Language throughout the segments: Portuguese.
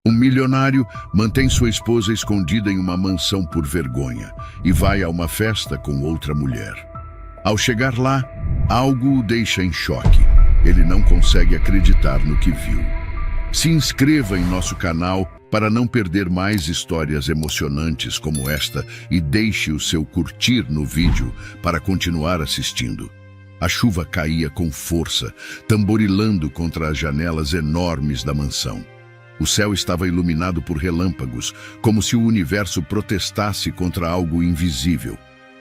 Um milionário mantém sua esposa escondida em uma mansão por vergonha e vai a uma festa com outra mulher. Ao chegar lá, algo o deixa em choque. Ele não consegue acreditar no que viu. Se inscreva em nosso canal para não perder mais histórias emocionantes como esta e deixe o seu curtir no vídeo para continuar assistindo. A chuva caía com força, tamborilando contra as janelas enormes da mansão. O céu estava iluminado por relâmpagos, como se o universo protestasse contra algo invisível.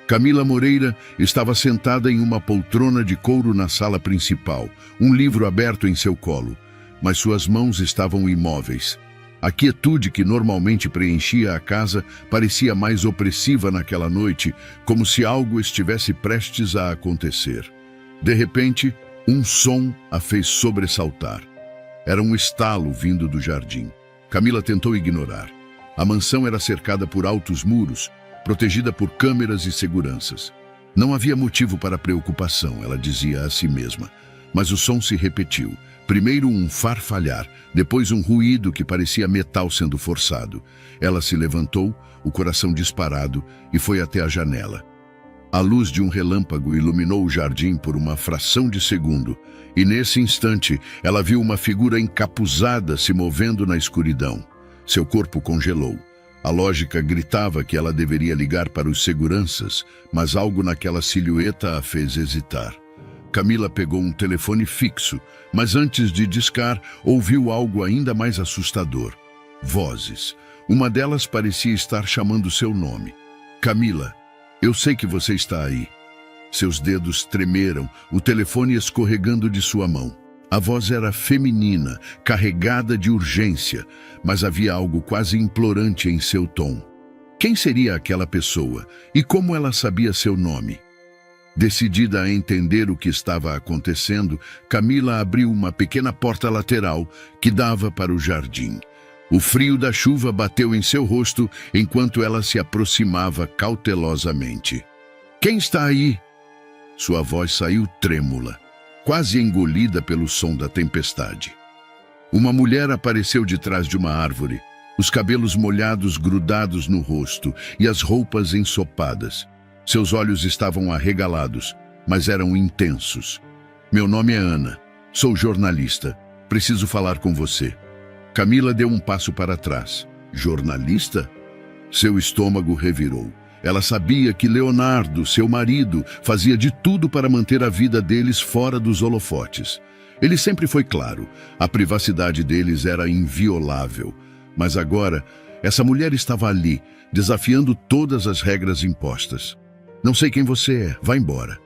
Camila Moreira estava sentada em uma poltrona de couro na sala principal, um livro aberto em seu colo, mas suas mãos estavam imóveis. A quietude que normalmente preenchia a casa parecia mais opressiva naquela noite, como se algo estivesse prestes a acontecer. De repente, um som a fez sobressaltar. Era um estalo vindo do jardim. Camila tentou ignorar. A mansão era cercada por altos muros, protegida por câmeras e seguranças. Não havia motivo para preocupação, ela dizia a si mesma. Mas o som se repetiu. Primeiro um farfalhar, depois um ruído que parecia metal sendo forçado. Ela se levantou, o coração disparado, e foi até a janela. A luz de um relâmpago iluminou o jardim por uma fração de segundo, e nesse instante ela viu uma figura encapuzada se movendo na escuridão. Seu corpo congelou. A lógica gritava que ela deveria ligar para os seguranças, mas algo naquela silhueta a fez hesitar. Camila pegou um telefone fixo, mas antes de discar, ouviu algo ainda mais assustador. Vozes. Uma delas parecia estar chamando seu nome. Camila. Eu sei que você está aí. Seus dedos tremeram, o telefone escorregando de sua mão. A voz era feminina, carregada de urgência, mas havia algo quase implorante em seu tom. Quem seria aquela pessoa? E como ela sabia seu nome? Decidida a entender o que estava acontecendo, Camila abriu uma pequena porta lateral que dava para o jardim. O frio da chuva bateu em seu rosto enquanto ela se aproximava cautelosamente. Quem está aí? Sua voz saiu trêmula, quase engolida pelo som da tempestade. Uma mulher apareceu de trás de uma árvore, os cabelos molhados grudados no rosto e as roupas ensopadas. Seus olhos estavam arregalados, mas eram intensos. Meu nome é Ana, sou jornalista, preciso falar com você. Camila deu um passo para trás. Jornalista? Seu estômago revirou. Ela sabia que Leonardo, seu marido, fazia de tudo para manter a vida deles fora dos holofotes. Ele sempre foi claro, a privacidade deles era inviolável. Mas agora, essa mulher estava ali, desafiando todas as regras impostas. Não sei quem você é, vá embora.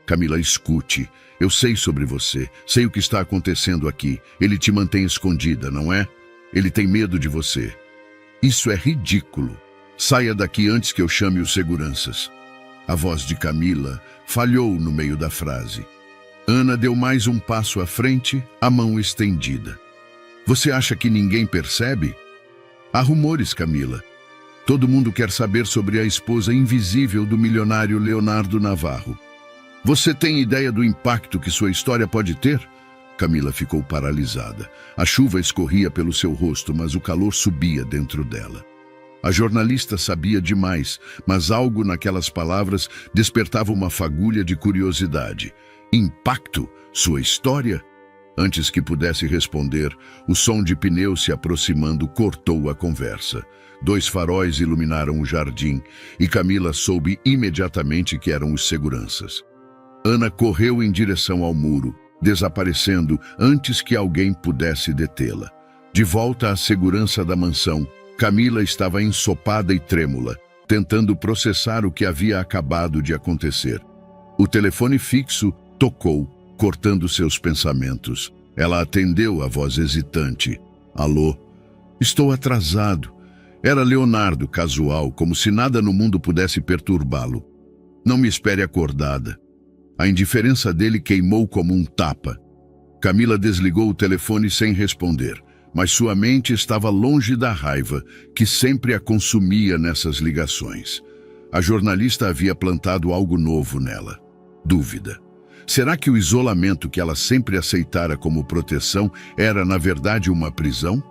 Camila, escute. Eu sei sobre você, sei o que está acontecendo aqui. Ele te mantém escondida, não é? Ele tem medo de você. Isso é ridículo. Saia daqui antes que eu chame os seguranças. A voz de Camila falhou no meio da frase. Ana deu mais um passo à frente, a mão estendida. Você acha que ninguém percebe? Há rumores, Camila. Todo mundo quer saber sobre a esposa invisível do milionário Leonardo Navarro. Você tem ideia do impacto que sua história pode ter? Camila ficou paralisada. A chuva escorria pelo seu rosto, mas o calor subia dentro dela. A jornalista sabia demais, mas algo naquelas palavras despertava uma fagulha de curiosidade. Impacto? Sua história? Antes que pudesse responder, o som de pneus se aproximando cortou a conversa. 2 faróis iluminaram o jardim e Camila soube imediatamente que eram os seguranças. Ana correu em direção ao muro, desaparecendo antes que alguém pudesse detê-la. De volta à segurança da mansão, Camila estava ensopada e trêmula, tentando processar o que havia acabado de acontecer. O telefone fixo tocou, cortando seus pensamentos. Ela atendeu a voz hesitante. Alô? Estou atrasado. Era Leonardo, casual, como se nada no mundo pudesse perturbá-lo. Não me espere acordada. A indiferença dele queimou como um tapa. Camila desligou o telefone sem responder, mas sua mente estava longe da raiva que sempre a consumia nessas ligações. A jornalista havia plantado algo novo nela. Dúvida. Será que o isolamento que ela sempre aceitara como proteção era, na verdade, uma prisão?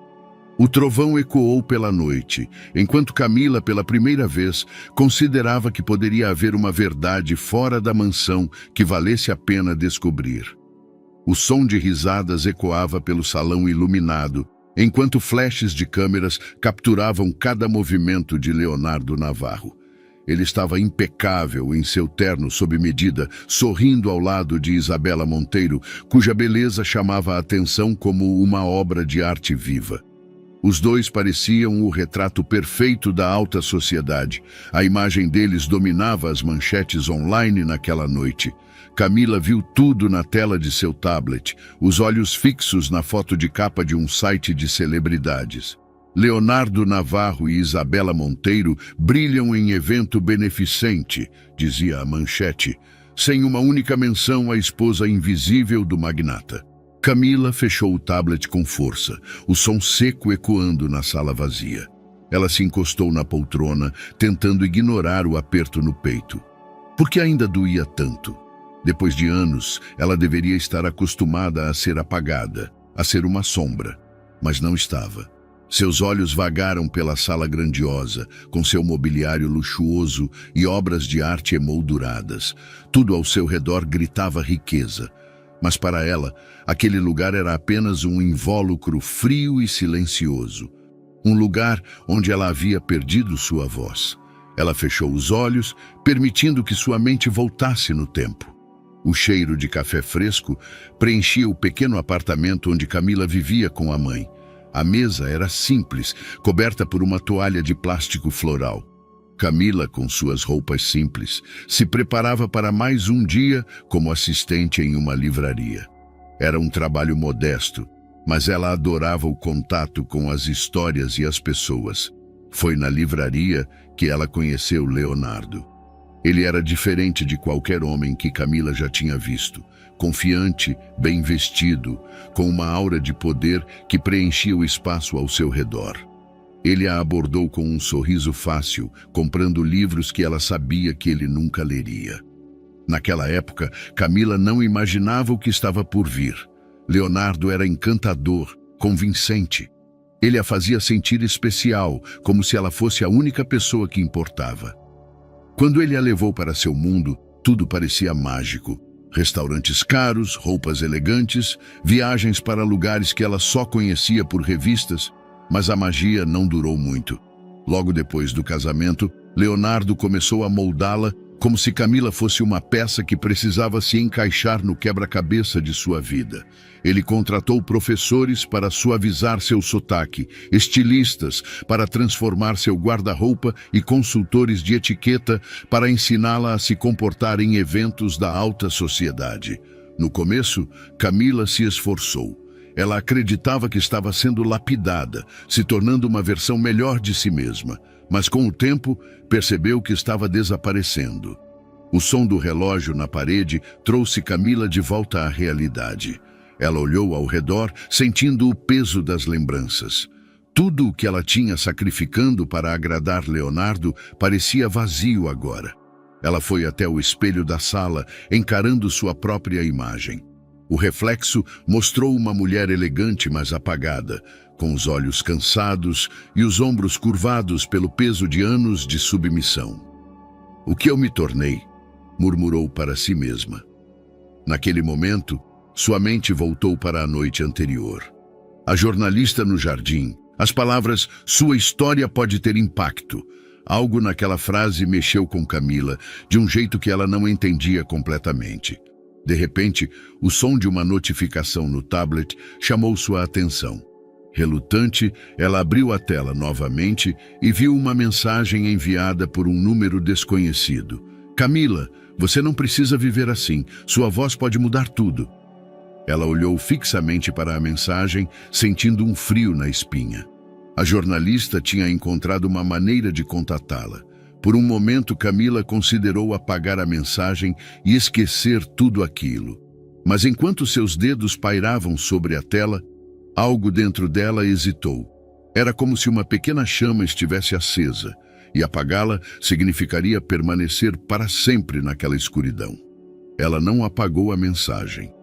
O trovão ecoou pela noite, enquanto Camila, pela primeira vez, considerava que poderia haver uma verdade fora da mansão que valesse a pena descobrir. O som de risadas ecoava pelo salão iluminado, enquanto flashes de câmeras capturavam cada movimento de Leonardo Navarro. Ele estava impecável em seu terno sob medida, sorrindo ao lado de Isabela Monteiro, cuja beleza chamava a atenção como uma obra de arte viva. Os dois pareciam o retrato perfeito da alta sociedade. A imagem deles dominava as manchetes online naquela noite. Camila viu tudo na tela de seu tablet, os olhos fixos na foto de capa de um site de celebridades. Leonardo Navarro e Isabela Monteiro brilham em evento beneficente, dizia a manchete, sem uma única menção à esposa invisível do magnata. Camila fechou o tablet com força, o som seco ecoando na sala vazia. Ela se encostou na poltrona, tentando ignorar o aperto no peito. Por que ainda doía tanto? Depois de anos, ela deveria estar acostumada a ser apagada, a ser uma sombra, mas não estava. Seus olhos vagaram pela sala grandiosa, com seu mobiliário luxuoso e obras de arte emolduradas. Tudo ao seu redor gritava riqueza. Mas para ela, aquele lugar era apenas um invólucro frio e silencioso. Um lugar onde ela havia perdido sua voz. Ela fechou os olhos, permitindo que sua mente voltasse no tempo. O cheiro de café fresco preenchia o pequeno apartamento onde Camila vivia com a mãe. A mesa era simples, coberta por uma toalha de plástico floral. Camila, com suas roupas simples, se preparava para mais um dia como assistente em uma livraria. Era um trabalho modesto, mas ela adorava o contato com as histórias e as pessoas. Foi na livraria que ela conheceu Leonardo. Ele era diferente de qualquer homem que Camila já tinha visto. Confiante, bem vestido, com uma aura de poder que preenchia o espaço ao seu redor. Ele a abordou com um sorriso fácil, comprando livros que ela sabia que ele nunca leria. Naquela época, Camila não imaginava o que estava por vir. Leonardo era encantador, convincente. Ele a fazia sentir especial, como se ela fosse a única pessoa que importava. Quando ele a levou para seu mundo, tudo parecia mágico. Restaurantes caros, roupas elegantes, viagens para lugares que ela só conhecia por revistas, mas a magia não durou muito. Logo depois do casamento, Leonardo começou a moldá-la como se Camila fosse uma peça que precisava se encaixar no quebra-cabeça de sua vida. Ele contratou professores para suavizar seu sotaque, estilistas para transformar seu guarda-roupa e consultores de etiqueta para ensiná-la a se comportar em eventos da alta sociedade. No começo, Camila se esforçou. Ela acreditava que estava sendo lapidada, se tornando uma versão melhor de si mesma. Mas com o tempo, percebeu que estava desaparecendo. O som do relógio na parede trouxe Camila de volta à realidade. Ela olhou ao redor, sentindo o peso das lembranças. Tudo o que ela tinha sacrificando para agradar Leonardo parecia vazio agora. Ela foi até o espelho da sala, encarando sua própria imagem. O reflexo mostrou uma mulher elegante, mas apagada, com os olhos cansados e os ombros curvados pelo peso de anos de submissão. "O que eu me tornei?", murmurou para si mesma. Naquele momento, sua mente voltou para a noite anterior. A jornalista no jardim, as palavras "sua história pode ter impacto". Algo naquela frase mexeu com Camila, de um jeito que ela não entendia completamente. De repente, o som de uma notificação no tablet chamou sua atenção. Relutante, ela abriu a tela novamente e viu uma mensagem enviada por um número desconhecido. "Camila, você não precisa viver assim. Sua voz pode mudar tudo." Ela olhou fixamente para a mensagem, sentindo um frio na espinha. A jornalista tinha encontrado uma maneira de contatá-la. Por um momento, Camila considerou apagar a mensagem e esquecer tudo aquilo. Mas enquanto seus dedos pairavam sobre a tela, algo dentro dela hesitou. Era como se uma pequena chama estivesse acesa, e apagá-la significaria permanecer para sempre naquela escuridão. Ela não apagou a mensagem.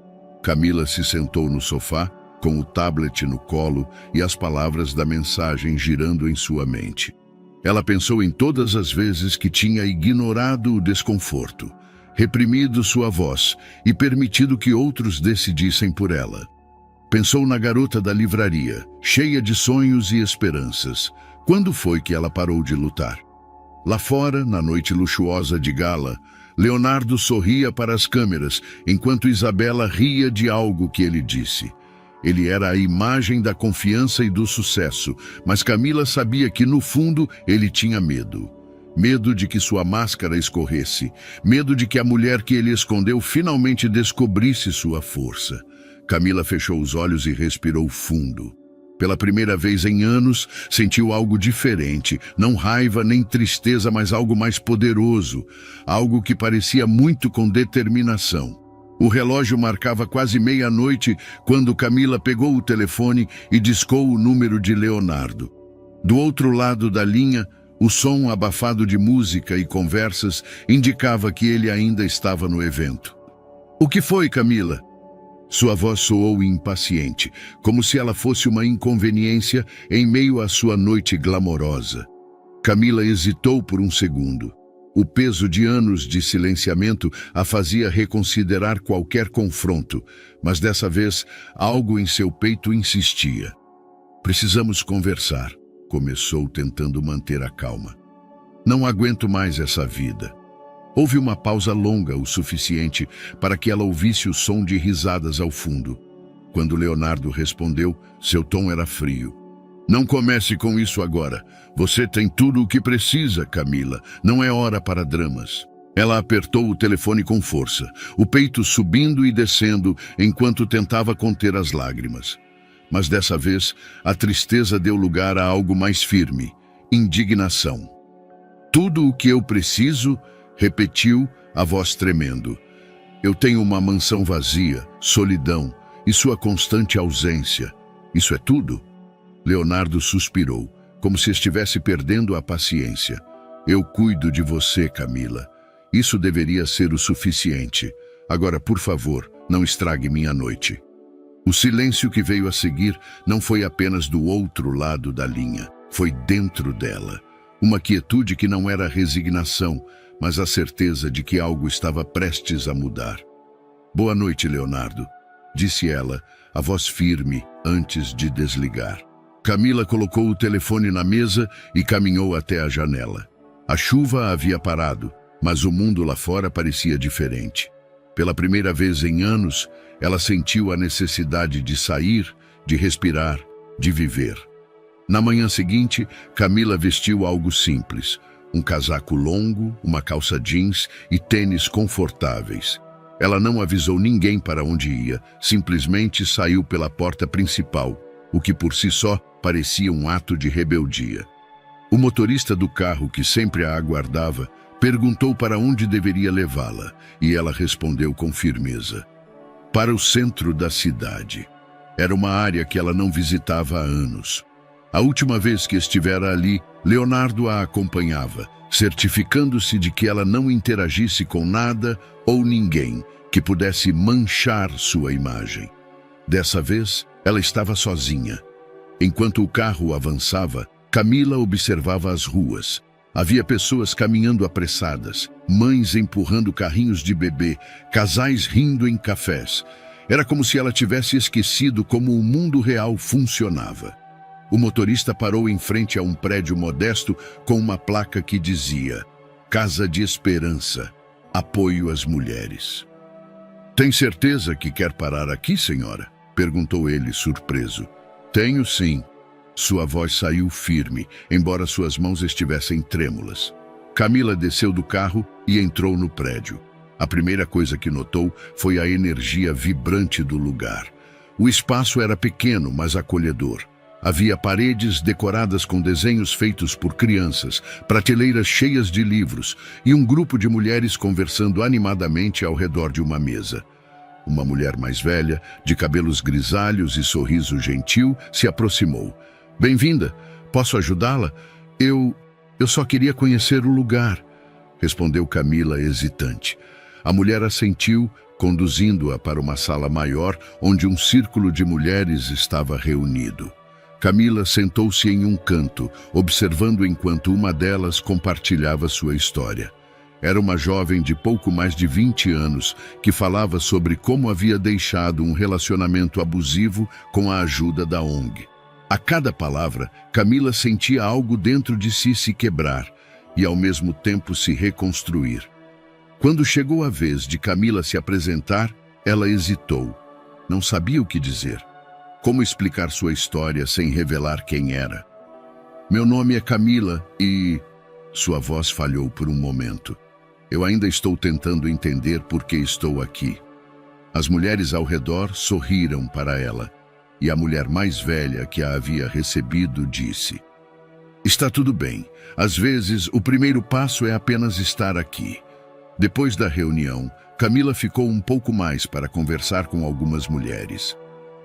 Camila se sentou no sofá, com o tablet no colo e as palavras da mensagem girando em sua mente. Ela pensou em todas as vezes que tinha ignorado o desconforto, reprimido sua voz e permitido que outros decidissem por ela. Pensou na garota da livraria, cheia de sonhos e esperanças. Quando foi que ela parou de lutar? Lá fora, na noite luxuosa de gala, Leonardo sorria para as câmeras, enquanto Isabela ria de algo que ele disse. Ele era a imagem da confiança e do sucesso, mas Camila sabia que, no fundo, ele tinha medo. Medo de que sua máscara escorresse, medo de que a mulher que ele escondeu finalmente descobrisse sua força. Camila fechou os olhos e respirou fundo. Pela primeira vez em anos, sentiu algo diferente, não raiva nem tristeza, mas algo mais poderoso, algo que parecia muito com determinação. O relógio marcava quase meia-noite quando Camila pegou o telefone e discou o número de Leonardo. Do outro lado da linha, o som abafado de música e conversas indicava que ele ainda estava no evento. "O que foi, Camila?" Sua voz soou impaciente, como se ela fosse uma inconveniência em meio à sua noite glamourosa. Camila hesitou por um segundo. O peso de anos de silenciamento a fazia reconsiderar qualquer confronto, mas dessa vez algo em seu peito insistia. "Precisamos conversar", começou tentando manter a calma. "Não aguento mais essa vida." Houve uma pausa longa o suficiente para que ela ouvisse o som de risadas ao fundo. Quando Leonardo respondeu, seu tom era frio. "Não comece com isso agora. Você tem tudo o que precisa, Camila. Não é hora para dramas." Ela apertou o telefone com força, o peito subindo e descendo enquanto tentava conter as lágrimas. Mas dessa vez, a tristeza deu lugar a algo mais firme: indignação. "Tudo o que eu preciso", repetiu, a voz tremendo. "Eu tenho uma mansão vazia, solidão e sua constante ausência. Isso é tudo?" Leonardo suspirou, como se estivesse perdendo a paciência. "Eu cuido de você, Camila. Isso deveria ser o suficiente. Agora, por favor, não estrague minha noite." O silêncio que veio a seguir não foi apenas do outro lado da linha, foi dentro dela. Uma quietude que não era resignação, mas a certeza de que algo estava prestes a mudar. "Boa noite, Leonardo", disse ela, a voz firme antes de desligar. Camila colocou o telefone na mesa e caminhou até a janela. A chuva havia parado, mas o mundo lá fora parecia diferente. Pela primeira vez em anos, ela sentiu a necessidade de sair, de respirar, de viver. Na manhã seguinte, Camila vestiu algo simples: um casaco longo, uma calça jeans e tênis confortáveis. Ela não avisou ninguém para onde ia, simplesmente saiu pela porta principal, o que por si só parecia um ato de rebeldia. O motorista do carro, que sempre a aguardava, perguntou para onde deveria levá-la, e ela respondeu com firmeza: "Para o centro da cidade." Era uma área que ela não visitava há anos. A última vez que estivera ali, Leonardo a acompanhava, certificando-se de que ela não interagisse com nada ou ninguém que pudesse manchar sua imagem. Dessa vez, ela estava sozinha. Enquanto o carro avançava, Camila observava as ruas. Havia pessoas caminhando apressadas, mães empurrando carrinhos de bebê, casais rindo em cafés. Era como se ela tivesse esquecido como o mundo real funcionava. O motorista parou em frente a um prédio modesto com uma placa que dizia: "Casa de Esperança, apoio às mulheres." "Tem certeza que quer parar aqui, senhora?" perguntou ele, surpreso. "Tenho sim." Sua voz saiu firme, embora suas mãos estivessem trêmulas. Camila desceu do carro e entrou no prédio. A primeira coisa que notou foi a energia vibrante do lugar. O espaço era pequeno, mas acolhedor. Havia paredes decoradas com desenhos feitos por crianças, prateleiras cheias de livros e um grupo de mulheres conversando animadamente ao redor de uma mesa. Uma mulher mais velha, de cabelos grisalhos e sorriso gentil, se aproximou. "Bem-vinda. Posso ajudá-la? Eu só queria conhecer o lugar", respondeu Camila hesitante. A mulher assentiu, conduzindo-a para uma sala maior onde um círculo de mulheres estava reunido. Camila sentou-se em um canto, observando enquanto uma delas compartilhava sua história. Era uma jovem de pouco mais de 20 anos que falava sobre como havia deixado um relacionamento abusivo com a ajuda da ONG. A cada palavra, Camila sentia algo dentro de si se quebrar e ao mesmo tempo se reconstruir. Quando chegou a vez de Camila se apresentar, ela hesitou. Não sabia o que dizer. Como explicar sua história sem revelar quem era? Meu nome é Camila e... Sua voz falhou por um momento. Eu ainda estou tentando entender por que estou aqui. As mulheres ao redor sorriram para ela, e a mulher mais velha que a havia recebido disse: Está tudo bem. Às vezes, o primeiro passo é apenas estar aqui. Depois da reunião, Camila ficou um pouco mais para conversar com algumas mulheres.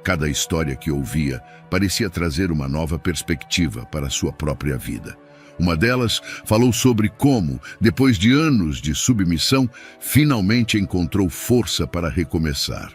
Cada história que ouvia parecia trazer uma nova perspectiva para sua própria vida. Uma delas falou sobre como, depois de anos de submissão, finalmente encontrou força para recomeçar.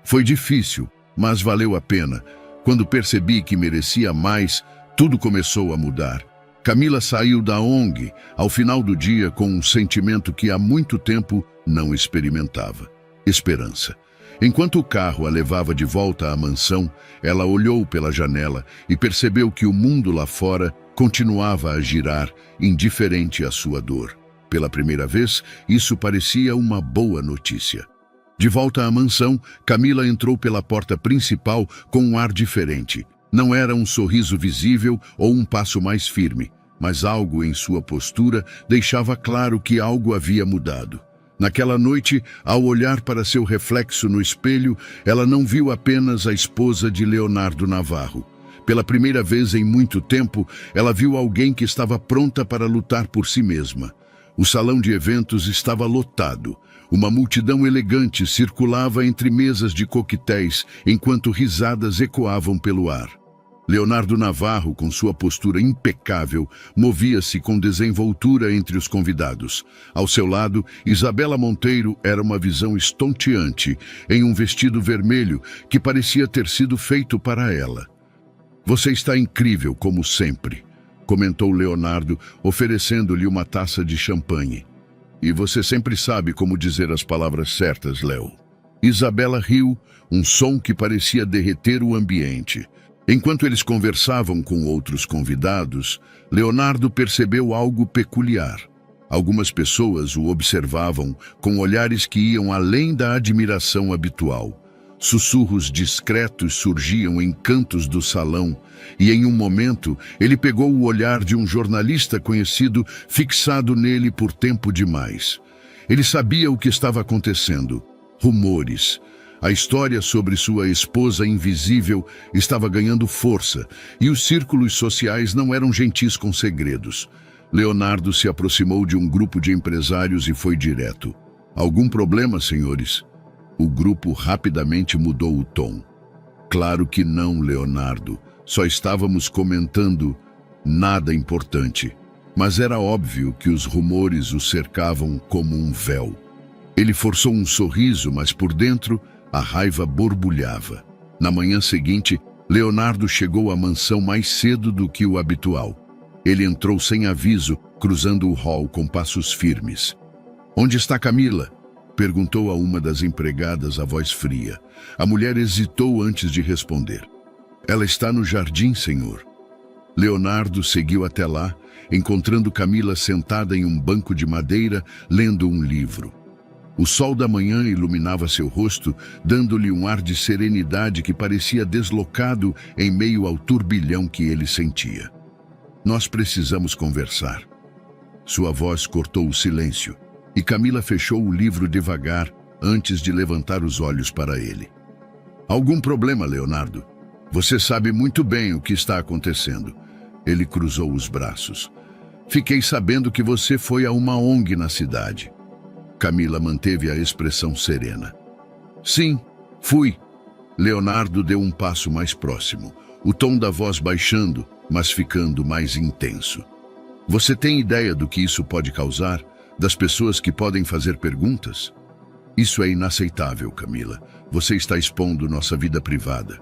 Foi difícil, mas valeu a pena. Quando percebi que merecia mais, tudo começou a mudar. Camila saiu da ONG ao final do dia com um sentimento que há muito tempo não experimentava: esperança. Enquanto o carro a levava de volta à mansão, ela olhou pela janela e percebeu que o mundo lá fora continuava a girar, indiferente à sua dor. Pela primeira vez, isso parecia uma boa notícia. De volta à mansão, Camila entrou pela porta principal com um ar diferente. Não era um sorriso visível ou um passo mais firme, mas algo em sua postura deixava claro que algo havia mudado. Naquela noite, ao olhar para seu reflexo no espelho, ela não viu apenas a esposa de Leonardo Navarro. Pela primeira vez em muito tempo, ela viu alguém que estava pronta para lutar por si mesma. O salão de eventos estava lotado. Uma multidão elegante circulava entre mesas de coquetéis, enquanto risadas ecoavam pelo ar. Leonardo Navarro, com sua postura impecável, movia-se com desenvoltura entre os convidados. Ao seu lado, Isabela Monteiro era uma visão estonteante, em um vestido vermelho que parecia ter sido feito para ela. Você está incrível, como sempre, comentou Leonardo, oferecendo-lhe uma taça de champanhe. E você sempre sabe como dizer as palavras certas, Léo. Isabela riu, um som que parecia derreter o ambiente. Enquanto eles conversavam com outros convidados, Leonardo percebeu algo peculiar. Algumas pessoas o observavam com olhares que iam além da admiração habitual. Sussurros discretos surgiam em cantos do salão e, em um momento, ele pegou o olhar de um jornalista conhecido fixado nele por tempo demais. Ele sabia o que estava acontecendo. Rumores. A história sobre sua esposa invisível estava ganhando força e os círculos sociais não eram gentis com segredos. Leonardo se aproximou de um grupo de empresários e foi direto. Algum problema, senhores? O grupo rapidamente mudou o tom. Claro que não, Leonardo. Só estávamos comentando nada importante. Mas era óbvio que os rumores o cercavam como um véu. Ele forçou um sorriso, mas por dentro a raiva borbulhava. Na manhã seguinte, Leonardo chegou à mansão mais cedo do que o habitual. Ele entrou sem aviso, cruzando o hall com passos firmes. "Onde está Camila?" perguntou a uma das empregadas a voz fria. A mulher hesitou antes de responder. "Ela está no jardim, senhor." Leonardo seguiu até lá, encontrando Camila sentada em um banco de madeira, lendo um livro. O sol da manhã iluminava seu rosto, dando-lhe um ar de serenidade que parecia deslocado em meio ao turbilhão que ele sentia. "Nós precisamos conversar." Sua voz cortou o silêncio, e Camila fechou o livro devagar antes de levantar os olhos para ele. "Algum problema, Leonardo? Você sabe muito bem o que está acontecendo." Ele cruzou os braços. "Fiquei sabendo que você foi a uma ONG na cidade." Camila manteve a expressão serena. "Sim, fui." Leonardo deu um passo mais próximo, o tom da voz baixando, mas ficando mais intenso. "Você tem ideia do que isso pode causar? Das pessoas que podem fazer perguntas?" Isso é inaceitável, Camila. Você está expondo nossa vida privada.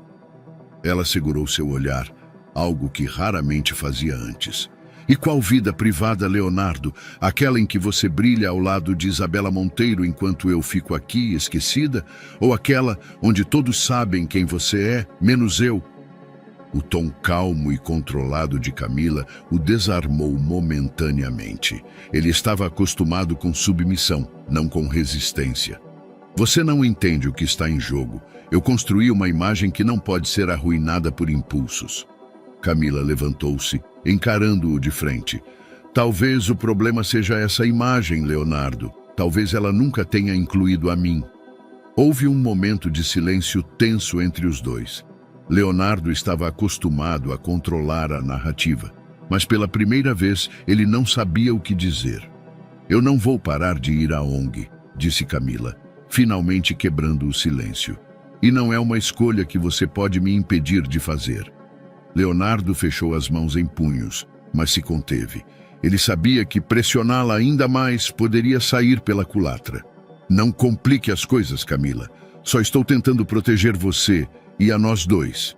Ela segurou seu olhar, algo que raramente fazia antes. E qual vida privada, Leonardo? Aquela em que você brilha ao lado de Isabela Monteiro enquanto eu fico aqui, esquecida? Ou aquela onde todos sabem quem você é, menos eu? O tom calmo e controlado de Camila o desarmou momentaneamente. Ele estava acostumado com submissão, não com resistência. Você não entende o que está em jogo. Eu construí uma imagem que não pode ser arruinada por impulsos. Camila levantou-se, encarando-o de frente. Talvez o problema seja essa imagem, Leonardo. Talvez ela nunca tenha incluído a mim. Houve um momento de silêncio tenso entre os dois. Leonardo estava acostumado a controlar a narrativa, mas pela primeira vez ele não sabia o que dizer. Eu não vou parar de ir à ONG, disse Camila, finalmente quebrando o silêncio. E não é uma escolha que você pode me impedir de fazer. Leonardo fechou as mãos em punhos, mas se conteve. Ele sabia que pressioná-la ainda mais poderia sair pela culatra. Não complique as coisas, Camila. Só estou tentando proteger você e a nós dois.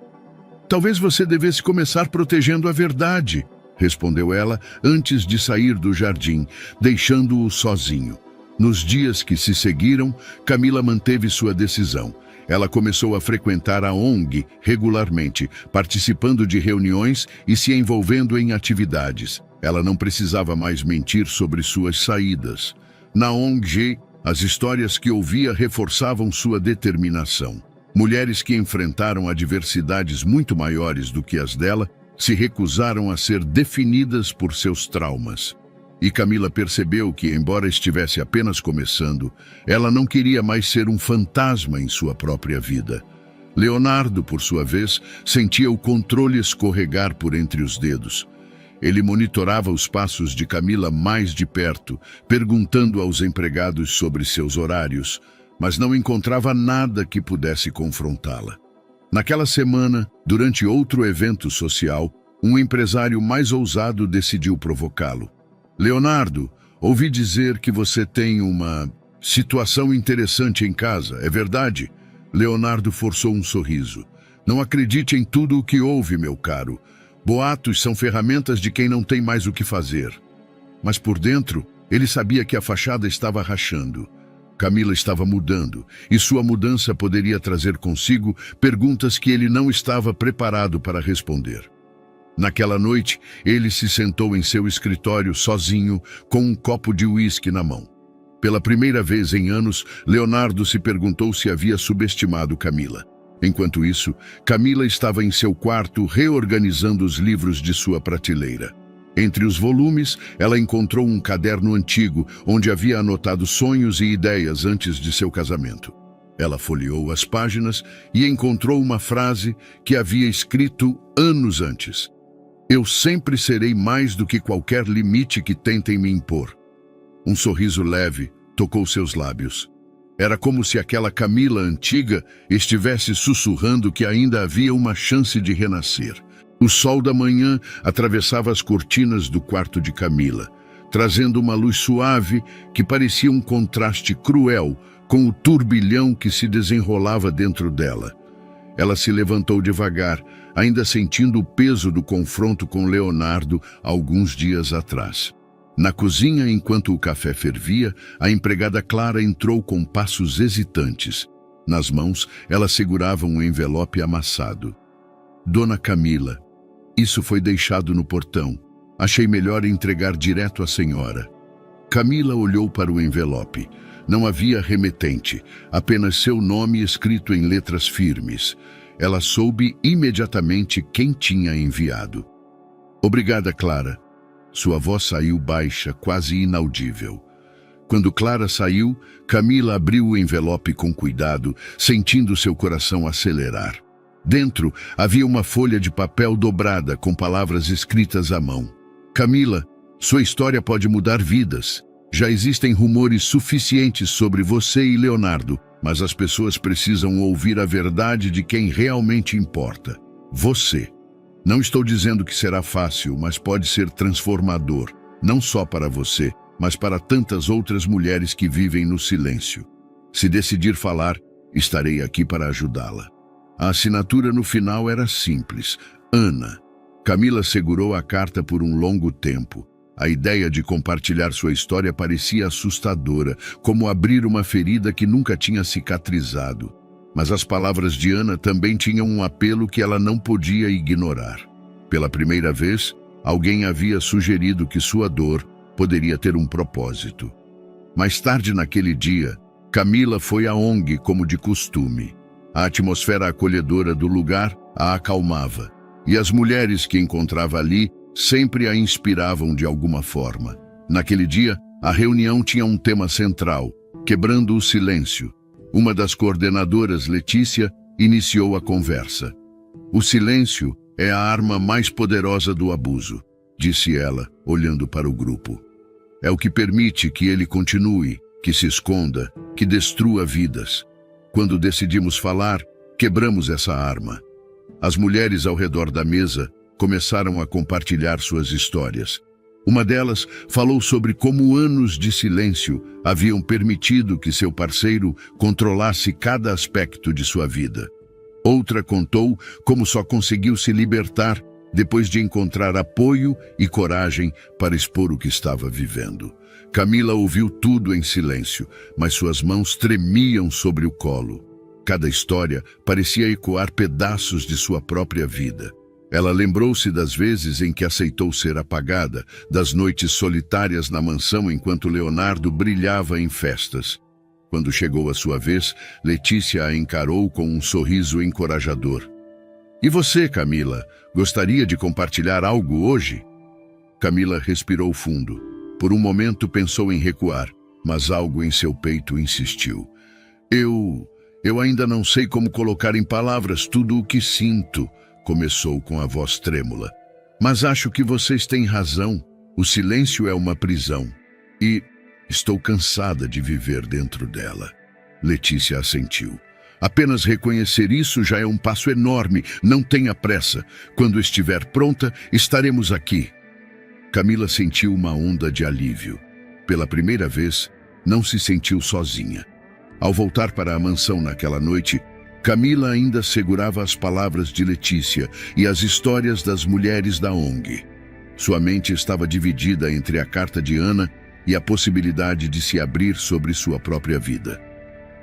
Talvez você devesse começar protegendo a verdade, respondeu ela antes de sair do jardim, deixando-o sozinho. Nos dias que se seguiram, Camila manteve sua decisão. Ela começou a frequentar a ONG regularmente, participando de reuniões e se envolvendo em atividades. Ela não precisava mais mentir sobre suas saídas. Na ONG, as histórias que ouvia reforçavam sua determinação. Mulheres que enfrentaram adversidades muito maiores do que as dela se recusaram a ser definidas por seus traumas. E Camila percebeu que, embora estivesse apenas começando, ela não queria mais ser um fantasma em sua própria vida. Leonardo, por sua vez, sentia o controle escorregar por entre os dedos. Ele monitorava os passos de Camila mais de perto, perguntando aos empregados sobre seus horários, mas não encontrava nada que pudesse confrontá-la. Naquela semana, durante outro evento social, um empresário mais ousado decidiu provocá-lo. Leonardo, ouvi dizer que você tem uma situação interessante em casa, é verdade? Leonardo forçou um sorriso. Não acredite em tudo o que ouve, meu caro. Boatos são ferramentas de quem não tem mais o que fazer. Mas por dentro, ele sabia que a fachada estava rachando. Camila estava mudando, e sua mudança poderia trazer consigo perguntas que ele não estava preparado para responder. Naquela noite, ele se sentou em seu escritório sozinho, com um copo de uísque na mão. Pela primeira vez em anos, Leonardo se perguntou se havia subestimado Camila. Enquanto isso, Camila estava em seu quarto reorganizando os livros de sua prateleira. Entre os volumes, ela encontrou um caderno antigo, onde havia anotado sonhos e ideias antes de seu casamento. Ela folheou as páginas e encontrou uma frase que havia escrito anos antes. Eu sempre serei mais do que qualquer limite que tentem me impor. Um sorriso leve tocou seus lábios. Era como se aquela Camila antiga estivesse sussurrando que ainda havia uma chance de renascer. O sol da manhã atravessava as cortinas do quarto de Camila, trazendo uma luz suave que parecia um contraste cruel com o turbilhão que se desenrolava dentro dela. Ela se levantou devagar, ainda sentindo o peso do confronto com Leonardo alguns dias atrás. Na cozinha, enquanto o café fervia, a empregada Clara entrou com passos hesitantes. Nas mãos, ela segurava um envelope amassado. Dona Camila, isso foi deixado no portão. Achei melhor entregar direto à senhora. Camila olhou para o envelope. Não havia remetente, apenas seu nome escrito em letras firmes. Ela soube imediatamente quem tinha enviado. Obrigada, Clara. Sua voz saiu baixa, quase inaudível. Quando Clara saiu, Camila abriu o envelope com cuidado, sentindo seu coração acelerar. Dentro havia uma folha de papel dobrada com palavras escritas à mão. Camila, sua história pode mudar vidas. Já existem rumores suficientes sobre você e Leonardo, mas as pessoas precisam ouvir a verdade de quem realmente importa. Você. Não estou dizendo que será fácil, mas pode ser transformador, não só para você, mas para tantas outras mulheres que vivem no silêncio. Se decidir falar, estarei aqui para ajudá-la. A assinatura no final era simples: Ana. Camila segurou a carta por um longo tempo. A ideia de compartilhar sua história parecia assustadora, como abrir uma ferida que nunca tinha cicatrizado. Mas as palavras de Ana também tinham um apelo que ela não podia ignorar. Pela primeira vez, alguém havia sugerido que sua dor poderia ter um propósito. Mais tarde naquele dia, Camila foi à ONG como de costume. A atmosfera acolhedora do lugar a acalmava, e as mulheres que encontrava ali sempre a inspiravam de alguma forma. Naquele dia, a reunião tinha um tema central: quebrando o silêncio. Uma das coordenadoras, Letícia, iniciou a conversa. O silêncio é a arma mais poderosa do abuso, disse ela, olhando para o grupo. É o que permite que ele continue, que se esconda, que destrua vidas. Quando decidimos falar, quebramos essa arma. As mulheres ao redor da mesa começaram a compartilhar suas histórias. Uma delas falou sobre como anos de silêncio haviam permitido que seu parceiro controlasse cada aspecto de sua vida. Outra contou como só conseguiu se libertar depois de encontrar apoio e coragem para expor o que estava vivendo. Camila ouviu tudo em silêncio, mas suas mãos tremiam sobre o colo. Cada história parecia ecoar pedaços de sua própria vida. Ela lembrou-se das vezes em que aceitou ser apagada, das noites solitárias na mansão enquanto Leonardo brilhava em festas. Quando chegou a sua vez, Letícia a encarou com um sorriso encorajador. E você, Camila, gostaria de compartilhar algo hoje? Camila respirou fundo. Por um momento pensou em recuar, mas algo em seu peito insistiu. Eu ainda não sei como colocar em palavras tudo o que sinto, começou com a voz trêmula. Mas acho que vocês têm razão. O silêncio é uma prisão. E estou cansada de viver dentro dela. Letícia assentiu. Apenas reconhecer isso já é um passo enorme. Não tenha pressa. Quando estiver pronta, estaremos aqui. Camila sentiu uma onda de alívio. Pela primeira vez, não se sentiu sozinha. Ao voltar para a mansão naquela noite, Camila ainda segurava as palavras de Letícia e as histórias das mulheres da ONG. Sua mente estava dividida entre a carta de Ana e a possibilidade de se abrir sobre sua própria vida.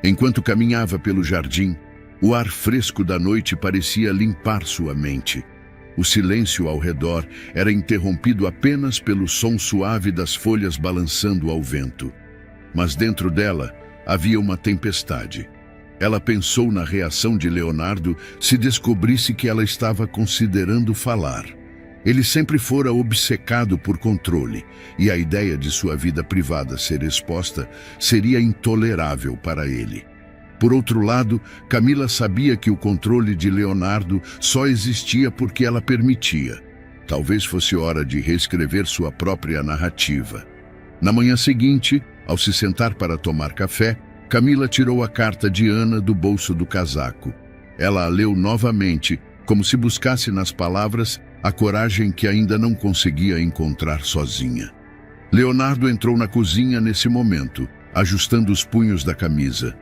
Enquanto caminhava pelo jardim, o ar fresco da noite parecia limpar sua mente. O silêncio ao redor era interrompido apenas pelo som suave das folhas balançando ao vento. Mas dentro dela havia uma tempestade. Ela pensou na reação de Leonardo se descobrisse que ela estava considerando falar. Ele sempre fora obcecado por controle, e a ideia de sua vida privada ser exposta seria intolerável para ele. Por outro lado, Camila sabia que o controle de Leonardo só existia porque ela permitia. Talvez fosse hora de reescrever sua própria narrativa. Na manhã seguinte, ao se sentar para tomar café, Camila tirou a carta de Ana do bolso do casaco. Ela a leu novamente, como se buscasse nas palavras a coragem que ainda não conseguia encontrar sozinha. Leonardo entrou na cozinha nesse momento, ajustando os punhos da camisa.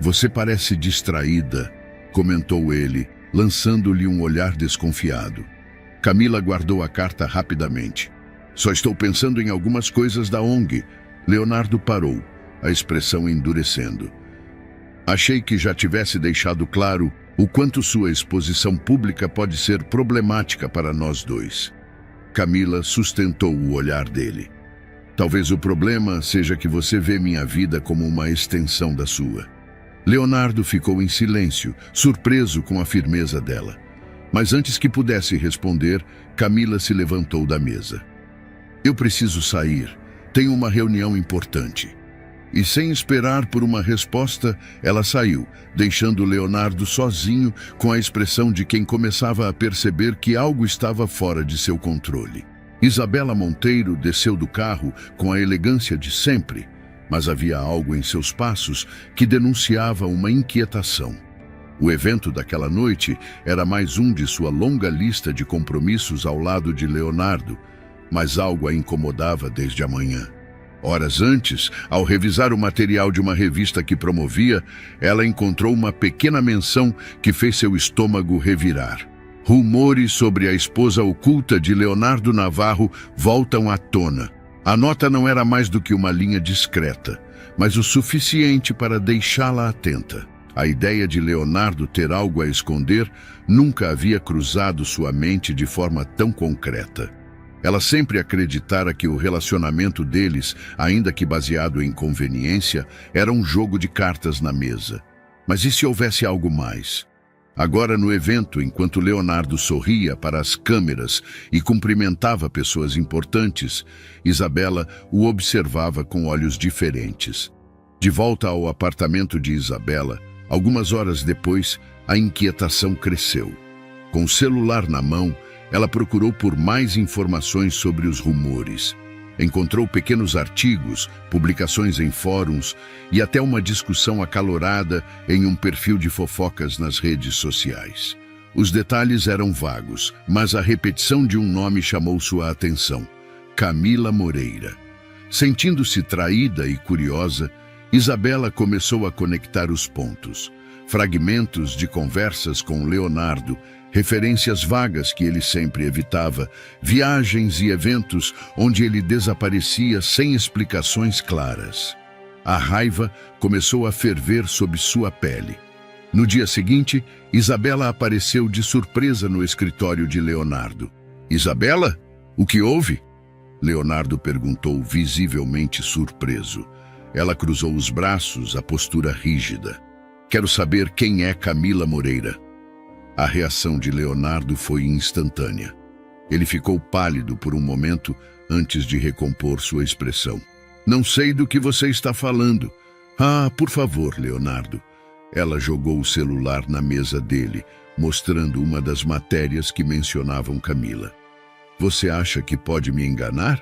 Você parece distraída, comentou ele, lançando-lhe um olhar desconfiado. Camila guardou a carta rapidamente. Só estou pensando em algumas coisas da ONG. Leonardo parou, a expressão endurecendo. Achei que já tivesse deixado claro o quanto sua exposição pública pode ser problemática para nós dois. Camila sustentou o olhar dele. Talvez o problema seja que você vê minha vida como uma extensão da sua. Leonardo ficou em silêncio, surpreso com a firmeza dela. Mas antes que pudesse responder, Camila se levantou da mesa. Eu preciso sair. Tenho uma reunião importante. E sem esperar por uma resposta, ela saiu, deixando Leonardo sozinho com a expressão de quem começava a perceber que algo estava fora de seu controle. Isabela Monteiro desceu do carro com a elegância de sempre, mas havia algo em seus passos que denunciava uma inquietação. O evento daquela noite era mais um de sua longa lista de compromissos ao lado de Leonardo, mas algo a incomodava desde a manhã. Horas antes, ao revisar o material de uma revista que promovia, ela encontrou uma pequena menção que fez seu estômago revirar. Rumores sobre a esposa oculta de Leonardo Navarro voltam à tona. A nota não era mais do que uma linha discreta, mas o suficiente para deixá-la atenta. A ideia de Leonardo ter algo a esconder nunca havia cruzado sua mente de forma tão concreta. Ela sempre acreditara que o relacionamento deles, ainda que baseado em conveniência, era um jogo de cartas na mesa. Mas e se houvesse algo mais? Agora, no evento, enquanto Leonardo sorria para as câmeras e cumprimentava pessoas importantes, Isabela o observava com olhos diferentes. De volta ao apartamento de Isabela, algumas horas depois, a inquietação cresceu. Com o celular na mão, ela procurou por mais informações sobre os rumores. Encontrou pequenos artigos, publicações em fóruns e até uma discussão acalorada em um perfil de fofocas nas redes sociais. Os detalhes eram vagos, mas a repetição de um nome chamou sua atenção: Camila Moreira. Sentindo-se traída e curiosa, Isabela começou a conectar os pontos. Fragmentos de conversas com Leonardo, referências vagas que ele sempre evitava, viagens e eventos onde ele desaparecia sem explicações claras. A raiva começou a ferver sob sua pele. No dia seguinte, Isabela apareceu de surpresa no escritório de Leonardo. "Isabela? O que houve?" Leonardo perguntou, visivelmente surpreso. Ela cruzou os braços, a postura rígida. "Quero saber quem é Camila Moreira." A reação de Leonardo foi instantânea. Ele ficou pálido por um momento antes de recompor sua expressão. "Não sei do que você está falando." "Ah, por favor, Leonardo." Ela jogou o celular na mesa dele, mostrando uma das matérias que mencionavam Camila. "Você acha que pode me enganar?"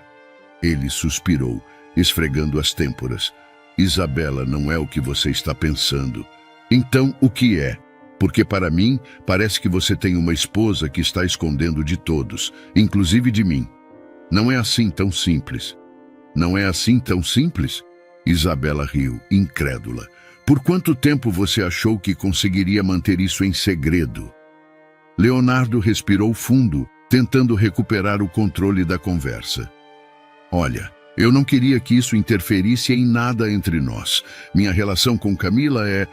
Ele suspirou, esfregando as têmporas. "Isabela, não é o que você está pensando." "Então, o que é? Porque para mim, parece que você tem uma esposa que está escondendo de todos, inclusive de mim." "Não é assim tão simples." "Não é assim tão simples?" Isabela riu, incrédula. "Por quanto tempo você achou que conseguiria manter isso em segredo?" Leonardo respirou fundo, tentando recuperar o controle da conversa. "Olha, eu não queria que isso interferisse em nada entre nós. Minha relação com Camila é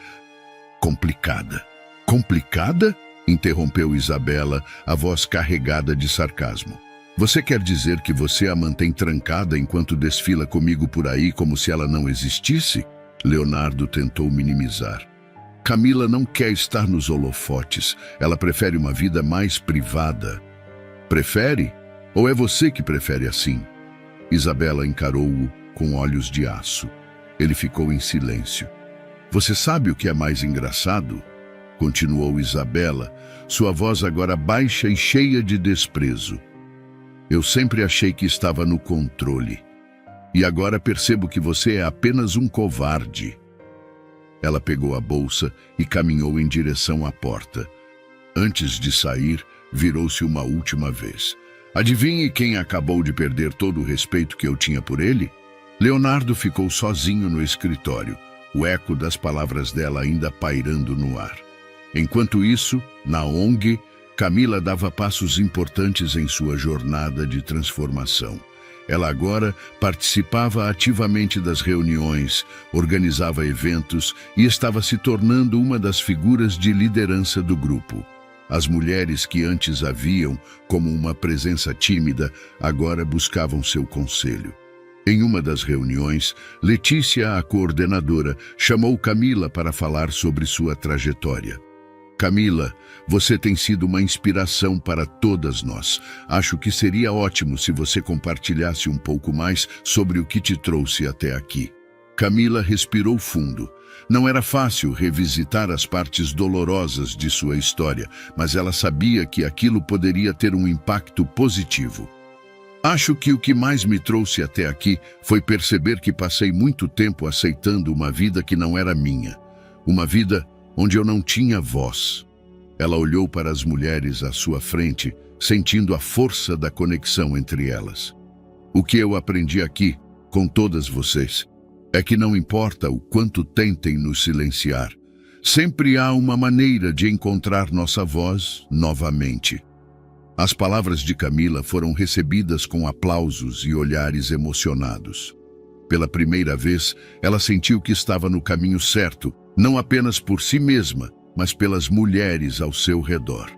complicada." "Complicada?" interrompeu Isabela, a voz carregada de sarcasmo. "Você quer dizer que você a mantém trancada enquanto desfila comigo por aí como se ela não existisse?" Leonardo tentou minimizar. "Camila não quer estar nos holofotes. Ela prefere uma vida mais privada." "Prefere? Ou é você que prefere assim?" Isabela encarou-o com olhos de aço. Ele ficou em silêncio. "Você sabe o que é mais engraçado?" continuou Isabela, sua voz agora baixa e cheia de desprezo. "Eu sempre achei que estava no controle. E agora percebo que você é apenas um covarde." Ela pegou a bolsa e caminhou em direção à porta. Antes de sair, virou-se uma última vez. "Adivinhe quem acabou de perder todo o respeito que eu tinha por ele?" Leonardo ficou sozinho no escritório, o eco das palavras dela ainda pairando no ar. Enquanto isso, na ONG, Camila dava passos importantes em sua jornada de transformação. Ela agora participava ativamente das reuniões, organizava eventos e estava se tornando uma das figuras de liderança do grupo. As mulheres que antes a viam como uma presença tímida, agora buscavam seu conselho. Em uma das reuniões, Letícia, a coordenadora, chamou Camila para falar sobre sua trajetória. "Camila, você tem sido uma inspiração para todas nós. Acho que seria ótimo se você compartilhasse um pouco mais sobre o que te trouxe até aqui." Camila respirou fundo. Não era fácil revisitar as partes dolorosas de sua história, mas ela sabia que aquilo poderia ter um impacto positivo. "Acho que o que mais me trouxe até aqui foi perceber que passei muito tempo aceitando uma vida que não era minha. Uma vida onde eu não tinha voz." Ela olhou para as mulheres à sua frente, sentindo a força da conexão entre elas. "O que eu aprendi aqui com todas vocês é que não importa o quanto tentem nos silenciar, sempre há uma maneira de encontrar nossa voz novamente. As palavras de Camila foram recebidas com aplausos e olhares emocionados. Pela primeira vez, ela sentiu que estava no caminho certo, não apenas por si mesma, mas pelas mulheres ao seu redor.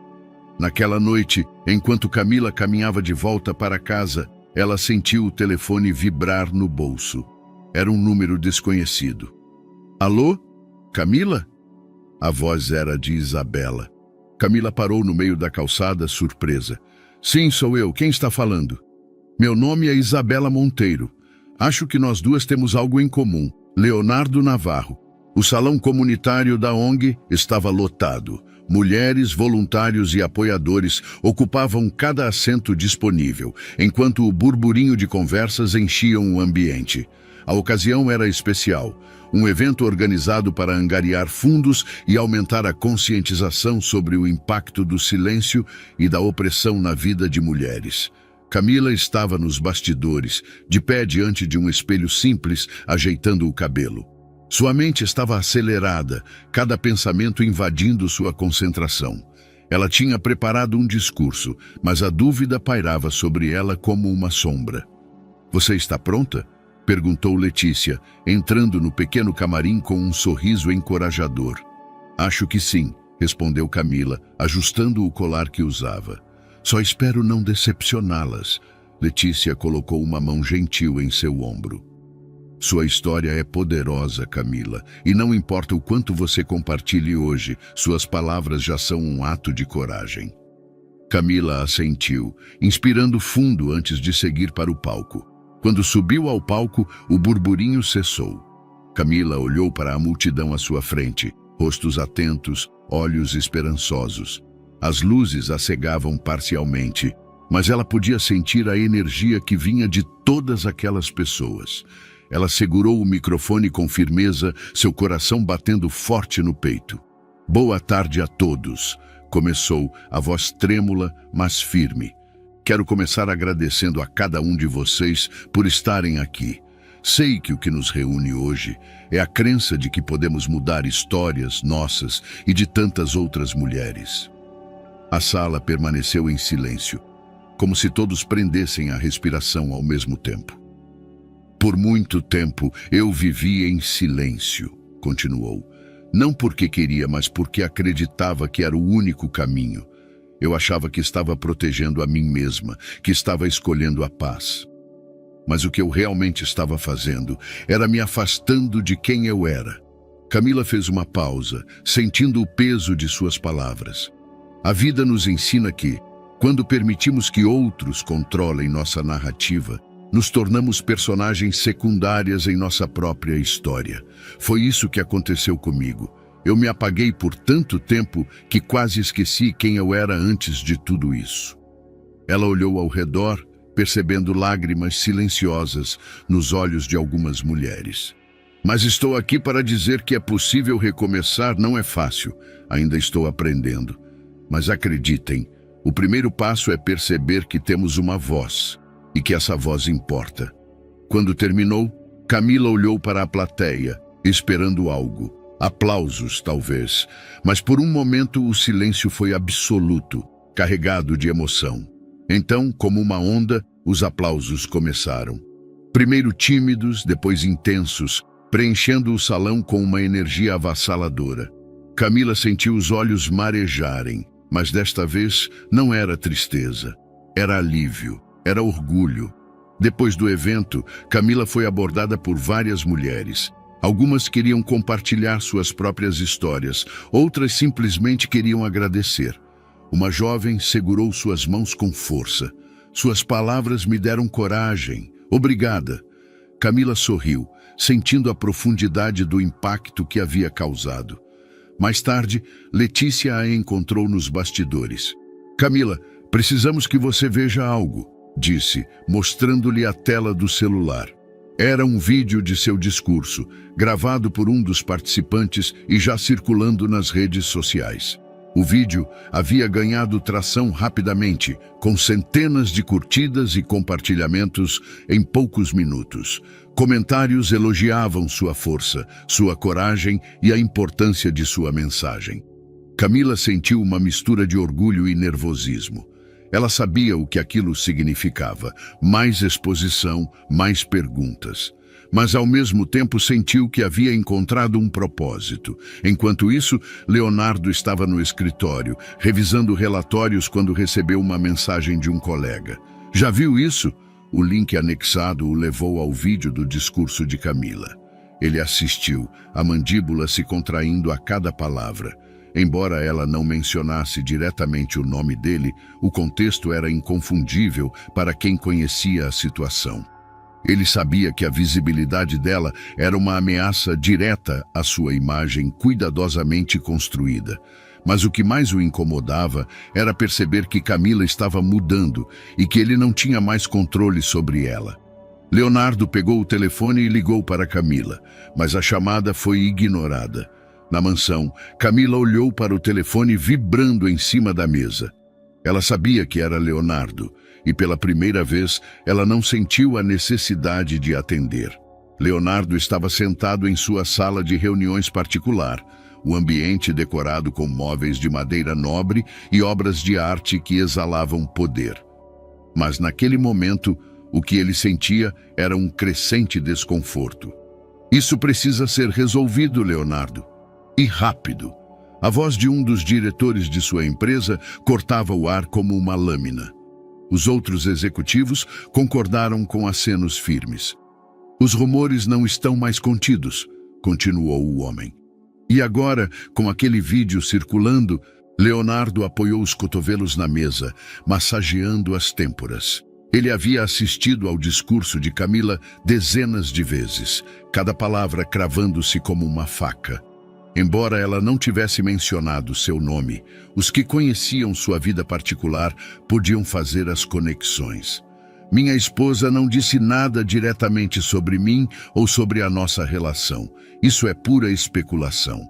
Naquela noite, enquanto Camila caminhava de volta para casa, ela sentiu o telefone vibrar no bolso. Era um número desconhecido. Alô? Camila? A voz era de Isabela. Camila parou no meio da calçada, surpresa. Sim, sou eu. Quem está falando? Meu nome é Isabela Monteiro. Acho que nós duas temos algo em comum. Leonardo Navarro. O salão comunitário da ONG estava lotado. Mulheres, voluntários e apoiadores ocupavam cada assento disponível, enquanto o burburinho de conversas enchiam o ambiente. A ocasião era especial, um evento organizado para angariar fundos e aumentar a conscientização sobre o impacto do silêncio e da opressão na vida de mulheres. Camila estava nos bastidores, de pé diante de um espelho simples, ajeitando o cabelo. Sua mente estava acelerada, cada pensamento invadindo sua concentração. Ela tinha preparado um discurso, mas a dúvida pairava sobre ela como uma sombra. Você está pronta? Perguntou Letícia, entrando no pequeno camarim com um sorriso encorajador. Acho que sim, respondeu Camila, ajustando o colar que usava. Só espero não decepcioná-las. Letícia colocou uma mão gentil em seu ombro. Sua história é poderosa, Camila, e não importa o quanto você compartilhe hoje, suas palavras já são um ato de coragem. Camila assentiu, inspirando fundo antes de seguir para o palco. Quando subiu ao palco, o burburinho cessou. Camila olhou para a multidão à sua frente, rostos atentos, olhos esperançosos. As luzes a cegavam parcialmente, mas ela podia sentir a energia que vinha de todas aquelas pessoas. Ela segurou o microfone com firmeza, seu coração batendo forte no peito. Boa tarde a todos, começou, a voz trêmula, mas firme. Quero começar agradecendo a cada um de vocês por estarem aqui. Sei que o que nos reúne hoje é a crença de que podemos mudar histórias nossas e de tantas outras mulheres. A sala permaneceu em silêncio, como se todos prendessem a respiração ao mesmo tempo. Por muito tempo eu vivi em silêncio, continuou. Não porque queria, mas porque acreditava que era o único caminho. Eu achava que estava protegendo a mim mesma, que estava escolhendo a paz. Mas o que eu realmente estava fazendo era me afastando de quem eu era. Camila fez uma pausa, sentindo o peso de suas palavras. A vida nos ensina que, quando permitimos que outros controlem nossa narrativa, nos tornamos personagens secundárias em nossa própria história. Foi isso que aconteceu comigo. Eu me apaguei por tanto tempo que quase esqueci quem eu era antes de tudo isso. Ela olhou ao redor, percebendo lágrimas silenciosas nos olhos de algumas mulheres. Mas estou aqui para dizer que é possível recomeçar, não é fácil. Ainda estou aprendendo. Mas acreditem, o primeiro passo é perceber que temos uma voz e que essa voz importa. Quando terminou, Camila olhou para a plateia, esperando algo. Aplausos, talvez, mas por um momento o silêncio foi absoluto, carregado de emoção. Então, como uma onda, os aplausos começaram. Primeiro tímidos, depois intensos, preenchendo o salão com uma energia avassaladora. Camila sentiu os olhos marejarem, mas desta vez não era tristeza, era alívio, era orgulho. Depois do evento, Camila foi abordada por várias mulheres. Algumas queriam compartilhar suas próprias histórias, outras simplesmente queriam agradecer. Uma jovem segurou suas mãos com força. Suas palavras me deram coragem. Obrigada. Camila sorriu, sentindo a profundidade do impacto que havia causado. Mais tarde, Letícia a encontrou nos bastidores. Camila, precisamos que você veja algo, disse, mostrando-lhe a tela do celular. Era um vídeo de seu discurso, gravado por um dos participantes e já circulando nas redes sociais. O vídeo havia ganhado tração rapidamente, com centenas de curtidas e compartilhamentos em poucos minutos. Comentários elogiavam sua força, sua coragem e a importância de sua mensagem. Camila sentiu uma mistura de orgulho e nervosismo. Ela sabia o que aquilo significava: mais exposição, mais perguntas. Mas ao mesmo tempo sentiu que havia encontrado um propósito. Enquanto isso, Leonardo estava no escritório, revisando relatórios quando recebeu uma mensagem de um colega. Já viu isso? O link anexado o levou ao vídeo do discurso de Camila. Ele assistiu, a mandíbula se contraindo a cada palavra. Embora ela não mencionasse diretamente o nome dele, o contexto era inconfundível para quem conhecia a situação. Ele sabia que a visibilidade dela era uma ameaça direta à sua imagem cuidadosamente construída. Mas o que mais o incomodava era perceber que Camila estava mudando e que ele não tinha mais controle sobre ela. Leonardo pegou o telefone e ligou para Camila, mas a chamada foi ignorada. Na mansão, Camila olhou para o telefone vibrando em cima da mesa. Ela sabia que era Leonardo, e pela primeira vez ela não sentiu a necessidade de atender. Leonardo estava sentado em sua sala de reuniões particular, o ambiente decorado com móveis de madeira nobre e obras de arte que exalavam poder. Mas naquele momento, o que ele sentia era um crescente desconforto. Isso precisa ser resolvido, Leonardo. E rápido. A voz de um dos diretores de sua empresa cortava o ar como uma lâmina. Os outros executivos concordaram com acenos firmes. Os rumores não estão mais contidos, continuou o homem. E agora, com aquele vídeo circulando, Leonardo apoiou os cotovelos na mesa, massageando as têmporas. Ele havia assistido ao discurso de Camila dezenas de vezes, cada palavra cravando-se como uma faca. Embora ela não tivesse mencionado seu nome, os que conheciam sua vida particular podiam fazer as conexões. Minha esposa não disse nada diretamente sobre mim ou sobre a nossa relação. Isso é pura especulação.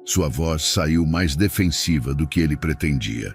Sua voz saiu mais defensiva do que ele pretendia.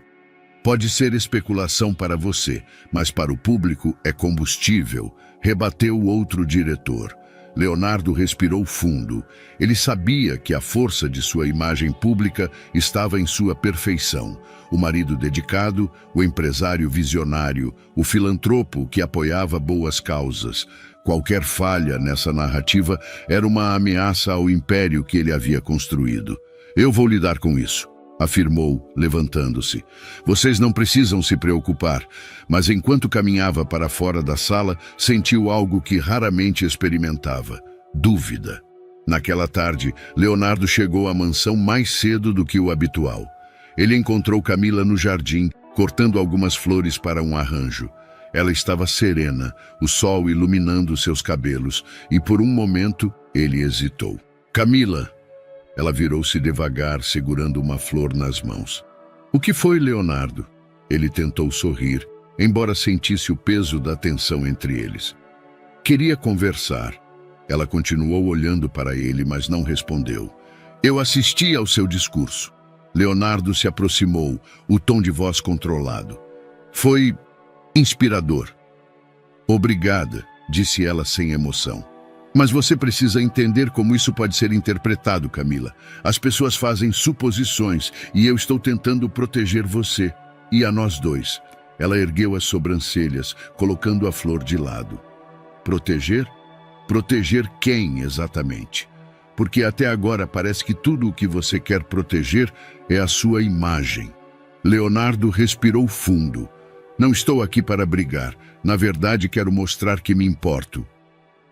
Pode ser especulação para você, mas para o público é combustível, rebateu o outro diretor. Leonardo respirou fundo. Ele sabia que a força de sua imagem pública estava em sua perfeição. O marido dedicado, o empresário visionário, o filantropo que apoiava boas causas. Qualquer falha nessa narrativa era uma ameaça ao império que ele havia construído. Eu vou lidar com isso, afirmou, levantando-se. Vocês não precisam se preocupar, mas enquanto caminhava para fora da sala, sentiu algo que raramente experimentava: dúvida. Naquela tarde, Leonardo chegou à mansão mais cedo do que o habitual. Ele encontrou Camila no jardim, cortando algumas flores para um arranjo. Ela estava serena, o sol iluminando seus cabelos, e por um momento ele hesitou. Camila! Ela virou-se devagar, segurando uma flor nas mãos. O que foi, Leonardo? Ele tentou sorrir, embora sentisse o peso da tensão entre eles. Queria conversar. Ela continuou olhando para ele, mas não respondeu. Eu assisti ao seu discurso. Leonardo se aproximou, o tom de voz controlado. Foi inspirador. Obrigada, disse ela sem emoção. Mas você precisa entender como isso pode ser interpretado, Camila. As pessoas fazem suposições e eu estou tentando proteger você e a nós dois. Ela ergueu as sobrancelhas, colocando a flor de lado. Proteger? Proteger quem, exatamente? Porque até agora parece que tudo o que você quer proteger é a sua imagem. Leonardo respirou fundo. Não estou aqui para brigar. Na verdade, quero mostrar que me importo.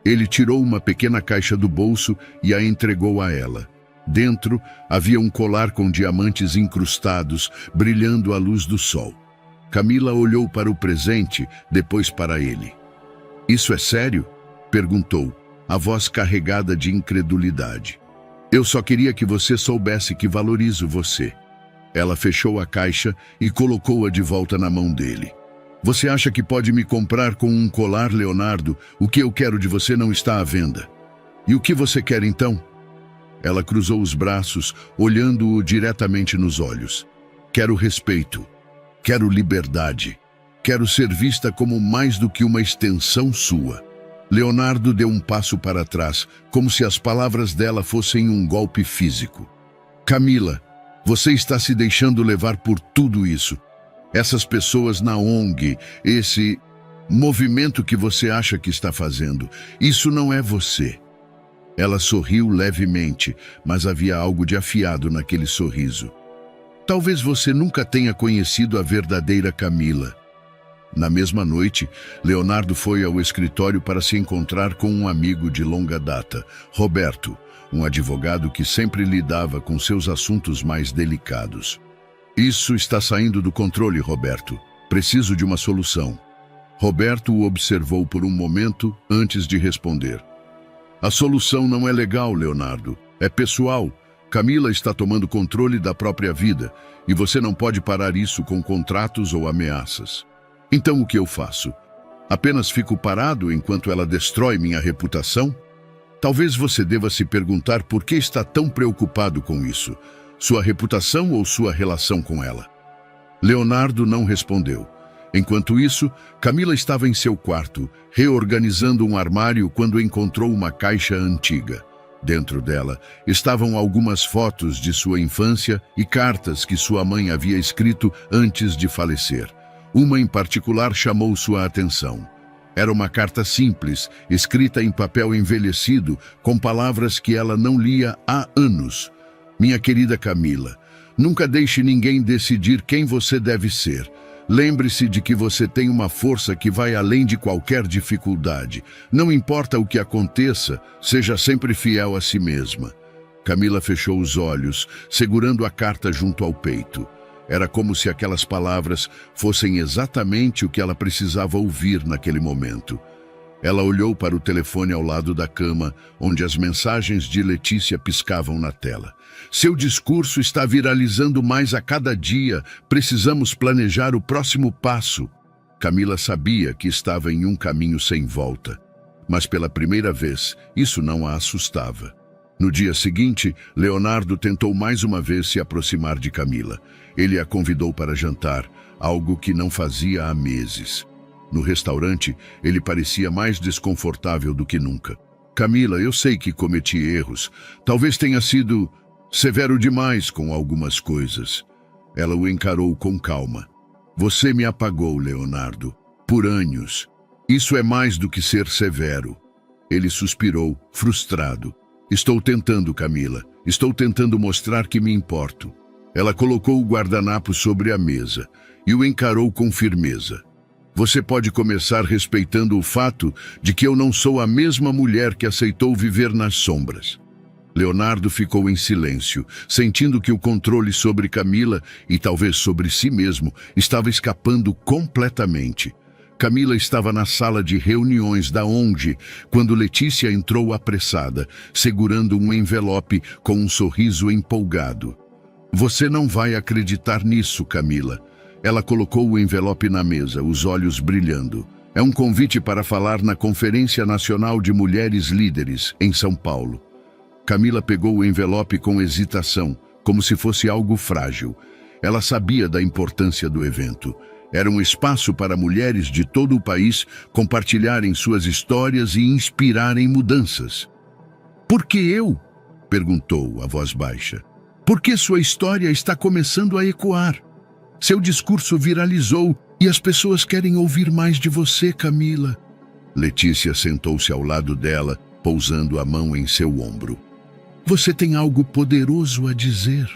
Ele tirou uma pequena caixa do bolso e a entregou a ela. Dentro havia um colar com diamantes incrustados, brilhando à luz do sol. Camila olhou para o presente, depois para ele. Isso é sério? Perguntou, a voz carregada de incredulidade. Eu só queria que você soubesse que valorizo você. Ela fechou a caixa e colocou-a de volta na mão dele. Você acha que pode me comprar com um colar, Leonardo? O que eu quero de você não está à venda. E o que você quer então? Ela cruzou os braços, olhando-o diretamente nos olhos. Quero respeito. Quero liberdade. Quero ser vista como mais do que uma extensão sua. Leonardo deu um passo para trás, como se as palavras dela fossem um golpe físico. Camila, você está se deixando levar por tudo isso. Essas pessoas na ONG, esse movimento que você acha que está fazendo, isso não é você. Ela sorriu levemente, mas havia algo de afiado naquele sorriso. Talvez você nunca tenha conhecido a verdadeira Camila. Na mesma noite, Leonardo foi ao escritório para se encontrar com um amigo de longa data, Roberto, um advogado que sempre lidava com seus assuntos mais delicados. Isso está saindo do controle, Roberto. Preciso de uma solução. Roberto o observou por um momento antes de responder. A solução não é legal, Leonardo. É pessoal. Camila está tomando controle da própria vida e você não pode parar isso com contratos ou ameaças. Então o que eu faço? Apenas fico parado enquanto ela destrói minha reputação? Talvez você deva se perguntar por que está tão preocupado com isso. Sua reputação ou sua relação com ela? Leonardo não respondeu. Enquanto isso, Camila estava em seu quarto, reorganizando um armário quando encontrou uma caixa antiga. Dentro dela estavam algumas fotos de sua infância e cartas que sua mãe havia escrito antes de falecer. Uma em particular chamou sua atenção. Era uma carta simples, escrita em papel envelhecido, com palavras que ela não lia há anos. Minha querida Camila, nunca deixe ninguém decidir quem você deve ser. Lembre-se de que você tem uma força que vai além de qualquer dificuldade. Não importa o que aconteça, seja sempre fiel a si mesma. Camila fechou os olhos, segurando a carta junto ao peito. Era como se aquelas palavras fossem exatamente o que ela precisava ouvir naquele momento. Ela olhou para o telefone ao lado da cama, onde as mensagens de Letícia piscavam na tela. Seu discurso está viralizando mais a cada dia. Precisamos planejar o próximo passo. Camila sabia que estava em um caminho sem volta. Mas pela primeira vez, isso não a assustava. No dia seguinte, Leonardo tentou mais uma vez se aproximar de Camila. Ele a convidou para jantar, algo que não fazia há meses. No restaurante, ele parecia mais desconfortável do que nunca. Camila, eu sei que cometi erros. Talvez tenha sido severo demais com algumas coisas. Ela o encarou com calma. Você me apagou, Leonardo, por anos. Isso é mais do que ser severo. Ele suspirou, frustrado. Estou tentando, Camila. Estou tentando mostrar que me importo. Ela colocou o guardanapo sobre a mesa e o encarou com firmeza. Você pode começar respeitando o fato de que eu não sou a mesma mulher que aceitou viver nas sombras. Leonardo ficou em silêncio, sentindo que o controle sobre Camila e talvez sobre si mesmo estava escapando completamente. Camila estava na sala de reuniões da ONG quando Letícia entrou apressada, segurando um envelope com um sorriso empolgado. Você não vai acreditar nisso, Camila. Ela colocou o envelope na mesa, os olhos brilhando. É um convite para falar na Conferência Nacional de Mulheres Líderes, em São Paulo. Camila pegou o envelope com hesitação, como se fosse algo frágil. Ela sabia da importância do evento. Era um espaço para mulheres de todo o país compartilharem suas histórias e inspirarem mudanças. Por que eu? Perguntou a voz baixa. Por que sua história está começando a ecoar? Seu discurso viralizou e as pessoas querem ouvir mais de você, Camila. Letícia sentou-se ao lado dela, pousando a mão em seu ombro. Você tem algo poderoso a dizer.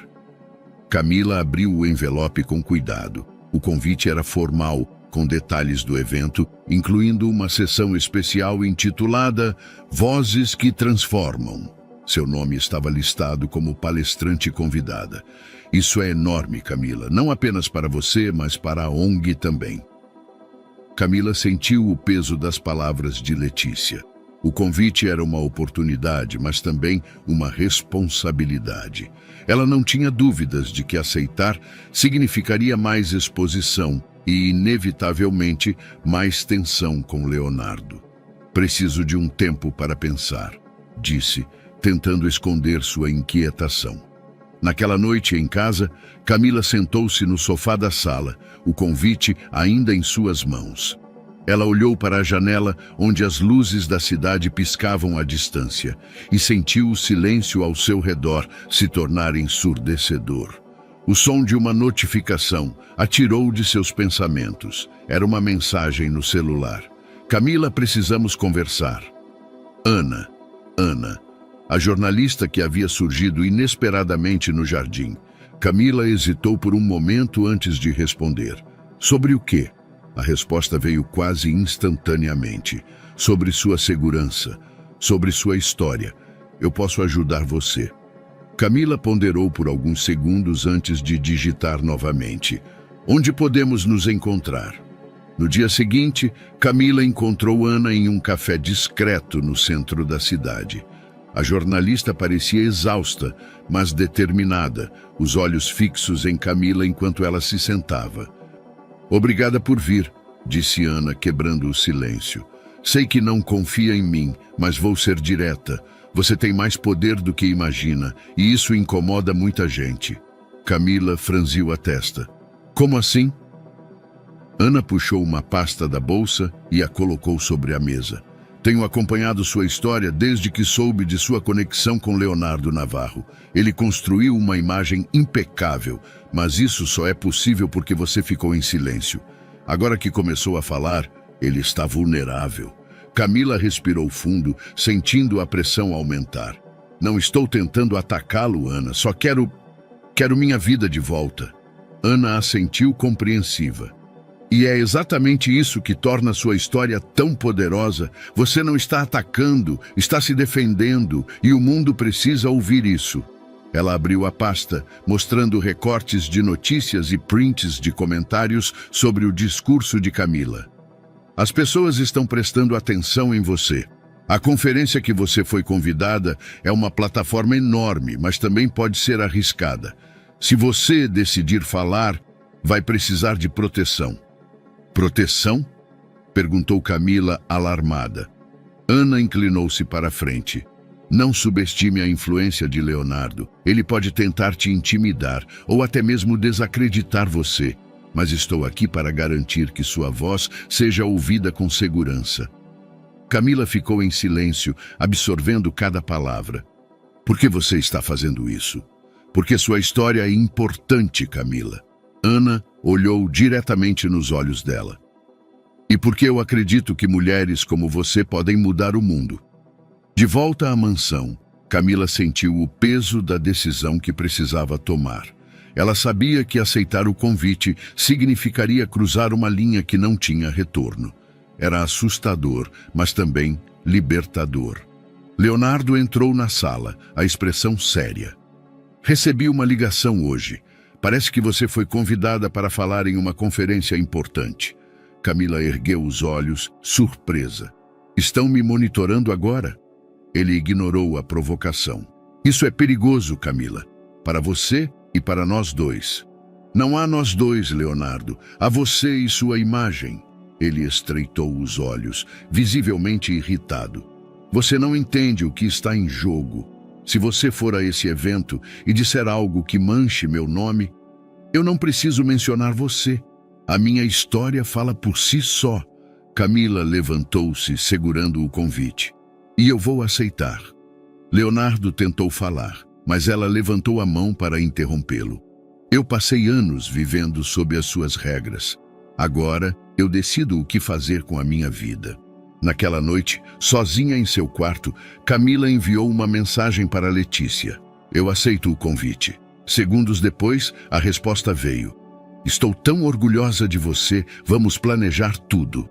Camila abriu o envelope com cuidado. O convite era formal, com detalhes do evento, incluindo uma sessão especial intitulada Vozes que Transformam. Seu nome estava listado como palestrante convidada. Isso é enorme, Camila, não apenas para você, mas para a ONG também. Camila sentiu o peso das palavras de Letícia. O convite era uma oportunidade, mas também uma responsabilidade. Ela não tinha dúvidas de que aceitar significaria mais exposição e, inevitavelmente, mais tensão com Leonardo. Preciso de um tempo para pensar, disse, tentando esconder sua inquietação. Naquela noite, em casa, Camila sentou-se no sofá da sala, o convite ainda em suas mãos. Ela olhou para a janela onde as luzes da cidade piscavam à distância e sentiu o silêncio ao seu redor se tornar ensurdecedor. O som de uma notificação a tirou de seus pensamentos. Era uma mensagem no celular. Camila, precisamos conversar. Ana. A jornalista que havia surgido inesperadamente no jardim. Camila hesitou por um momento antes de responder. Sobre o quê? A resposta veio quase instantaneamente. Sobre sua segurança, sobre sua história. Eu posso ajudar você. Camila ponderou por alguns segundos antes de digitar novamente. Onde podemos nos encontrar? No dia seguinte, Camila encontrou Ana em um café discreto no centro da cidade. A jornalista parecia exausta, mas determinada, os olhos fixos em Camila enquanto ela se sentava. Obrigada por vir, disse Ana, quebrando o silêncio. Sei que não confia em mim, mas vou ser direta. Você tem mais poder do que imagina, e isso incomoda muita gente. Camila franziu a testa. Como assim? Ana puxou uma pasta da bolsa e a colocou sobre a mesa. Tenho acompanhado sua história desde que soube de sua conexão com Leonardo Navarro. Ele construiu uma imagem impecável, mas isso só é possível porque você ficou em silêncio. Agora que começou a falar, ele está vulnerável. Camila respirou fundo, sentindo a pressão aumentar. Não estou tentando atacá-lo, Ana, só quero minha vida de volta. Ana assentiu compreensiva. E é exatamente isso que torna sua história tão poderosa. Você não está atacando, está se defendendo, e o mundo precisa ouvir isso. Ela abriu a pasta, mostrando recortes de notícias e prints de comentários sobre o discurso de Camila. As pessoas estão prestando atenção em você. A conferência que você foi convidada é uma plataforma enorme, mas também pode ser arriscada. Se você decidir falar, vai precisar de proteção. Proteção? Perguntou Camila, alarmada. Ana inclinou-se para a frente. Não subestime a influência de Leonardo. Ele pode tentar te intimidar ou até mesmo desacreditar você. Mas estou aqui para garantir que sua voz seja ouvida com segurança. Camila ficou em silêncio, absorvendo cada palavra. Por que você está fazendo isso? Porque sua história é importante, Camila. Ana olhou diretamente nos olhos dela. E porque eu acredito que mulheres como você podem mudar o mundo. De volta à mansão, Camila sentiu o peso da decisão que precisava tomar. Ela sabia que aceitar o convite significaria cruzar uma linha que não tinha retorno. Era assustador, mas também libertador. Leonardo entrou na sala, a expressão séria. Recebi uma ligação hoje. Parece que você foi convidada para falar em uma conferência importante. Camila ergueu os olhos, surpresa. Estão me monitorando agora? Ele ignorou a provocação. Isso é perigoso, Camila. Para você e para nós dois. Não há nós dois, Leonardo. Há você e sua imagem. Ele estreitou os olhos, visivelmente irritado. Você não entende o que está em jogo. Se você for a esse evento e disser algo que manche meu nome, eu não preciso mencionar você. A minha história fala por si só. Camila levantou-se, segurando o convite. E eu vou aceitar. Leonardo tentou falar, mas ela levantou a mão para interrompê-lo. Eu passei anos vivendo sob as suas regras. Agora, eu decido o que fazer com a minha vida. Naquela noite, sozinha em seu quarto, Camila enviou uma mensagem para Letícia. Eu aceito o convite. Segundos depois, a resposta veio. Estou tão orgulhosa de você, vamos planejar tudo.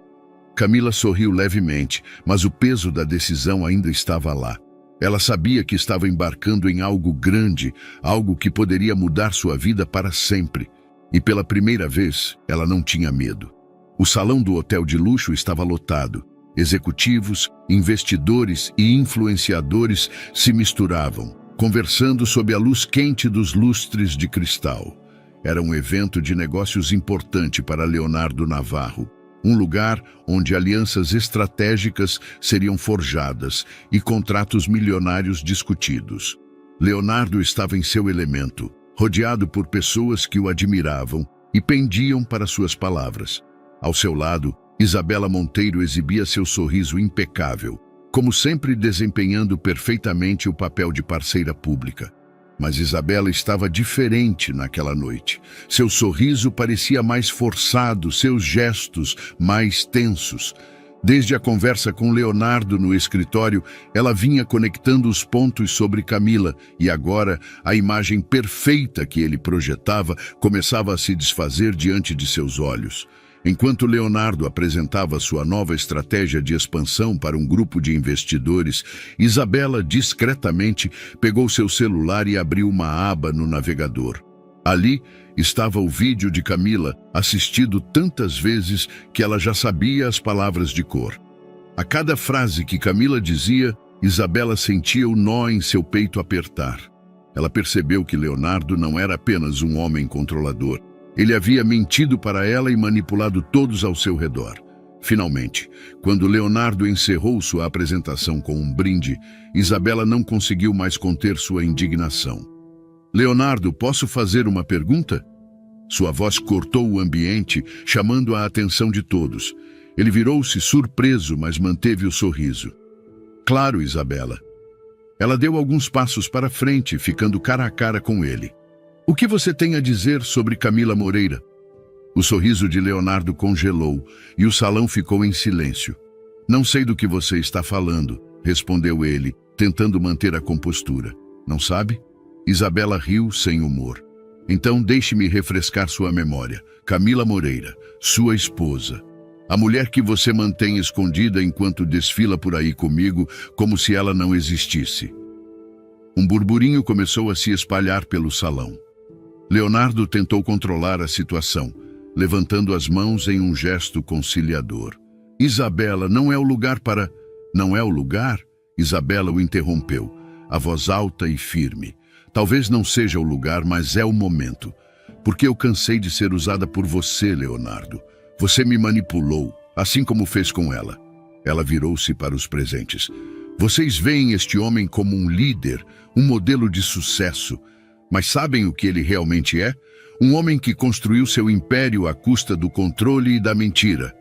Camila sorriu levemente, mas o peso da decisão ainda estava lá. Ela sabia que estava embarcando em algo grande, algo que poderia mudar sua vida para sempre. E pela primeira vez, ela não tinha medo. O salão do hotel de luxo estava lotado. Executivos, investidores e influenciadores se misturavam, conversando sob a luz quente dos lustres de cristal. Era um evento de negócios importante para Leonardo Navarro, um lugar onde alianças estratégicas seriam forjadas e contratos milionários discutidos. Leonardo estava em seu elemento, rodeado por pessoas que o admiravam e pendiam para suas palavras. Ao seu lado, Isabela Monteiro exibia seu sorriso impecável, como sempre desempenhando perfeitamente o papel de parceira pública. Mas Isabela estava diferente naquela noite. Seu sorriso parecia mais forçado, seus gestos mais tensos. Desde a conversa com Leonardo no escritório, ela vinha conectando os pontos sobre Camila e agora a imagem perfeita que ele projetava começava a se desfazer diante de seus olhos. Enquanto Leonardo apresentava sua nova estratégia de expansão para um grupo de investidores, Isabela discretamente pegou seu celular e abriu uma aba no navegador. Ali estava o vídeo de Camila, assistido tantas vezes que ela já sabia as palavras de cor. A cada frase que Camila dizia, Isabela sentia o nó em seu peito apertar. Ela percebeu que Leonardo não era apenas um homem controlador. Ele havia mentido para ela e manipulado todos ao seu redor. Finalmente, quando Leonardo encerrou sua apresentação com um brinde, Isabela não conseguiu mais conter sua indignação. "Leonardo, posso fazer uma pergunta?" Sua voz cortou o ambiente, chamando a atenção de todos. Ele virou-se surpreso, mas manteve o sorriso. "Claro, Isabela." Ela deu alguns passos para frente, ficando cara a cara com ele. "O que você tem a dizer sobre Camila Moreira?" O sorriso de Leonardo congelou e o salão ficou em silêncio. "Não sei do que você está falando", respondeu ele, tentando manter a compostura. "Não sabe?" Isabela riu sem humor. "Então deixe-me refrescar sua memória. Camila Moreira, sua esposa. A mulher que você mantém escondida enquanto desfila por aí comigo como se ela não existisse." Um burburinho começou a se espalhar pelo salão. Leonardo tentou controlar a situação, levantando as mãos em um gesto conciliador. "Isabela, não é o lugar para..." "Não é o lugar?" Isabela o interrompeu, a voz alta e firme. "Talvez não seja o lugar, mas é o momento. Porque eu cansei de ser usada por você, Leonardo. Você me manipulou, assim como fez com ela." Ela virou-se para os presentes. "Vocês veem este homem como um líder, um modelo de sucesso. Mas sabem o que ele realmente é? Um homem que construiu seu império à custa do controle e da mentira."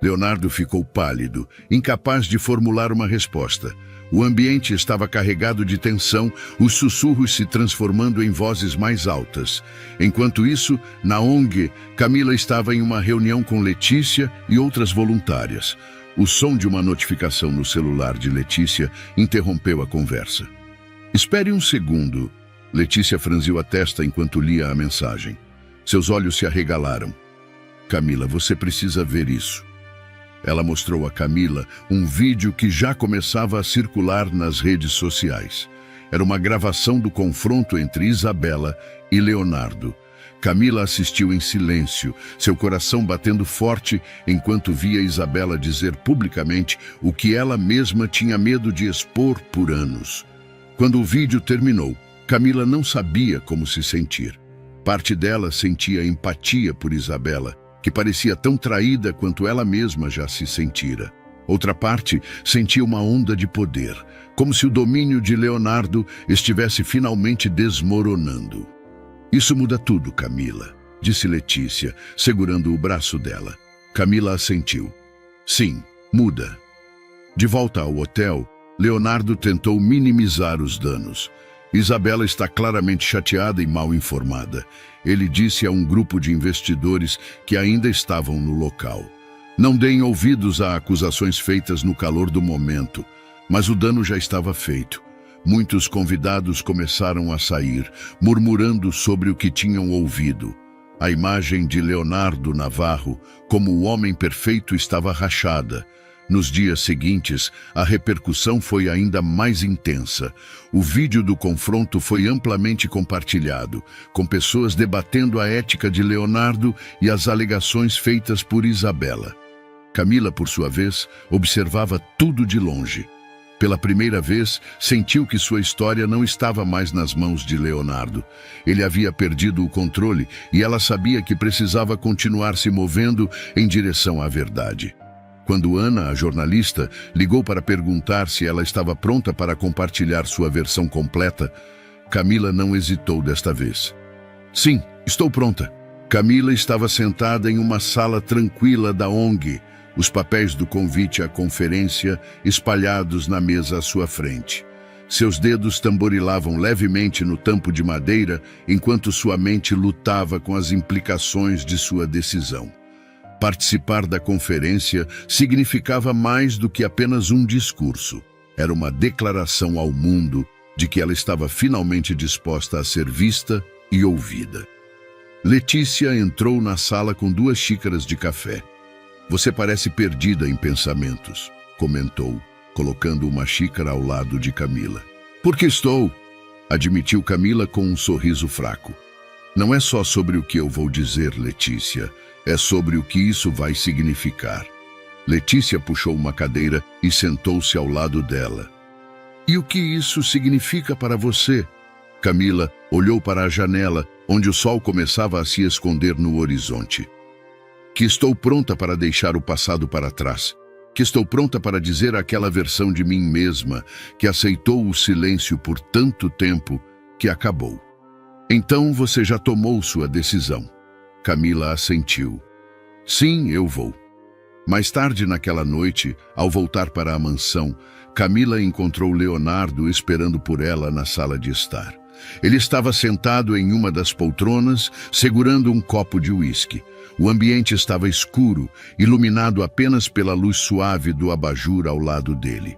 Leonardo ficou pálido, incapaz de formular uma resposta. O ambiente estava carregado de tensão, os sussurros se transformando em vozes mais altas. Enquanto isso, na ONG, Camila estava em uma reunião com Letícia e outras voluntárias. O som de uma notificação no celular de Letícia interrompeu a conversa. "Espere um segundo." Letícia franziu a testa enquanto lia a mensagem. Seus olhos se arregalaram. "Camila, você precisa ver isso." Ela mostrou a Camila um vídeo que já começava a circular nas redes sociais. Era uma gravação do confronto entre Isabela e Leonardo. Camila assistiu em silêncio, seu coração batendo forte enquanto via Isabela dizer publicamente o que ela mesma tinha medo de expor por anos. Quando o vídeo terminou, Camila não sabia como se sentir. Parte dela sentia empatia por Isabela, que parecia tão traída quanto ela mesma já se sentira. Outra parte sentia uma onda de poder, como se o domínio de Leonardo estivesse finalmente desmoronando. "Isso muda tudo, Camila", disse Letícia, segurando o braço dela. Camila assentiu. "Sim, muda." De volta ao hotel, Leonardo tentou minimizar os danos. "Isabela está claramente chateada e mal informada", ele disse a um grupo de investidores que ainda estavam no local. "Não deem ouvidos a acusações feitas no calor do momento, mas o dano já estava feito." Muitos convidados começaram a sair, murmurando sobre o que tinham ouvido. A imagem de Leonardo Navarro, como o homem perfeito, estava rachada. Nos dias seguintes, a repercussão foi ainda mais intensa. O vídeo do confronto foi amplamente compartilhado, com pessoas debatendo a ética de Leonardo e as alegações feitas por Isabela. Camila, por sua vez, observava tudo de longe. Pela primeira vez, sentiu que sua história não estava mais nas mãos de Leonardo. Ele havia perdido o controle e ela sabia que precisava continuar se movendo em direção à verdade. Quando Ana, a jornalista, ligou para perguntar se ela estava pronta para compartilhar sua versão completa, Camila não hesitou desta vez. Sim, estou pronta. Camila estava sentada em uma sala tranquila da ONG, os papéis do convite à conferência espalhados na mesa à sua frente. Seus dedos tamborilavam levemente no tampo de madeira enquanto sua mente lutava com as implicações de sua decisão. Participar da conferência significava mais do que apenas um discurso. Era uma declaração ao mundo de que ela estava finalmente disposta a ser vista e ouvida. Letícia entrou na sala com 2 xícaras de café. Você parece perdida em pensamentos, comentou, colocando uma xícara ao lado de Camila. Porque estou, admitiu Camila com um sorriso fraco. Não é só sobre o que eu vou dizer, Letícia, é sobre o que isso vai significar. Letícia puxou uma cadeira e sentou-se ao lado dela. E o que isso significa para você? Camila olhou para a janela, onde o sol começava a se esconder no horizonte. Que estou pronta para deixar o passado para trás. Que estou pronta para dizer àquela versão de mim mesma que aceitou o silêncio por tanto tempo que acabou. Então você já tomou sua decisão. Camila assentiu. Sim, eu vou. Mais tarde naquela noite, ao voltar para a mansão, Camila encontrou Leonardo esperando por ela na sala de estar. Ele estava sentado em uma das poltronas, segurando um copo de uísque. O ambiente estava escuro, iluminado apenas pela luz suave do abajur ao lado dele.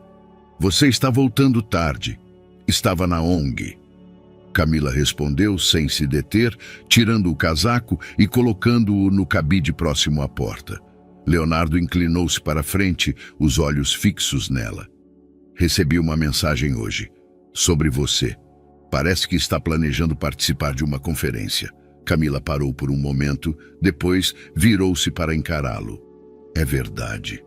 Você está voltando tarde. Estava na ONG. Camila respondeu sem se deter, tirando o casaco e colocando-o no cabide próximo à porta. Leonardo inclinou-se para a frente, os olhos fixos nela. Recebi uma mensagem hoje. Sobre você. Parece que está planejando participar de uma conferência. Camila parou por um momento, depois virou-se para encará-lo. É verdade.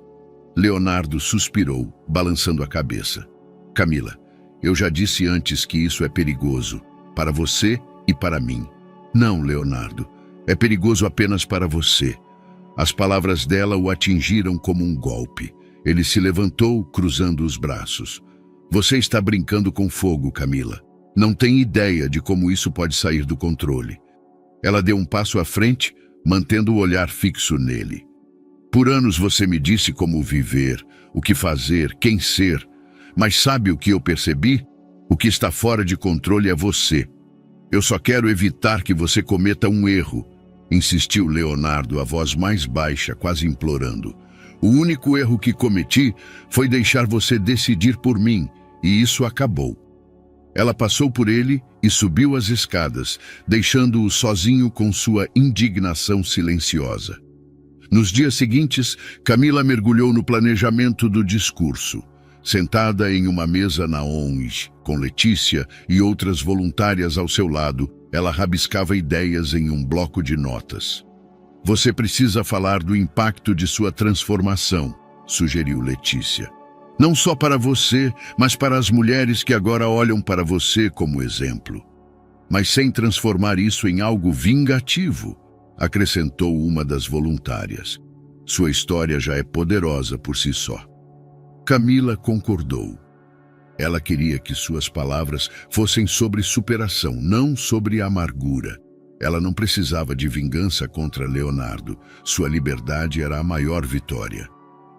Leonardo suspirou, balançando a cabeça. Camila, eu já disse antes que isso é perigoso, para você e para mim. Não, Leonardo, é perigoso apenas para você. As palavras dela o atingiram como um golpe. Ele se levantou, cruzando os braços. Você está brincando com fogo, Camila. Não tem ideia de como isso pode sair do controle. Ela deu um passo à frente, mantendo o olhar fixo nele. Por anos você me disse como viver, o que fazer, quem ser. Mas sabe o que eu percebi? O que está fora de controle é você. Eu só quero evitar que você cometa um erro, insistiu Leonardo, a voz mais baixa, quase implorando. O único erro que cometi foi deixar você decidir por mim, e isso acabou. Ela passou por ele e subiu as escadas, deixando-o sozinho com sua indignação silenciosa. Nos dias seguintes, Camila mergulhou no planejamento do discurso. Sentada em uma mesa na ONG, com Letícia e outras voluntárias ao seu lado, ela rabiscava ideias em um bloco de notas. Você precisa falar do impacto de sua transformação, sugeriu Letícia. Não só para você, mas para as mulheres que agora olham para você como exemplo. Mas sem transformar isso em algo vingativo, acrescentou uma das voluntárias. Sua história já é poderosa por si só. Camila concordou. Ela queria que suas palavras fossem sobre superação, não sobre amargura. Ela não precisava de vingança contra Leonardo. Sua liberdade era a maior vitória.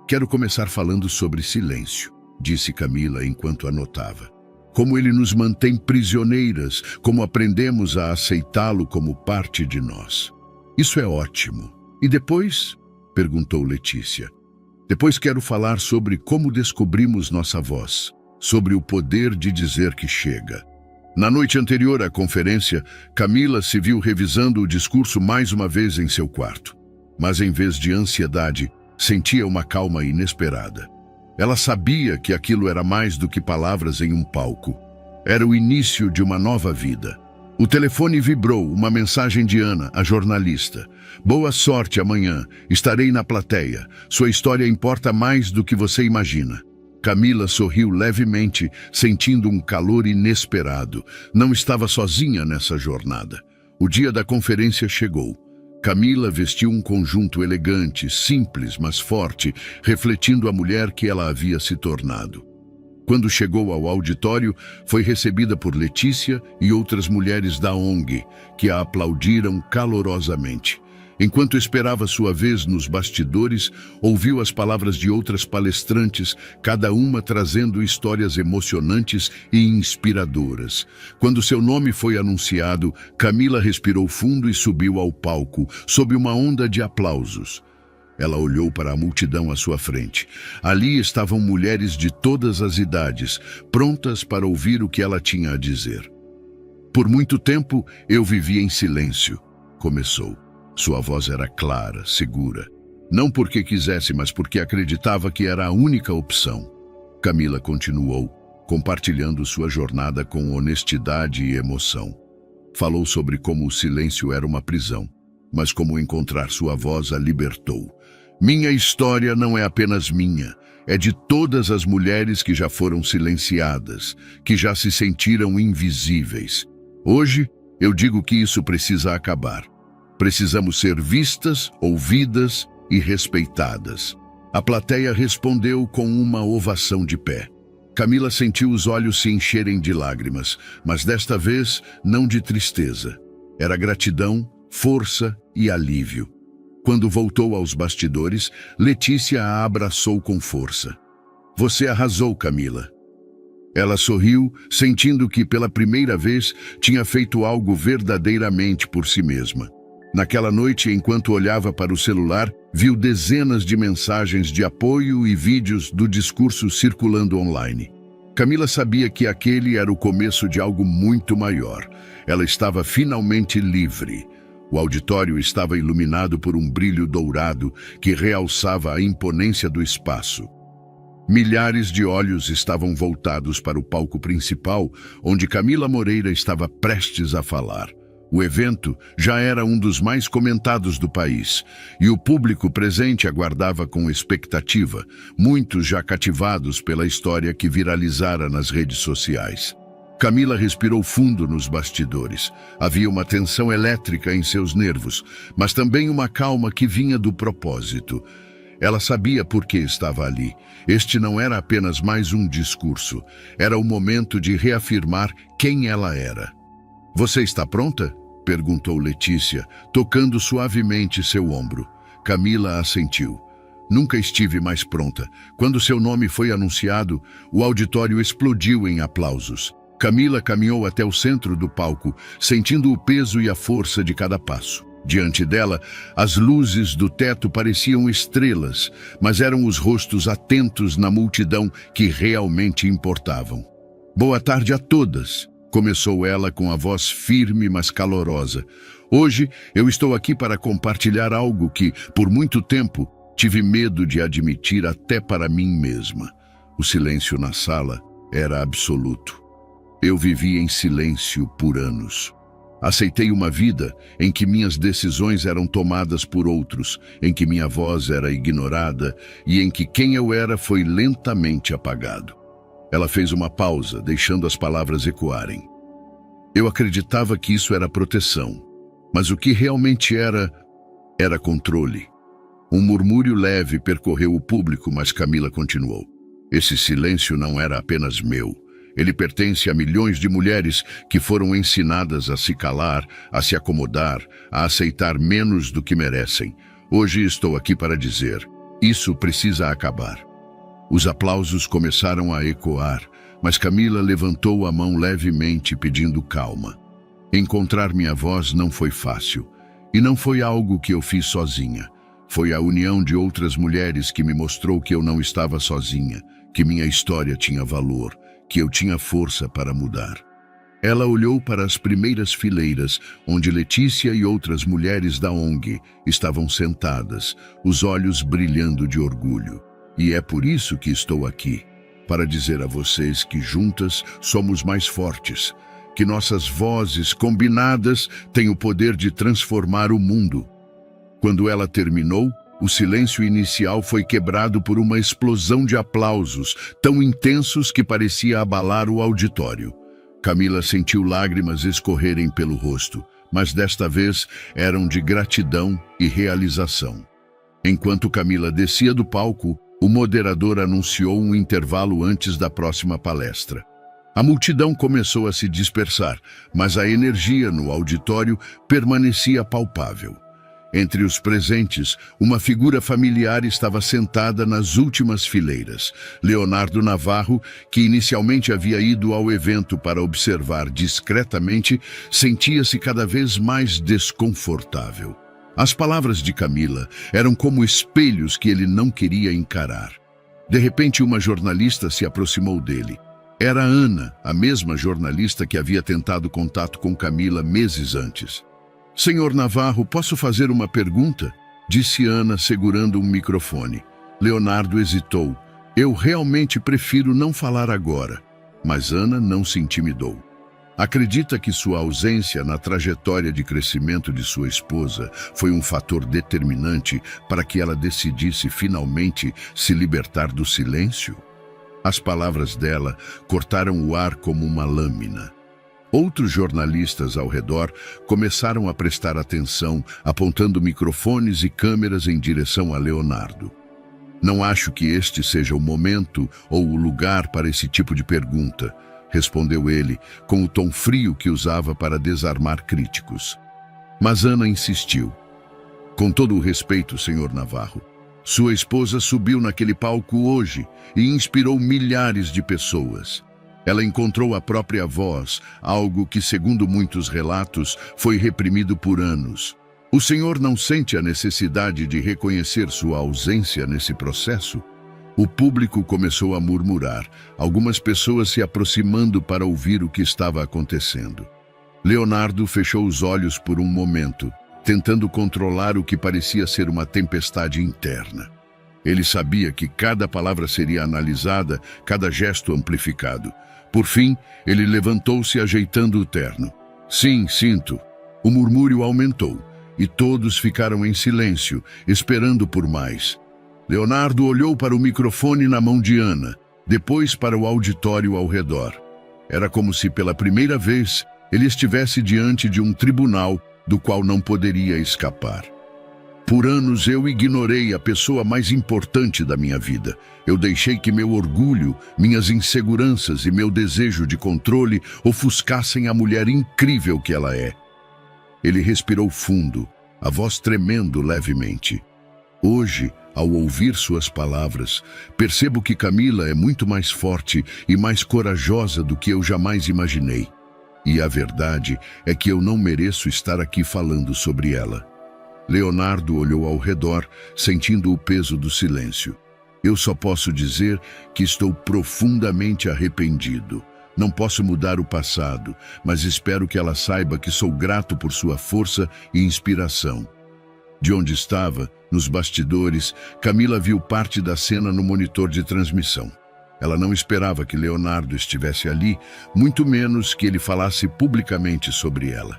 Quero começar falando sobre silêncio, disse Camila enquanto anotava. Como ele nos mantém prisioneiras, como aprendemos a aceitá-lo como parte de nós. Isso é ótimo. E depois? Perguntou Letícia. Depois quero falar sobre como descobrimos nossa voz, sobre o poder de dizer que chega. Na noite anterior à conferência, Camila se viu revisando o discurso mais uma vez em seu quarto. Mas em vez de ansiedade, sentia uma calma inesperada. Ela sabia que aquilo era mais do que palavras em um palco. Era o início de uma nova vida. O telefone vibrou, uma mensagem de Ana, a jornalista. Boa sorte amanhã, estarei na plateia. Sua história importa mais do que você imagina. Camila sorriu levemente, sentindo um calor inesperado. Não estava sozinha nessa jornada. O dia da conferência chegou. Camila vestiu um conjunto elegante, simples, mas forte, refletindo a mulher que ela havia se tornado. Quando chegou ao auditório, foi recebida por Letícia e outras mulheres da ONG, que a aplaudiram calorosamente. Enquanto esperava sua vez nos bastidores, ouviu as palavras de outras palestrantes, cada uma trazendo histórias emocionantes e inspiradoras. Quando seu nome foi anunciado, Camila respirou fundo e subiu ao palco, sob uma onda de aplausos. Ela olhou para a multidão à sua frente. Ali estavam mulheres de todas as idades, prontas para ouvir o que ela tinha a dizer. Por muito tempo, eu vivi em silêncio, começou. Sua voz era clara, segura. Não porque quisesse, mas porque acreditava que era a única opção. Camila continuou, compartilhando sua jornada com honestidade e emoção. Falou sobre como o silêncio era uma prisão, mas como encontrar sua voz a libertou. Minha história não é apenas minha, é de todas as mulheres que já foram silenciadas, que já se sentiram invisíveis. Hoje, eu digo que isso precisa acabar. Precisamos ser vistas, ouvidas e respeitadas. A plateia respondeu com uma ovação de pé. Camila sentiu os olhos se encherem de lágrimas, mas desta vez não de tristeza. Era gratidão, força e alívio. Quando voltou aos bastidores, Letícia a abraçou com força. Você arrasou, Camila. Ela sorriu, sentindo que pela primeira vez tinha feito algo verdadeiramente por si mesma. Naquela noite, enquanto olhava para o celular, viu dezenas de mensagens de apoio e vídeos do discurso circulando online. Camila sabia que aquele era o começo de algo muito maior. Ela estava finalmente livre. O auditório estava iluminado por um brilho dourado que realçava a imponência do espaço. Milhares de olhos estavam voltados para o palco principal, onde Camila Moreira estava prestes a falar. O evento já era um dos mais comentados do país, e o público presente aguardava com expectativa, muitos já cativados pela história que viralizara nas redes sociais. Camila respirou fundo nos bastidores. Havia uma tensão elétrica em seus nervos, mas também uma calma que vinha do propósito. Ela sabia por que estava ali. Este não era apenas mais um discurso, era o momento de reafirmar quem ela era. Você está pronta? Perguntou Letícia, tocando suavemente seu ombro. Camila assentiu. Nunca estive mais pronta. Quando seu nome foi anunciado, o auditório explodiu em aplausos. Camila caminhou até o centro do palco, sentindo o peso e a força de cada passo. Diante dela, as luzes do teto pareciam estrelas, mas eram os rostos atentos na multidão que realmente importavam. Boa tarde a todas. Começou ela com a voz firme, mas calorosa. Hoje eu estou aqui para compartilhar algo que, por muito tempo, tive medo de admitir até para mim mesma. O silêncio na sala era absoluto. Eu vivi em silêncio por anos. Aceitei uma vida em que minhas decisões eram tomadas por outros, em que minha voz era ignorada e em que quem eu era foi lentamente apagado. Ela fez uma pausa, deixando as palavras ecoarem. Eu acreditava que isso era proteção, mas o que realmente era controle. Um murmúrio leve percorreu o público, mas Camila continuou. Esse silêncio não era apenas meu. Ele pertence a milhões de mulheres que foram ensinadas a se calar, a se acomodar, a aceitar menos do que merecem. Hoje estou aqui para dizer, isso precisa acabar. Os aplausos começaram a ecoar, mas Camila levantou a mão levemente pedindo calma. Encontrar minha voz não foi fácil, e não foi algo que eu fiz sozinha. Foi a união de outras mulheres que me mostrou que eu não estava sozinha, que minha história tinha valor, que eu tinha força para mudar. Ela olhou para as primeiras fileiras, onde Letícia e outras mulheres da ONG estavam sentadas, os olhos brilhando de orgulho. E é por isso que estou aqui, para dizer a vocês que juntas somos mais fortes, que nossas vozes combinadas têm o poder de transformar o mundo. Quando ela terminou, o silêncio inicial foi quebrado por uma explosão de aplausos, tão intensos que parecia abalar o auditório. Camila sentiu lágrimas escorrerem pelo rosto, mas desta vez eram de gratidão e realização. Enquanto Camila descia do palco, O moderador anunciou um intervalo antes da próxima palestra. A multidão começou a se dispersar, mas a energia no auditório permanecia palpável. Entre os presentes, uma figura familiar estava sentada nas últimas fileiras. Leonardo Navarro, que inicialmente havia ido ao evento para observar discretamente, sentia-se cada vez mais desconfortável. As palavras de Camila eram como espelhos que ele não queria encarar. De repente, uma jornalista se aproximou dele. Era Ana, a mesma jornalista que havia tentado contato com Camila meses antes. "Senhor Navarro, posso fazer uma pergunta?" disse Ana, segurando um microfone. Leonardo hesitou. "Eu realmente prefiro não falar agora." Mas Ana não se intimidou. Acredita que sua ausência na trajetória de crescimento de sua esposa foi um fator determinante para que ela decidisse finalmente se libertar do silêncio? As palavras dela cortaram o ar como uma lâmina. Outros jornalistas ao redor começaram a prestar atenção, apontando microfones e câmeras em direção a Leonardo. "Não acho que este seja o momento ou o lugar para esse tipo de pergunta", respondeu ele, com o tom frio que usava para desarmar críticos. Mas Ana insistiu. "Com todo o respeito, senhor Navarro, sua esposa subiu naquele palco hoje e inspirou milhares de pessoas. Ela encontrou a própria voz, algo que, segundo muitos relatos, foi reprimido por anos. O senhor não sente a necessidade de reconhecer sua ausência nesse processo?" O público começou a murmurar, algumas pessoas se aproximando para ouvir o que estava acontecendo. Leonardo fechou os olhos por um momento, tentando controlar o que parecia ser uma tempestade interna. Ele sabia que cada palavra seria analisada, cada gesto amplificado. Por fim, ele levantou-se ajeitando o terno. "Sim, sinto." O murmúrio aumentou, e todos ficaram em silêncio, esperando por mais. Leonardo olhou para o microfone na mão de Ana, depois para o auditório ao redor. Era como se, pela primeira vez, ele estivesse diante de um tribunal do qual não poderia escapar. "Por anos eu ignorei a pessoa mais importante da minha vida. Eu deixei que meu orgulho, minhas inseguranças e meu desejo de controle ofuscassem a mulher incrível que ela é." Ele respirou fundo, a voz tremendo levemente. "Hoje, ao ouvir suas palavras, percebo que Camila é muito mais forte e mais corajosa do que eu jamais imaginei. E a verdade é que eu não mereço estar aqui falando sobre ela." Leonardo olhou ao redor, sentindo o peso do silêncio. "Eu só posso dizer que estou profundamente arrependido. Não posso mudar o passado, mas espero que ela saiba que sou grato por sua força e inspiração." De onde estava, nos bastidores, Camila viu parte da cena no monitor de transmissão. Ela não esperava que Leonardo estivesse ali, muito menos que ele falasse publicamente sobre ela.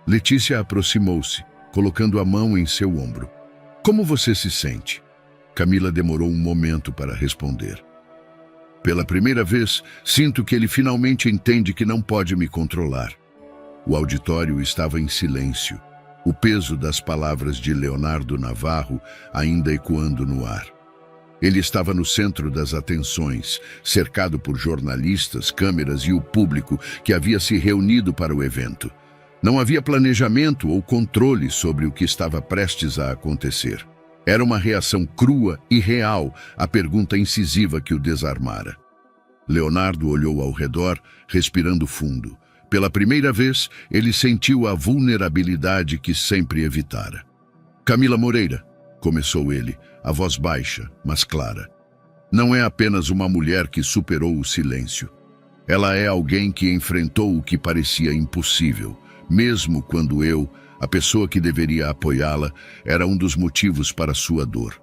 Letícia aproximou-se, colocando a mão em seu ombro. "Como você se sente?" Camila demorou um momento para responder. "Pela primeira vez, sinto que ele finalmente entende que não pode me controlar." O auditório estava em silêncio, o peso das palavras de Leonardo Navarro ainda ecoando no ar. Ele estava no centro das atenções, cercado por jornalistas, câmeras e o público que havia se reunido para o evento. Não havia planejamento ou controle sobre o que estava prestes a acontecer. Era uma reação crua e real à pergunta incisiva que o desarmara. Leonardo olhou ao redor, respirando fundo. Pela primeira vez, ele sentiu a vulnerabilidade que sempre evitara. "Camila Moreira", começou ele, a voz baixa, mas clara. "Não é apenas uma mulher que superou o silêncio. Ela é alguém que enfrentou o que parecia impossível, mesmo quando eu, a pessoa que deveria apoiá-la, era um dos motivos para sua dor."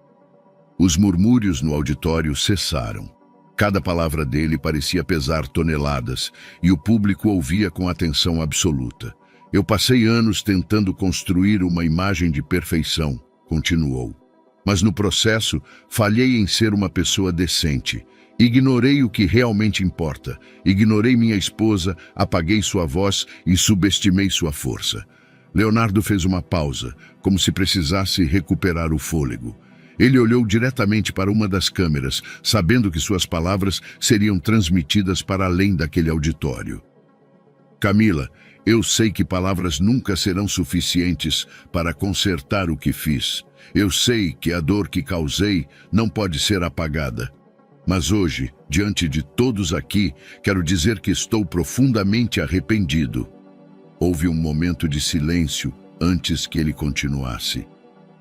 Os murmúrios no auditório cessaram. Cada palavra dele parecia pesar toneladas, e o público ouvia com atenção absoluta. "Eu passei anos tentando construir uma imagem de perfeição", continuou. "Mas no processo, falhei em ser uma pessoa decente. Ignorei o que realmente importa. Ignorei minha esposa, apaguei sua voz e subestimei sua força." Leonardo fez uma pausa, como se precisasse recuperar o fôlego. Ele olhou diretamente para uma das câmeras, sabendo que suas palavras seriam transmitidas para além daquele auditório. Camila, eu sei que palavras nunca serão suficientes para consertar o que fiz. Eu sei que a dor que causei não pode ser apagada. Mas hoje, diante de todos aqui, quero dizer que estou profundamente arrependido. Houve um momento de silêncio antes que ele continuasse.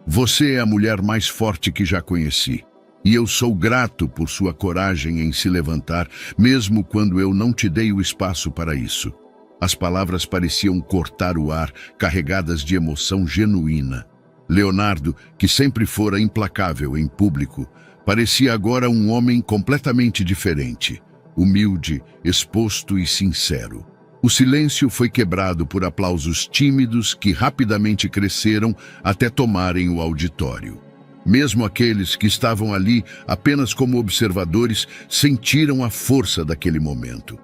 Você é a mulher mais forte que já conheci. E eu sou grato por sua coragem em se levantar, mesmo quando eu não te dei o espaço para isso. As palavras pareciam cortar o ar, carregadas de emoção genuína. Leonardo, que sempre fora implacável em público, parecia agora um homem completamente diferente, humilde, exposto e sincero. O silêncio foi quebrado por aplausos tímidos que rapidamente cresceram até tomarem o auditório. Mesmo aqueles que estavam ali apenas como observadores sentiram a força daquele momento.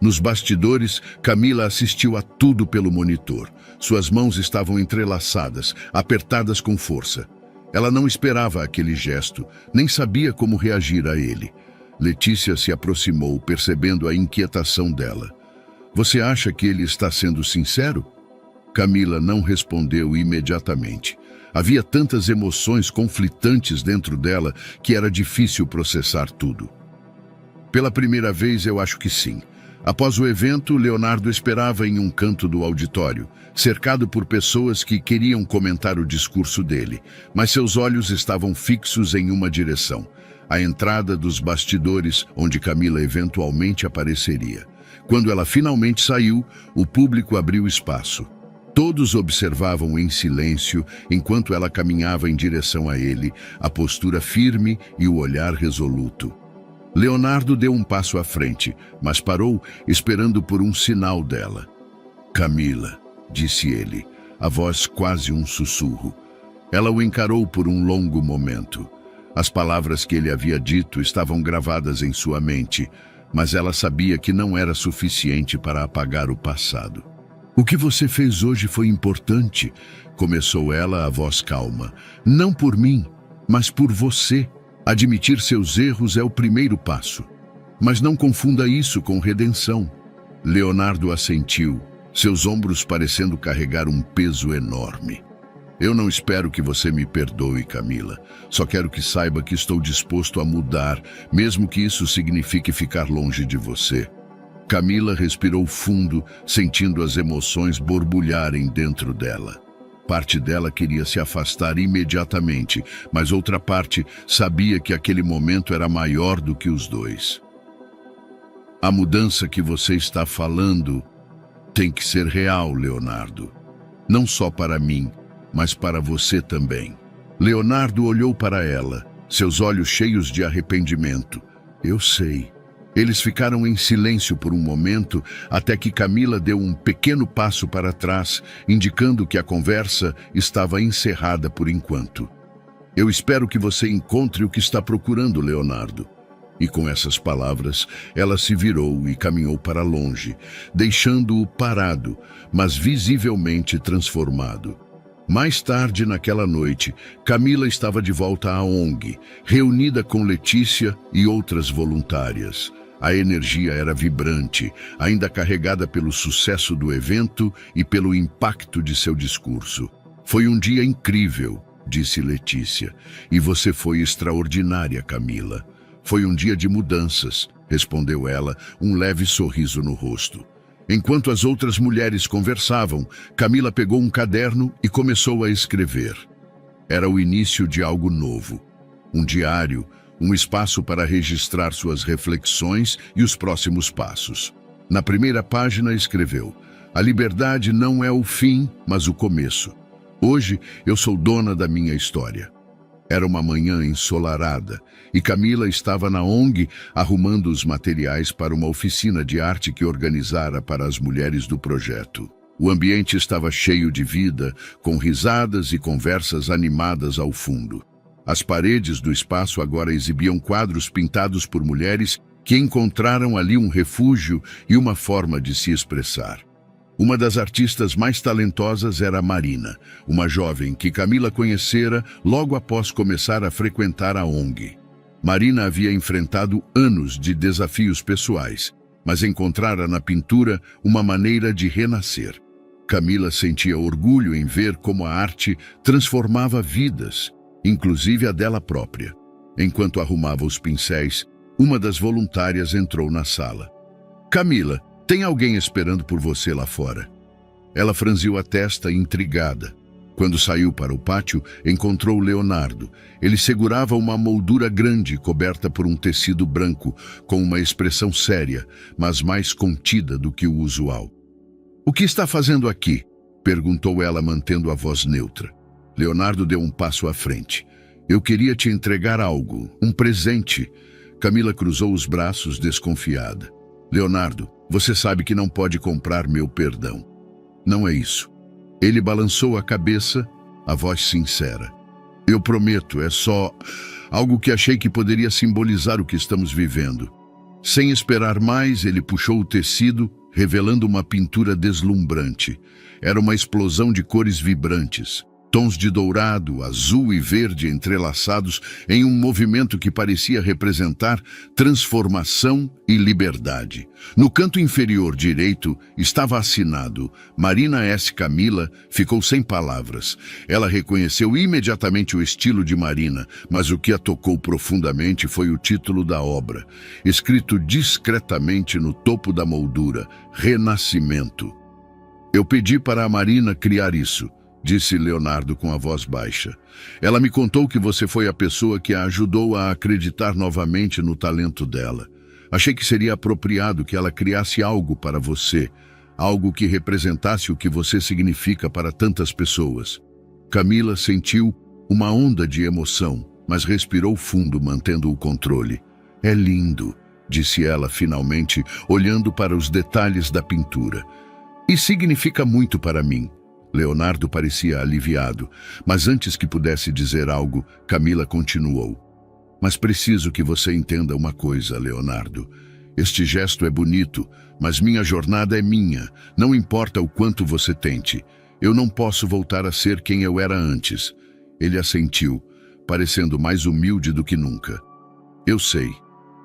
Nos bastidores, Camila assistiu a tudo pelo monitor. Suas mãos estavam entrelaçadas, apertadas com força. Ela não esperava aquele gesto, nem sabia como reagir a ele. Letícia se aproximou, percebendo a inquietação dela. Você acha que ele está sendo sincero? Camila não respondeu imediatamente. Havia tantas emoções conflitantes dentro dela que era difícil processar tudo. Pela primeira vez, eu acho que sim. Após o evento, Leonardo esperava em um canto do auditório, cercado por pessoas que queriam comentar o discurso dele, mas seus olhos estavam fixos em uma direção, a entrada dos bastidores, onde Camila eventualmente apareceria. Quando ela finalmente saiu, o público abriu espaço. Todos observavam em silêncio enquanto ela caminhava em direção a ele, a postura firme e o olhar resoluto. Leonardo deu um passo à frente, mas parou, esperando por um sinal dela. Camila, disse ele, a voz quase um sussurro. Ela o encarou por um longo momento. As palavras que ele havia dito estavam gravadas em sua mente, mas ela sabia que não era suficiente para apagar o passado. O que você fez hoje foi importante, começou ela, a voz calma. Não por mim, mas por você. Admitir seus erros é o primeiro passo. Mas não confunda isso com redenção. Leonardo assentiu, seus ombros parecendo carregar um peso enorme. Eu não espero que você me perdoe, Camila. Só quero que saiba que estou disposto a mudar, mesmo que isso signifique ficar longe de você. Camila respirou fundo, sentindo as emoções borbulharem dentro dela. Parte dela queria se afastar imediatamente, mas outra parte sabia que aquele momento era maior do que os dois. A mudança que você está falando tem que ser real, Leonardo. Não só para mim, mas para você também. Leonardo olhou para ela, seus olhos cheios de arrependimento. Eu sei. Eles ficaram em silêncio por um momento, até que Camila deu um pequeno passo para trás, indicando que a conversa estava encerrada por enquanto. Eu espero que você encontre o que está procurando, Leonardo. E com essas palavras, ela se virou e caminhou para longe, deixando-o parado, mas visivelmente transformado. Mais tarde naquela noite, Camila estava de volta à ONG, reunida com Letícia e outras voluntárias. A energia era vibrante, ainda carregada pelo sucesso do evento e pelo impacto de seu discurso. Foi um dia incrível, disse Letícia, e você foi extraordinária, Camila. Foi um dia de mudanças, respondeu ela, um leve sorriso no rosto. Enquanto as outras mulheres conversavam, Camila pegou um caderno e começou a escrever. Era o início de algo novo. Um diário, um espaço para registrar suas reflexões e os próximos passos. Na primeira página escreveu: a liberdade não é o fim, mas o começo. Hoje eu sou dona da minha história. Era uma manhã ensolarada e Camila estava na ONG arrumando os materiais para uma oficina de arte que organizara para as mulheres do projeto. O ambiente estava cheio de vida, com risadas e conversas animadas ao fundo. As paredes do espaço agora exibiam quadros pintados por mulheres que encontraram ali um refúgio e uma forma de se expressar. Uma das artistas mais talentosas era Marina, uma jovem que Camila conhecera logo após começar a frequentar a ONG. Marina havia enfrentado anos de desafios pessoais, mas encontrara na pintura uma maneira de renascer. Camila sentia orgulho em ver como a arte transformava vidas, inclusive a dela própria. Enquanto arrumava os pincéis, uma das voluntárias entrou na sala. Camila, tem alguém esperando por você lá fora. Ela franziu a testa, intrigada. Quando saiu para o pátio, encontrou Leonardo. Ele segurava uma moldura grande, coberta por um tecido branco, com uma expressão séria, mas mais contida do que o usual. O que está fazendo aqui? Perguntou ela, mantendo a voz neutra. Leonardo deu um passo à frente. Eu queria te entregar algo, um presente. Camila cruzou os braços, desconfiada. Leonardo, você sabe que não pode comprar meu perdão. Não é isso. Ele balançou a cabeça, a voz sincera. Eu prometo, é só algo que achei que poderia simbolizar o que estamos vivendo. Sem esperar mais, ele puxou o tecido, revelando uma pintura deslumbrante. Era uma explosão de cores vibrantes. Tons de dourado, azul e verde entrelaçados em um movimento que parecia representar transformação e liberdade. No canto inferior direito estava assinado Marina S. Camila. Ficou sem palavras. Ela reconheceu imediatamente o estilo de Marina, mas o que a tocou profundamente foi o título da obra, escrito discretamente no topo da moldura: Renascimento. Eu pedi para a Marina criar isso, disse Leonardo com a voz baixa. Ela me contou que você foi a pessoa que a ajudou a acreditar novamente no talento dela. Achei que seria apropriado que ela criasse algo para você, algo que representasse o que você significa para tantas pessoas. Camila sentiu uma onda de emoção, mas respirou fundo, mantendo o controle. É lindo, disse ela finalmente, olhando para os detalhes da pintura. E significa muito para mim. Leonardo parecia aliviado, mas antes que pudesse dizer algo, Camila continuou. Mas preciso que você entenda uma coisa, Leonardo. Este gesto é bonito, mas minha jornada é minha. Não importa o quanto você tente. Eu não posso voltar a ser quem eu era antes. Ele assentiu, parecendo mais humilde do que nunca. Eu sei.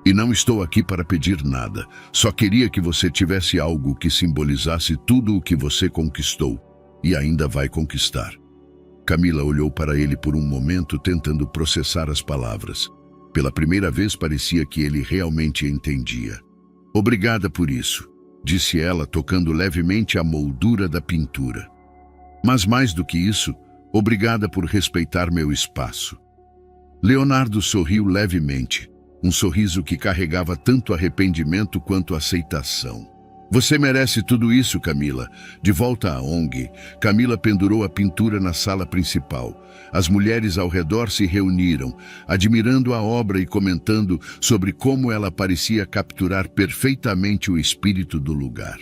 E não estou aqui para pedir nada. Só queria que você tivesse algo que simbolizasse tudo o que você conquistou. E ainda vai conquistar. Camila olhou para ele por um momento, tentando processar as palavras. Pela primeira vez parecia que ele realmente entendia. Obrigada por isso, disse ela, tocando levemente a moldura da pintura. Mas mais do que isso, obrigada por respeitar meu espaço. Leonardo sorriu levemente, um sorriso que carregava tanto arrependimento quanto aceitação. Você merece tudo isso, Camila. De volta à ONG, Camila pendurou a pintura na sala principal. As mulheres ao redor se reuniram, admirando a obra e comentando sobre como ela parecia capturar perfeitamente o espírito do lugar.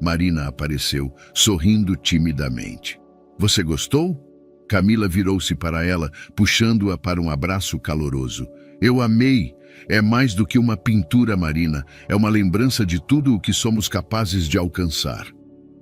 Marina apareceu, sorrindo timidamente. Você gostou? Camila virou-se para ela, puxando-a para um abraço caloroso. Eu amei. É mais do que uma pintura, Marina. É uma lembrança de tudo o que somos capazes de alcançar.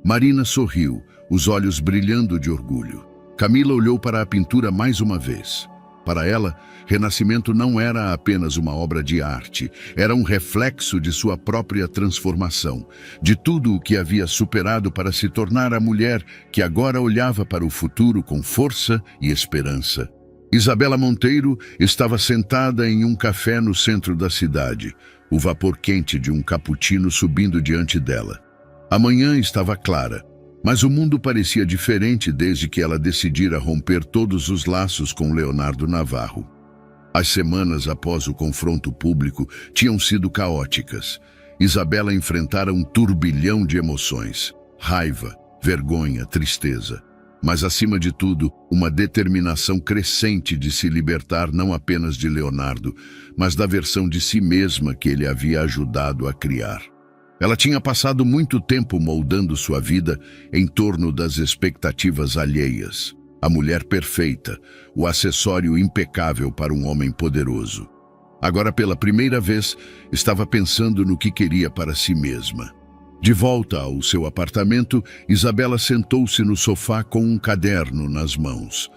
Marina sorriu, os olhos brilhando de orgulho. Camila olhou para a pintura mais uma vez. Para ela, Renascimento não era apenas uma obra de arte, era um reflexo de sua própria transformação, de tudo o que havia superado para se tornar a mulher que agora olhava para o futuro com força e esperança. Isabela Monteiro estava sentada em um café no centro da cidade, o vapor quente de um cappuccino subindo diante dela. A manhã estava clara, mas o mundo parecia diferente desde que ela decidira romper todos os laços com Leonardo Navarro. As semanas após o confronto público tinham sido caóticas. Isabela enfrentara um turbilhão de emoções: raiva, vergonha, tristeza. Mas, acima de tudo, uma determinação crescente de se libertar não apenas de Leonardo, mas da versão de si mesma que ele havia ajudado a criar. Ela tinha passado muito tempo moldando sua vida em torno das expectativas alheias. A mulher perfeita, o acessório impecável para um homem poderoso. Agora, pela primeira vez, estava pensando no que queria para si mesma. De volta ao seu apartamento, Isabela sentou-se no sofá com um caderno nas mãos.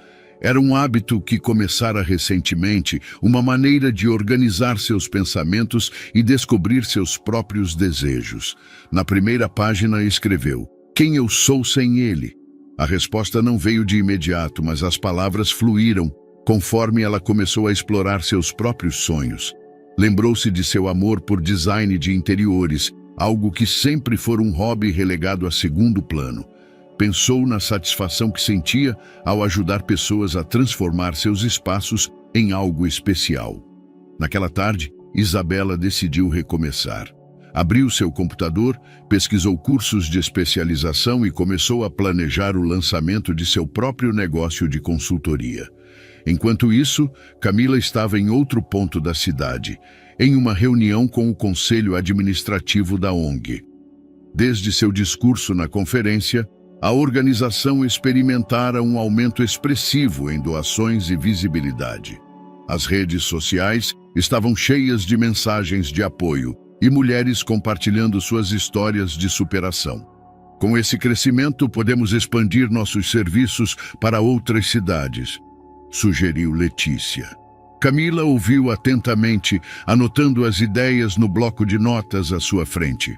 Era um hábito que começara recentemente, uma maneira de organizar seus pensamentos e descobrir seus próprios desejos. Na primeira página escreveu: "Quem eu sou sem ele?" A resposta não veio de imediato, mas as palavras fluíram conforme ela começou a explorar seus próprios sonhos. Lembrou-se de seu amor por design de interiores, algo que sempre foi um hobby relegado a segundo plano. Pensou na satisfação que sentia ao ajudar pessoas a transformar seus espaços em algo especial. Naquela tarde, Isabela decidiu recomeçar. Abriu seu computador, pesquisou cursos de especialização e começou a planejar o lançamento de seu próprio negócio de consultoria. Enquanto isso, Camila estava em outro ponto da cidade, em uma reunião com o Conselho Administrativo da ONG. Desde seu discurso na conferência, a organização experimentara um aumento expressivo em doações e visibilidade. As redes sociais estavam cheias de mensagens de apoio e mulheres compartilhando suas histórias de superação. Com esse crescimento, podemos expandir nossos serviços para outras cidades, sugeriu Letícia. Camila ouviu atentamente, anotando as ideias no bloco de notas à sua frente.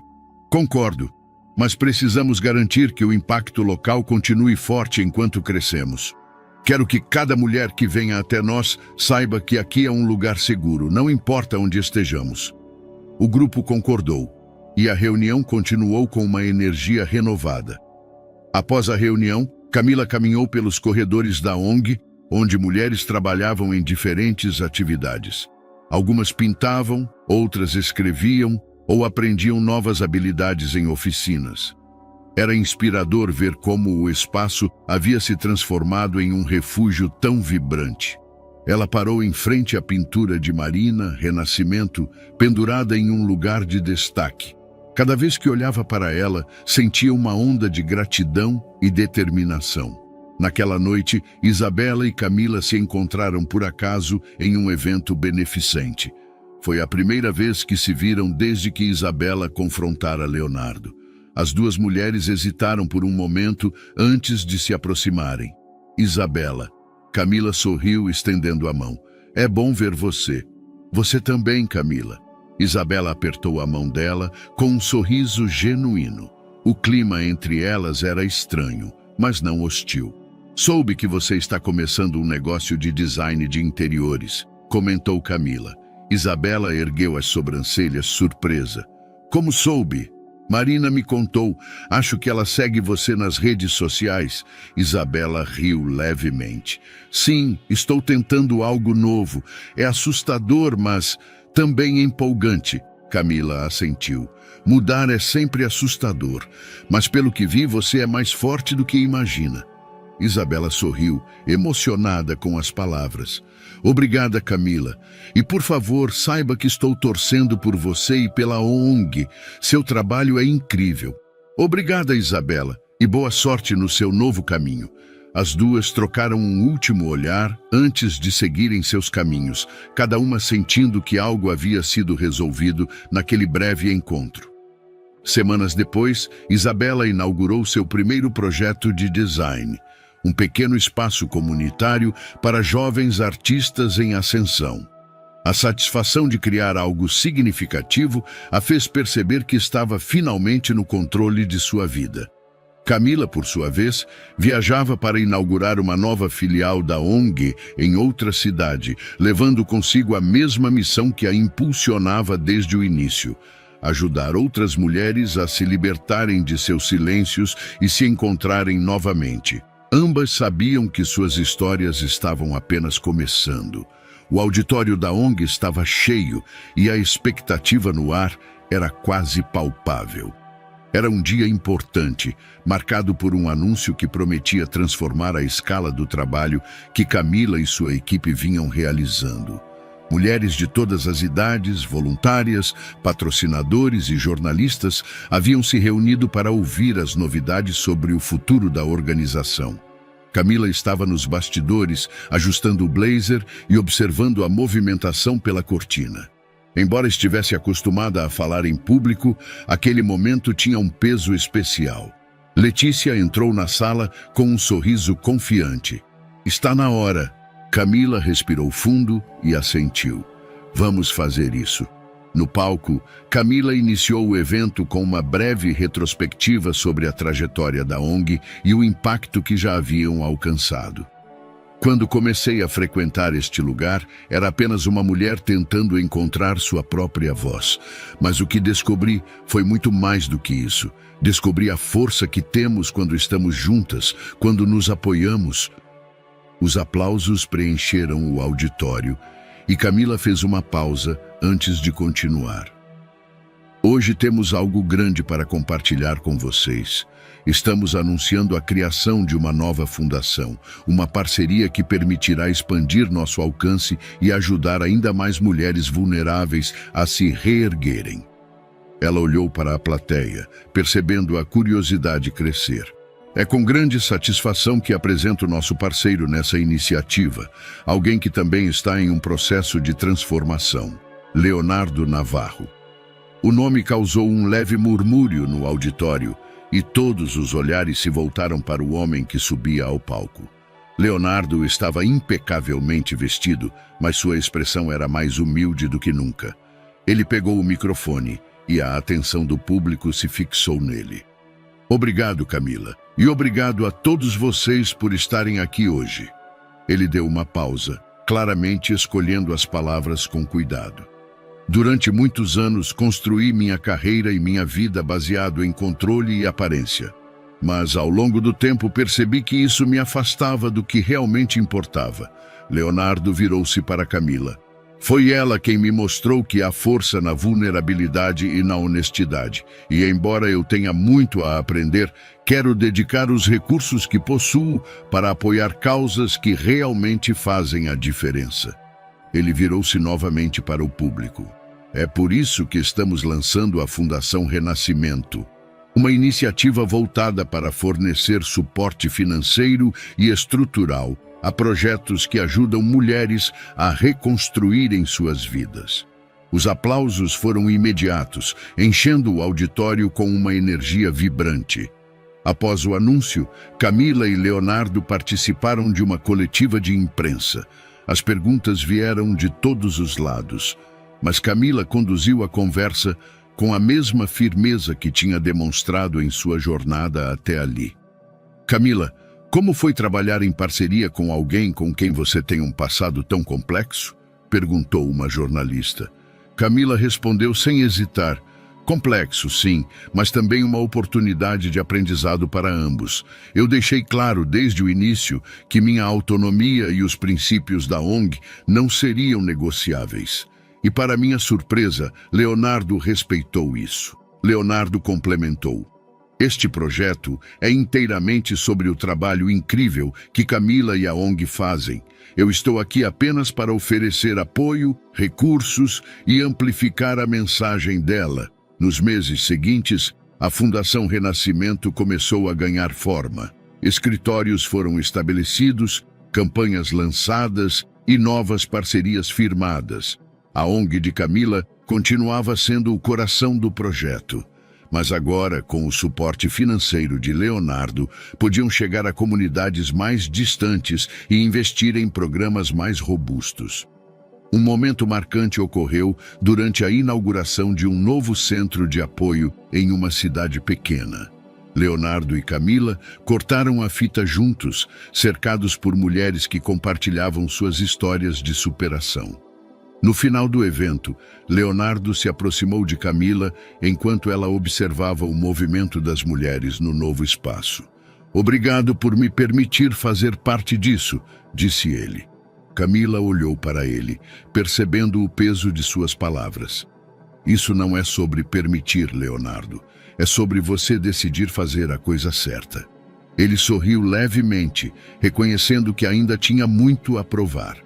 Concordo, mas precisamos garantir que o impacto local continue forte enquanto crescemos. Quero que cada mulher que venha até nós saiba que aqui é um lugar seguro, não importa onde estejamos. O grupo concordou, e a reunião continuou com uma energia renovada. Após a reunião, Camila caminhou pelos corredores da ONG, onde mulheres trabalhavam em diferentes atividades. Algumas pintavam, outras escreviam ou aprendiam novas habilidades em oficinas. Era inspirador ver como o espaço havia se transformado em um refúgio tão vibrante. Ela parou em frente à pintura de Marina, Renascimento, pendurada em um lugar de destaque. Cada vez que olhava para ela, sentia uma onda de gratidão e determinação. Naquela noite, Isabela e Camila se encontraram por acaso em um evento beneficente. Foi a primeira vez que se viram desde que Isabela confrontara Leonardo. As duas mulheres hesitaram por um momento antes de se aproximarem. Isabela. Camila sorriu, estendendo a mão. É bom ver você. Você também, Camila. Isabela apertou a mão dela com um sorriso genuíno. O clima entre elas era estranho, mas não hostil. Soube que você está começando um negócio de design de interiores, comentou Camila. Isabela ergueu as sobrancelhas, surpresa. Como soube? Marina me contou. Acho que ela segue você nas redes sociais. Isabela riu levemente. Sim, estou tentando algo novo. É assustador, mas também empolgante. Camila assentiu. Mudar é sempre assustador, mas pelo que vi, você é mais forte do que imagina. Isabela sorriu, emocionada com as palavras. Obrigada, Camila. E por favor, saiba que estou torcendo por você e pela ONG. Seu trabalho é incrível. Obrigada, Isabela, e boa sorte no seu novo caminho. As duas trocaram um último olhar antes de seguirem seus caminhos, cada uma sentindo que algo havia sido resolvido naquele breve encontro. Semanas depois, Isabela inaugurou seu primeiro projeto de design. Um pequeno espaço comunitário para jovens artistas em ascensão. A satisfação de criar algo significativo a fez perceber que estava finalmente no controle de sua vida. Camila, por sua vez, viajava para inaugurar uma nova filial da ONG em outra cidade, levando consigo a mesma missão que a impulsionava desde o início: ajudar outras mulheres a se libertarem de seus silêncios e se encontrarem novamente. Ambas sabiam que suas histórias estavam apenas começando. O auditório da ONG estava cheio e a expectativa no ar era quase palpável. Era um dia importante, marcado por um anúncio que prometia transformar a escala do trabalho que Camila e sua equipe vinham realizando. Mulheres de todas as idades, voluntárias, patrocinadores e jornalistas haviam se reunido para ouvir as novidades sobre o futuro da organização. Camila estava nos bastidores, ajustando o blazer e observando a movimentação pela cortina. Embora estivesse acostumada a falar em público, aquele momento tinha um peso especial. Letícia entrou na sala com um sorriso confiante. Está na hora. Camila respirou fundo e assentiu. Vamos fazer isso. No palco, Camila iniciou o evento com uma breve retrospectiva sobre a trajetória da ONG e o impacto que já haviam alcançado. Quando comecei a frequentar este lugar, era apenas uma mulher tentando encontrar sua própria voz. Mas o que descobri foi muito mais do que isso. Descobri a força que temos quando estamos juntas, quando nos apoiamos. Os aplausos preencheram o auditório e Camila fez uma pausa antes de continuar. Hoje temos algo grande para compartilhar com vocês. Estamos anunciando a criação de uma nova fundação, uma parceria que permitirá expandir nosso alcance e ajudar ainda mais mulheres vulneráveis a se reerguerem. Ela olhou para a plateia, percebendo a curiosidade crescer. É com grande satisfação que apresento nosso parceiro nessa iniciativa, alguém que também está em um processo de transformação, Leonardo Navarro. O nome causou um leve murmúrio no auditório e todos os olhares se voltaram para o homem que subia ao palco. Leonardo estava impecavelmente vestido, mas sua expressão era mais humilde do que nunca. Ele pegou o microfone e a atenção do público se fixou nele. Obrigado, Camila, e obrigado a todos vocês por estarem aqui hoje. Ele deu uma pausa, claramente escolhendo as palavras com cuidado. Durante muitos anos, construí minha carreira e minha vida baseado em controle e aparência. Mas, ao longo do tempo, percebi que isso me afastava do que realmente importava. Leonardo virou-se para Camila. Foi ela quem me mostrou que há força na vulnerabilidade e na honestidade. E, embora eu tenha muito a aprender, quero dedicar os recursos que possuo para apoiar causas que realmente fazem a diferença. Ele virou-se novamente para o público. É por isso que estamos lançando a Fundação Renascimento, uma iniciativa voltada para fornecer suporte financeiro e estrutural a projetos que ajudam mulheres a reconstruírem suas vidas. Os aplausos foram imediatos, enchendo o auditório com uma energia vibrante. Após o anúncio, Camila e Leonardo participaram de uma coletiva de imprensa. As perguntas vieram de todos os lados, mas Camila conduziu a conversa com a mesma firmeza que tinha demonstrado em sua jornada até ali. Camila, como foi trabalhar em parceria com alguém com quem você tem um passado tão complexo? Perguntou uma jornalista. Camila respondeu sem hesitar. Complexo, sim, mas também uma oportunidade de aprendizado para ambos. Eu deixei claro desde o início que minha autonomia e os princípios da ONG não seriam negociáveis. E para minha surpresa, Leonardo respeitou isso. Leonardo complementou. Este projeto é inteiramente sobre o trabalho incrível que Camila e a ONG fazem. Eu estou aqui apenas para oferecer apoio, recursos e amplificar a mensagem dela. Nos meses seguintes, a Fundação Renascimento começou a ganhar forma. Escritórios foram estabelecidos, campanhas lançadas e novas parcerias firmadas. A ONG de Camila continuava sendo o coração do projeto. Mas agora, com o suporte financeiro de Leonardo, podiam chegar a comunidades mais distantes e investir em programas mais robustos. Um momento marcante ocorreu durante a inauguração de um novo centro de apoio em uma cidade pequena. Leonardo e Camila cortaram a fita juntos, cercados por mulheres que compartilhavam suas histórias de superação. No final do evento, Leonardo se aproximou de Camila enquanto ela observava o movimento das mulheres no novo espaço. Obrigado por me permitir fazer parte disso, disse ele. Camila olhou para ele, percebendo o peso de suas palavras. Isso não é sobre permitir, Leonardo. É sobre você decidir fazer a coisa certa. Ele sorriu levemente, reconhecendo que ainda tinha muito a provar.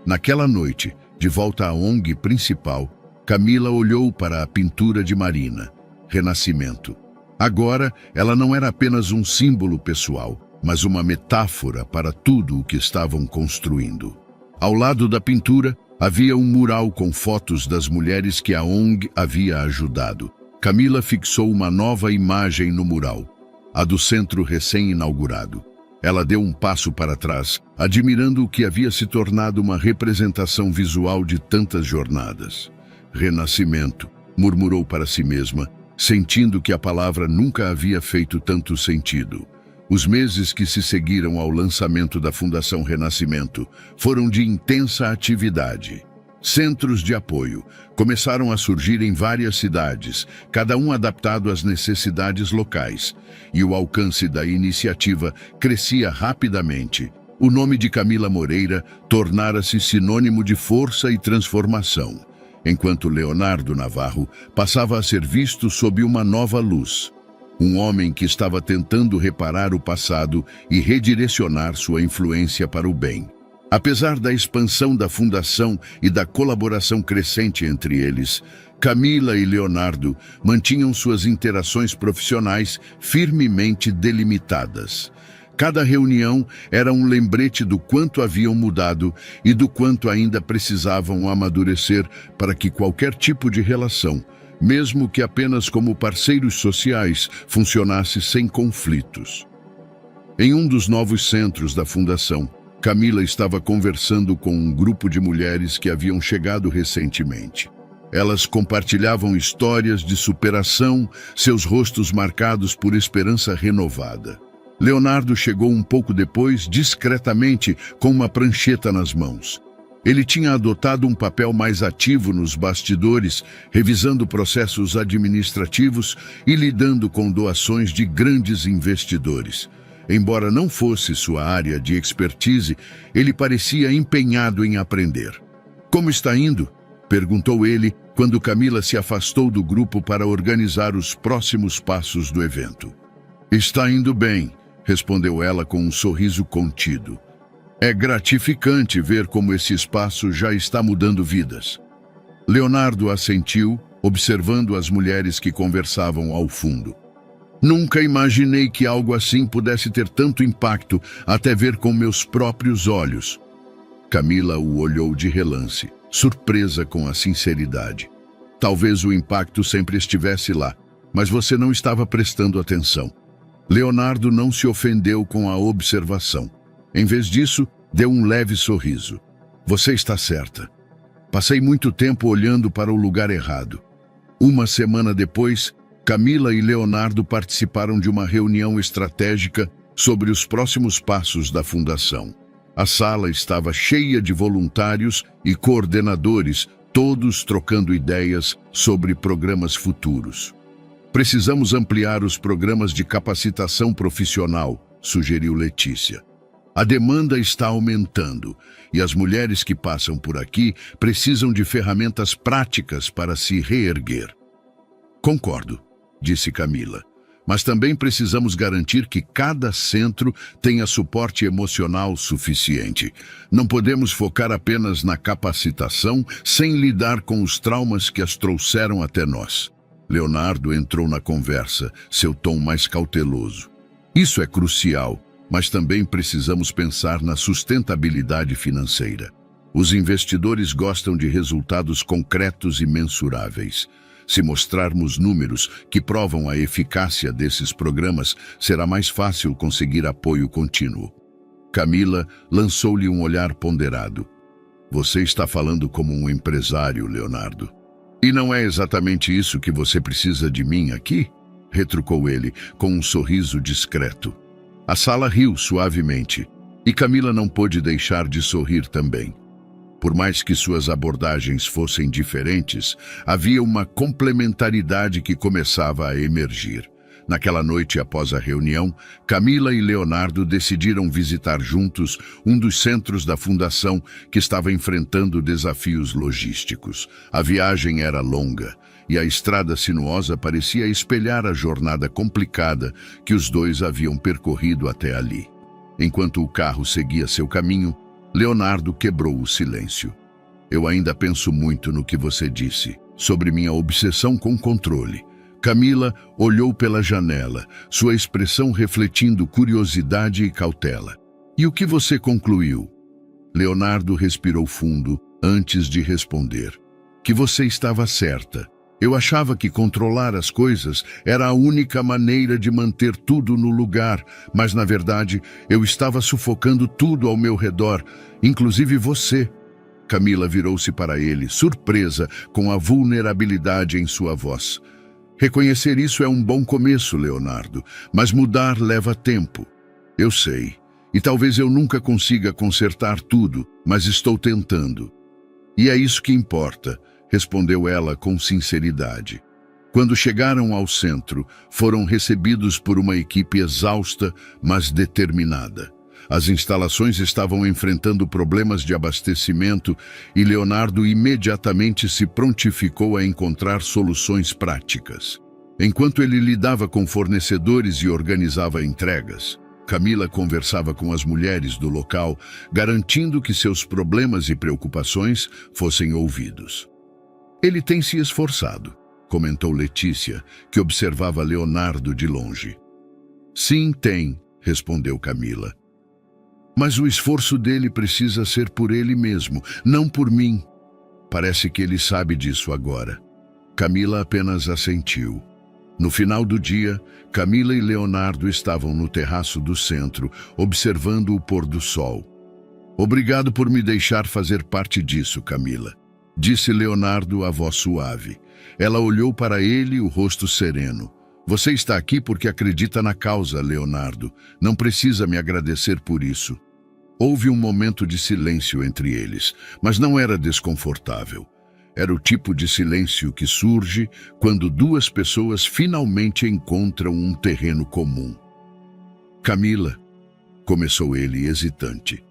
Naquela noite, de volta à ONG principal, Camila olhou para a pintura de Marina, Renascimento. Agora, ela não era apenas um símbolo pessoal, mas uma metáfora para tudo o que estavam construindo. Ao lado da pintura, Havia um mural com fotos das mulheres que a ONG havia ajudado. Camila fixou uma nova imagem no mural, a do centro recém-inaugurado. Ela deu um passo para trás, admirando o que havia se tornado uma representação visual de tantas jornadas. Renascimento, murmurou para si mesma, sentindo que a palavra nunca havia feito tanto sentido. Os meses que se seguiram ao lançamento da Fundação Renascimento foram de intensa atividade. Centros de apoio começaram a surgir em várias cidades, cada um adaptado às necessidades locais, e o alcance da iniciativa crescia rapidamente. O nome de Camila Moreira tornara-se sinônimo de força e transformação, enquanto Leonardo Navarro passava a ser visto sob uma nova luz. Um homem que estava tentando reparar o passado e redirecionar sua influência para o bem. Apesar da expansão da fundação e da colaboração crescente entre eles, Camila e Leonardo mantinham suas interações profissionais firmemente delimitadas. Cada reunião era um lembrete do quanto haviam mudado e do quanto ainda precisavam amadurecer para que qualquer tipo de relação, mesmo que apenas como parceiros sociais, funcionasse sem conflitos. Em um dos novos centros da fundação, Camila estava conversando com um grupo de mulheres que haviam chegado recentemente. Elas compartilhavam histórias de superação, seus rostos marcados por esperança renovada. Leonardo chegou um pouco depois, discretamente, com uma prancheta nas mãos. Ele tinha adotado um papel mais ativo nos bastidores, revisando processos administrativos e lidando com doações de grandes investidores. Embora não fosse sua área de expertise, ele parecia empenhado em aprender. "Como está indo?" perguntou ele quando Camila se afastou do grupo para organizar os próximos passos do evento. "Está indo bem", respondeu ela com um sorriso contido. "É gratificante ver como esse espaço já está mudando vidas." Leonardo assentiu, observando as mulheres que conversavam ao fundo. "Nunca imaginei que algo assim pudesse ter tanto impacto até ver com meus próprios olhos." Camila o olhou de relance, surpresa com a sinceridade. "Talvez o impacto sempre estivesse lá, mas você não estava prestando atenção." Leonardo não se ofendeu com a observação. Em vez disso, deu um leve sorriso. "Você está certa. Passei muito tempo olhando para o lugar errado." Uma semana depois, Camila e Leonardo participaram de uma reunião estratégica sobre os próximos passos da fundação. A sala estava cheia de voluntários e coordenadores, todos trocando ideias sobre programas futuros. "Precisamos ampliar os programas de capacitação profissional", sugeriu Letícia. "A demanda está aumentando e as mulheres que passam por aqui precisam de ferramentas práticas para se reerguer." "Concordo", disse Camila, "mas também precisamos garantir que cada centro tenha suporte emocional suficiente. Não podemos focar apenas na capacitação sem lidar com os traumas que as trouxeram até nós." Leonardo entrou na conversa, seu tom mais cauteloso. "Isso é crucial, mas também precisamos pensar na sustentabilidade financeira. Os investidores gostam de resultados concretos e mensuráveis. Se mostrarmos números que provam a eficácia desses programas, será mais fácil conseguir apoio contínuo." Camila lançou-lhe um olhar ponderado. "Você está falando como um empresário, Leonardo." "E não é exatamente isso que você precisa de mim aqui?" retrucou ele, com um sorriso discreto. A sala riu suavemente, e Camila não pôde deixar de sorrir também. Por mais que suas abordagens fossem diferentes, havia uma complementaridade que começava a emergir. Naquela noite após a reunião, Camila e Leonardo decidiram visitar juntos um dos centros da fundação que estava enfrentando desafios logísticos. A viagem era longa e a estrada sinuosa parecia espelhar a jornada complicada que os dois haviam percorrido até ali. Enquanto o carro seguia seu caminho, Leonardo quebrou o silêncio. "Eu ainda penso muito no que você disse, sobre minha obsessão com controle." Camila olhou pela janela, sua expressão refletindo curiosidade e cautela. "E o que você concluiu?" Leonardo respirou fundo, antes de responder. Que você estava certa. Eu achava que controlar as coisas era a única maneira de manter tudo no lugar, mas na verdade eu estava sufocando tudo ao meu redor, inclusive você. Camila virou-se para ele, surpresa com a vulnerabilidade em sua voz. Reconhecer isso é um bom começo, Leonardo, mas mudar leva tempo. Eu sei, e talvez eu nunca consiga consertar tudo, mas estou tentando. E é isso que importa, respondeu ela com sinceridade. Quando chegaram ao centro, foram recebidos por uma equipe exausta, mas determinada. As instalações estavam enfrentando problemas de abastecimento e Leonardo imediatamente se prontificou a encontrar soluções práticas. Enquanto ele lidava com fornecedores e organizava entregas, Camila conversava com as mulheres do local, garantindo que seus problemas e preocupações fossem ouvidos. Ele tem se esforçado, comentou Letícia, que observava Leonardo de longe. Sim, tem, respondeu Camila. Mas o esforço dele precisa ser por ele mesmo, não por mim. Parece que ele sabe disso agora. Camila apenas assentiu. No final do dia, Camila e Leonardo estavam no terraço do centro, observando o pôr do sol. Obrigado por me deixar fazer parte disso, Camila, disse Leonardo a voz suave. Ela olhou para ele, o rosto sereno. Você está aqui porque acredita na causa, Leonardo. Não precisa me agradecer por isso. Houve um momento de silêncio entre eles, mas não era desconfortável. Era o tipo de silêncio que surge quando duas pessoas finalmente encontram um terreno comum. Camila, começou ele hesitante.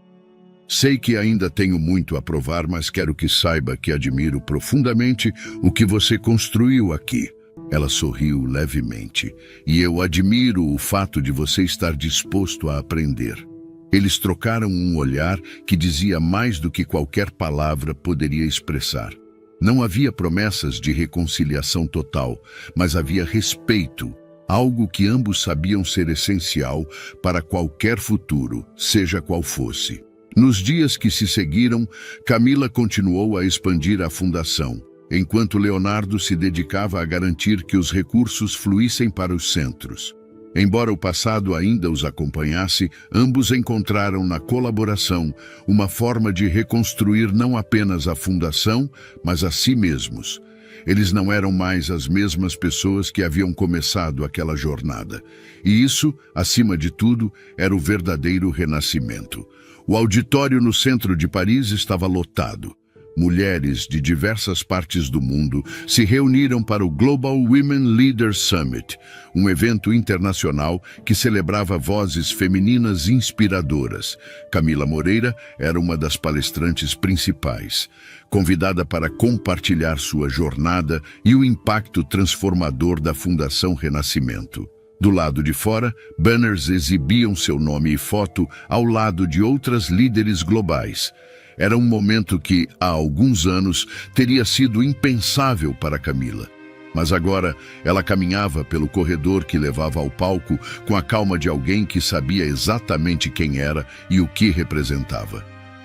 Sei que ainda tenho muito a provar, mas quero que saiba que admiro profundamente o que você construiu aqui. Ela sorriu levemente. E eu admiro o fato de você estar disposto a aprender. Eles trocaram um olhar que dizia mais do que qualquer palavra poderia expressar. Não havia promessas de reconciliação total, mas havia respeito, algo que ambos sabiam ser essencial para qualquer futuro, seja qual fosse. Nos dias que se seguiram, Camila continuou a expandir a fundação, enquanto Leonardo se dedicava a garantir que os recursos fluíssem para os centros. Embora o passado ainda os acompanhasse, ambos encontraram na colaboração uma forma de reconstruir não apenas a fundação, mas a si mesmos. Eles não eram mais as mesmas pessoas que haviam começado aquela jornada. E isso, acima de tudo, era o verdadeiro renascimento. O auditório no centro de Paris estava lotado. Mulheres de diversas partes do mundo se reuniram para o Global Women Leaders Summit, um evento internacional que celebrava vozes femininas inspiradoras. Camila Moreira era uma das palestrantes principais, convidada para compartilhar sua jornada e o impacto transformador da Fundação Renascimento. Do lado de fora, banners exibiam seu nome e foto ao lado de outras líderes globais. Era um momento que, há alguns anos, teria sido impensável para Camila. Mas agora, ela caminhava pelo corredor que levava ao palco com a calma de alguém que sabia exatamente quem era e o que representava.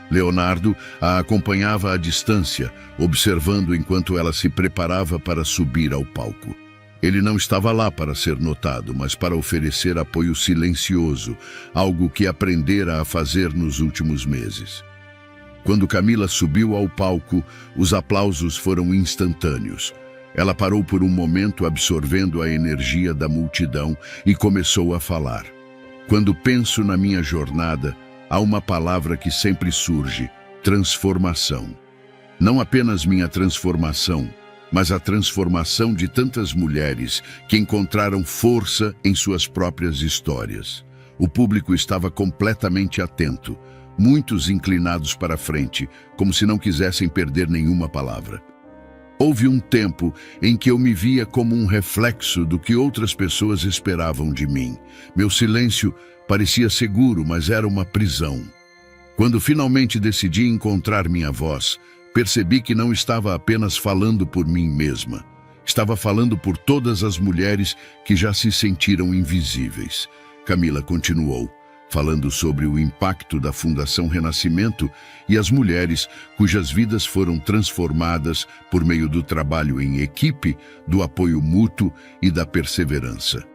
Leonardo a acompanhava à distância, observando enquanto ela se preparava para subir ao palco. Ele não estava lá para ser notado, mas para oferecer apoio silencioso, algo que aprendera a fazer nos últimos meses. Quando Camila subiu ao palco, os aplausos foram instantâneos. Ela parou por um momento absorvendo a energia da multidão e começou a falar. Quando penso na minha jornada, há uma palavra que sempre surge: transformação. Não apenas minha transformação, mas a transformação de tantas mulheres que encontraram força em suas próprias histórias. O público estava completamente atento, muitos inclinados para frente, como se não quisessem perder nenhuma palavra. Houve um tempo em que eu me via como um reflexo do que outras pessoas esperavam de mim. Meu silêncio parecia seguro, mas era uma prisão. Quando finalmente decidi encontrar minha voz, percebi que não estava apenas falando por mim mesma. Estava falando por todas as mulheres que já se sentiram invisíveis. Camila continuou. falando sobre o impacto da Fundação Renascimento e as mulheres cujas vidas foram transformadas por meio do trabalho em equipe, do apoio mútuo e da perseverança.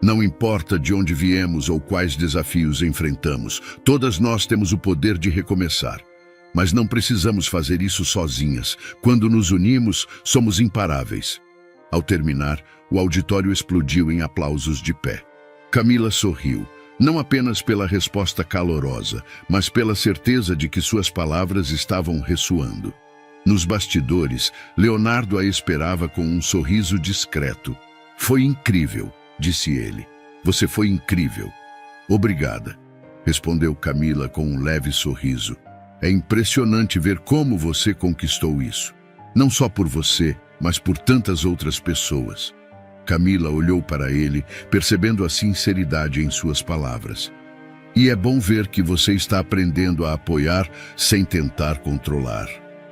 Não importa de onde viemos ou quais desafios enfrentamos, todas nós temos o poder de recomeçar. Mas não precisamos fazer isso sozinhas. Quando nos unimos, somos imparáveis. Ao terminar, o auditório explodiu em aplausos de pé. Camila sorriu, não apenas pela resposta calorosa, mas pela certeza de que suas palavras estavam ressoando. Nos bastidores, Leonardo a esperava com um sorriso discreto. Foi incrível, disse ele. Você foi incrível. Obrigada, respondeu Camila com um leve sorriso. É impressionante ver como você conquistou isso. Não só por você, mas por tantas outras pessoas. Camila olhou para ele, percebendo a sinceridade em suas palavras. E é bom ver que você está aprendendo a apoiar sem tentar controlar.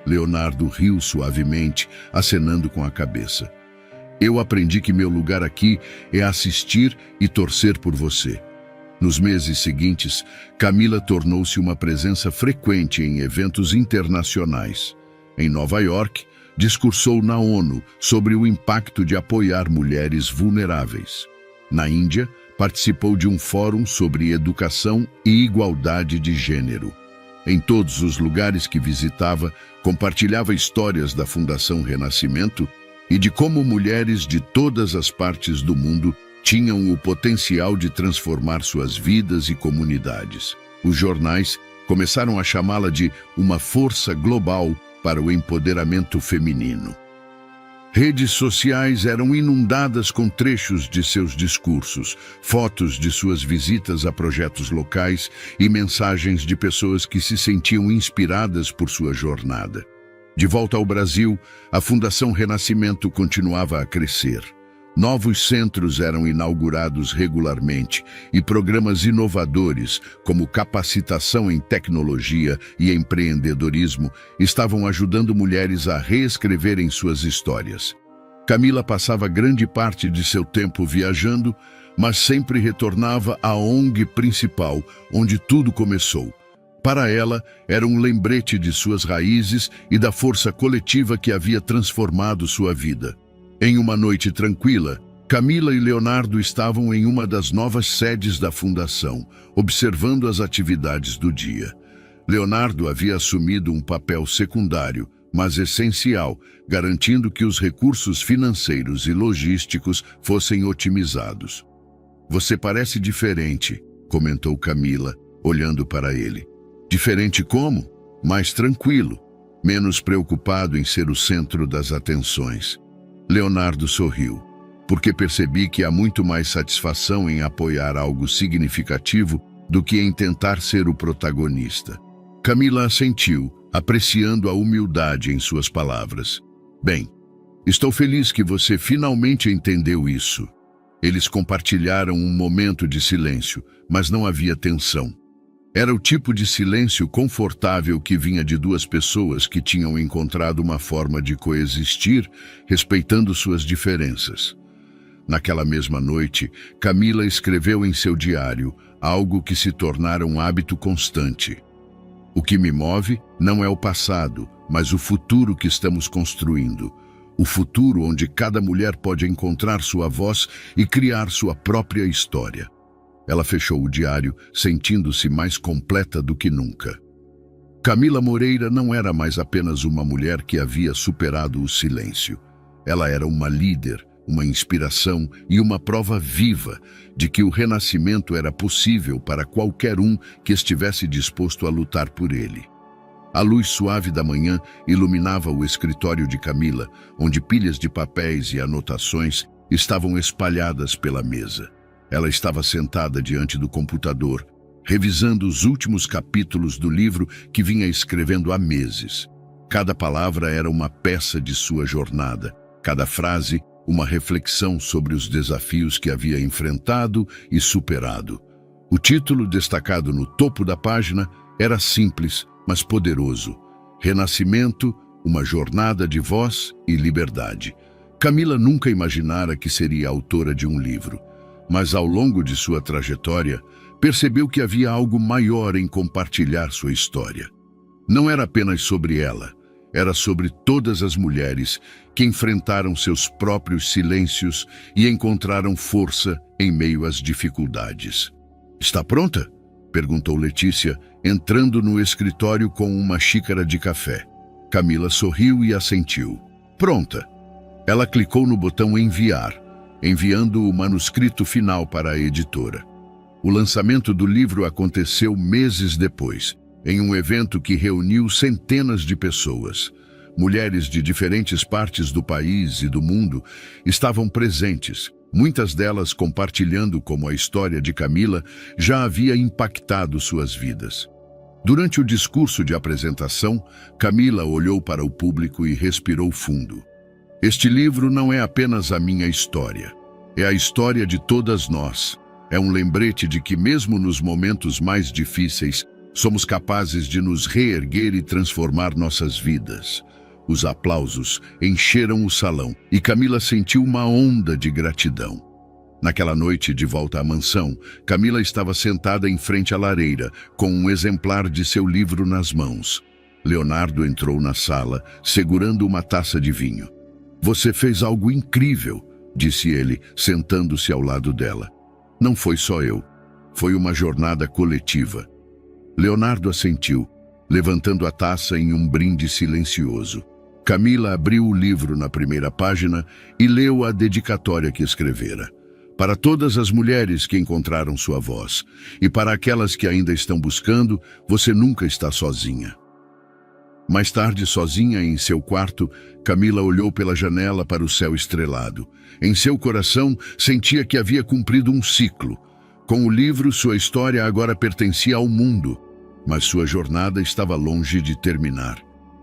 Leonardo riu suavemente, acenando com a cabeça. Eu aprendi que meu lugar aqui é assistir e torcer por você. Nos meses seguintes, Camila tornou-se uma presença frequente em eventos internacionais. Em Nova York, discursou na ONU sobre o impacto de apoiar mulheres vulneráveis. Na Índia, participou de um fórum sobre educação e igualdade de gênero. Em todos os lugares que visitava, compartilhava histórias da Fundação Renascimento e de como mulheres de todas as partes do mundo tinham o potencial de transformar suas vidas e comunidades. Os jornais começaram a chamá-la de uma força global para o empoderamento feminino. Redes sociais eram inundadas com trechos de seus discursos, fotos de suas visitas a projetos locais e mensagens de pessoas que se sentiam inspiradas por sua jornada. De volta ao Brasil, a Fundação Renascimento continuava a crescer. Novos centros eram inaugurados regularmente e programas inovadores, como capacitação em tecnologia e empreendedorismo, estavam ajudando mulheres a reescreverem suas histórias. Camila passava grande parte de seu tempo viajando, mas sempre retornava à ONG principal, onde tudo começou. Para ela, era um lembrete de suas raízes e da força coletiva que havia transformado sua vida. Em uma noite tranquila, Camila e Leonardo estavam em uma das novas sedes da Fundação, observando as atividades do dia. Leonardo havia assumido um papel secundário, mas essencial, garantindo que os recursos financeiros e logísticos fossem otimizados. Você parece diferente, comentou Camila, olhando para ele. Diferente como? Mais tranquilo, menos preocupado em ser o centro das atenções. Leonardo sorriu, porque percebi que há muito mais satisfação em apoiar algo significativo do que em tentar ser o protagonista. Camila assentiu, apreciando a humildade em suas palavras. Bem, estou feliz que você finalmente entendeu isso. Eles compartilharam um momento de silêncio, mas não havia tensão. Era o tipo de silêncio confortável que vinha de duas pessoas que tinham encontrado uma forma de coexistir, respeitando suas diferenças. Naquela mesma noite, Camila escreveu em seu diário algo que se tornara um hábito constante. O que me move não é o passado, mas o futuro que estamos construindo. O futuro onde cada mulher pode encontrar sua voz e criar sua própria história. Ela fechou o diário, sentindo-se mais completa do que nunca. Camila Moreira não era mais apenas uma mulher que havia superado o silêncio. Ela era uma líder, uma inspiração e uma prova viva de que o renascimento era possível para qualquer um que estivesse disposto a lutar por ele. A luz suave da manhã iluminava o escritório de Camila, onde pilhas de papéis e anotações estavam espalhadas pela mesa. Ela estava sentada diante do computador, revisando os últimos capítulos do livro que vinha escrevendo há meses. Cada palavra era uma peça de sua jornada, cada frase uma reflexão sobre os desafios que havia enfrentado e superado. O título, destacado no topo da página, era simples, mas poderoso: Renascimento, uma jornada de voz e liberdade. Camila nunca imaginara que seria autora de um livro. Mas ao longo de sua trajetória, percebeu que havia algo maior em compartilhar sua história. Não era apenas sobre ela, era sobre todas as mulheres que enfrentaram seus próprios silêncios e encontraram força em meio às dificuldades. "Está pronta?" perguntou Letícia, entrando no escritório com uma xícara de café. Camila sorriu e assentiu. "Pronta." Ela clicou no botão enviar, enviando o manuscrito final para a editora. O lançamento do livro aconteceu meses depois, em um evento que reuniu centenas de pessoas. Mulheres de diferentes partes do país e do mundo estavam presentes, muitas delas compartilhando como a história de Camila já havia impactado suas vidas. Durante o discurso de apresentação, Camila olhou para o público e respirou fundo. "Este livro não é apenas a minha história, é a história de todas nós. É um lembrete de que mesmo nos momentos mais difíceis, somos capazes de nos reerguer e transformar nossas vidas." Os aplausos encheram o salão e Camila sentiu uma onda de gratidão. Naquela noite, de volta à mansão, Camila estava sentada em frente à lareira, com um exemplar de seu livro nas mãos. Leonardo entrou na sala, segurando uma taça de vinho. "Você fez algo incrível", disse ele, sentando-se ao lado dela. "Não foi só eu. Foi uma jornada coletiva." Leonardo assentiu, levantando a taça em um brinde silencioso. Camila abriu o livro na primeira página e leu a dedicatória que escrevera. "Para todas as mulheres que encontraram sua voz, e para aquelas que ainda estão buscando, você nunca está sozinha." Mais tarde, sozinha em seu quarto, Camila olhou pela janela para o céu estrelado. Em seu coração, sentia que havia cumprido um ciclo. Com o livro, sua história agora pertencia ao mundo, mas sua jornada estava longe de terminar.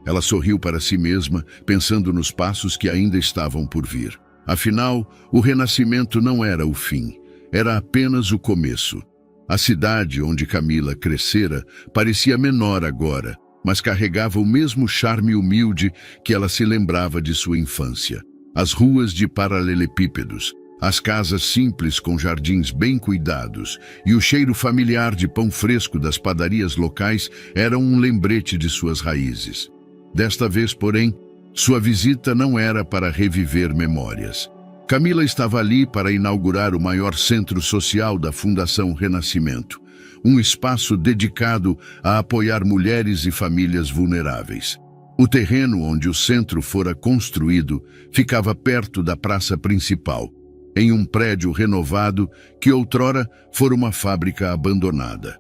Ela sorriu para si mesma, pensando nos passos que ainda estavam por vir. Afinal, o renascimento não era o fim, era apenas o começo. A cidade onde Camila crescera parecia menor agora, mas carregava o mesmo charme humilde que ela se lembrava de sua infância. As ruas de paralelepípedos, as casas simples com jardins bem cuidados e o cheiro familiar de pão fresco das padarias locais eram um lembrete de suas raízes. Desta vez, porém, sua visita não era para reviver memórias. Camila estava ali para inaugurar o maior centro social da Fundação Renascimento, um espaço dedicado a apoiar mulheres e famílias vulneráveis. O terreno onde o centro fora construído ficava perto da praça principal, em um prédio renovado que outrora fora uma fábrica abandonada.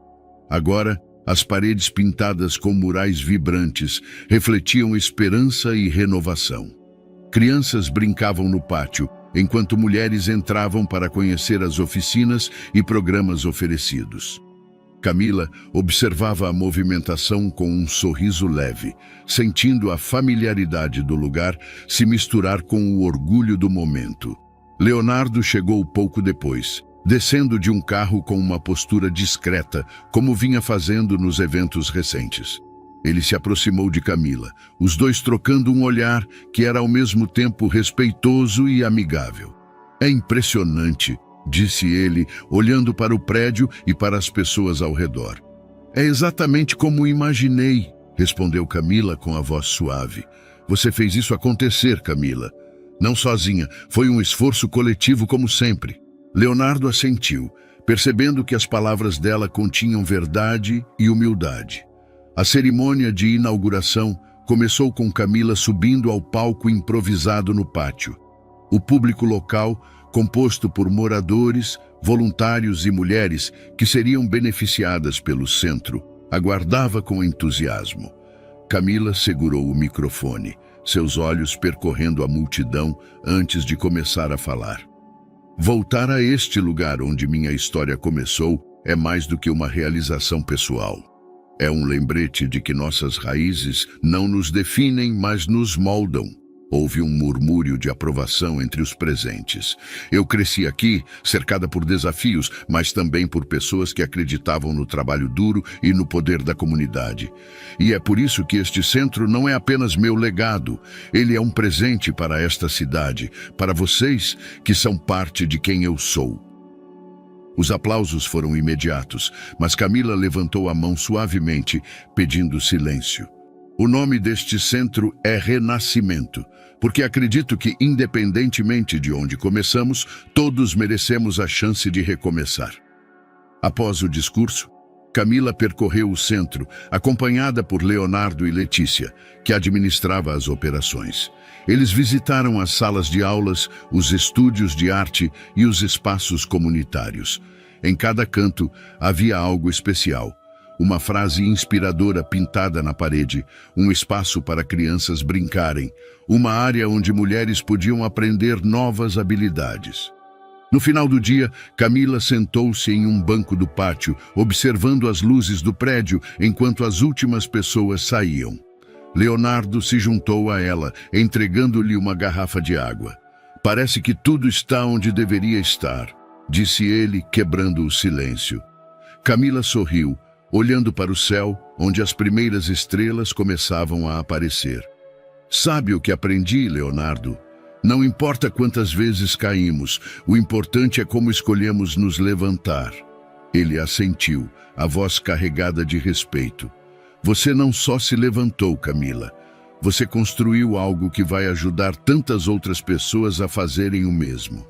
Agora, as paredes pintadas com murais vibrantes refletiam esperança e renovação. Crianças brincavam no pátio, enquanto mulheres entravam para conhecer as oficinas e programas oferecidos. Camila observava a movimentação com um sorriso leve, sentindo a familiaridade do lugar se misturar com o orgulho do momento. Leonardo chegou pouco depois, descendo de um carro com uma postura discreta, como vinha fazendo nos eventos recentes. Ele se aproximou de Camila, os dois trocando um olhar que era ao mesmo tempo respeitoso e amigável. "É impressionante", disse ele, olhando para o prédio e para as pessoas ao redor. "É exatamente como imaginei", respondeu Camila com a voz suave. "Você fez isso acontecer, Camila. Não sozinha, foi um esforço coletivo como sempre." Leonardo assentiu, percebendo que as palavras dela continham verdade e humildade. A cerimônia de inauguração começou com Camila subindo ao palco improvisado no pátio. O público local, composto por moradores, voluntários e mulheres que seriam beneficiadas pelo centro, aguardava com entusiasmo. Camila segurou o microfone, seus olhos percorrendo a multidão antes de começar a falar. "Voltar a este lugar onde minha história começou é mais do que uma realização pessoal. É um lembrete de que nossas raízes não nos definem, mas nos moldam." Houve um murmúrio de aprovação entre os presentes. "Eu cresci aqui, cercada por desafios, mas também por pessoas que acreditavam no trabalho duro e no poder da comunidade. E é por isso que este centro não é apenas meu legado, ele é um presente para esta cidade, para vocês que são parte de quem eu sou." Os aplausos foram imediatos, mas Camila levantou a mão suavemente, pedindo silêncio. O nome deste centro é Renascimento, porque acredito que, independentemente de onde começamos, todos merecemos a chance de recomeçar. Após o discurso, Camila percorreu o centro, acompanhada por Leonardo e Letícia, que administrava as operações. Eles visitaram as salas de aulas, os estúdios de arte e os espaços comunitários. Em cada canto havia algo especial. Uma frase inspiradora pintada na parede, um espaço para crianças brincarem, uma área onde mulheres podiam aprender novas habilidades. No final do dia, Camila sentou-se em um banco do pátio, observando as luzes do prédio enquanto as últimas pessoas saíam. Leonardo se juntou a ela, entregando-lhe uma garrafa de água. "Parece que tudo está onde deveria estar", disse ele, quebrando o silêncio. Camila sorriu, olhando para o céu, onde as primeiras estrelas começavam a aparecer. "Sabe o que aprendi, Leonardo? Não importa quantas vezes caímos, o importante é como escolhemos nos levantar." Ele assentiu, a voz carregada de respeito. "Você não só se levantou, Camila. Você construiu algo que vai ajudar tantas outras pessoas a fazerem o mesmo."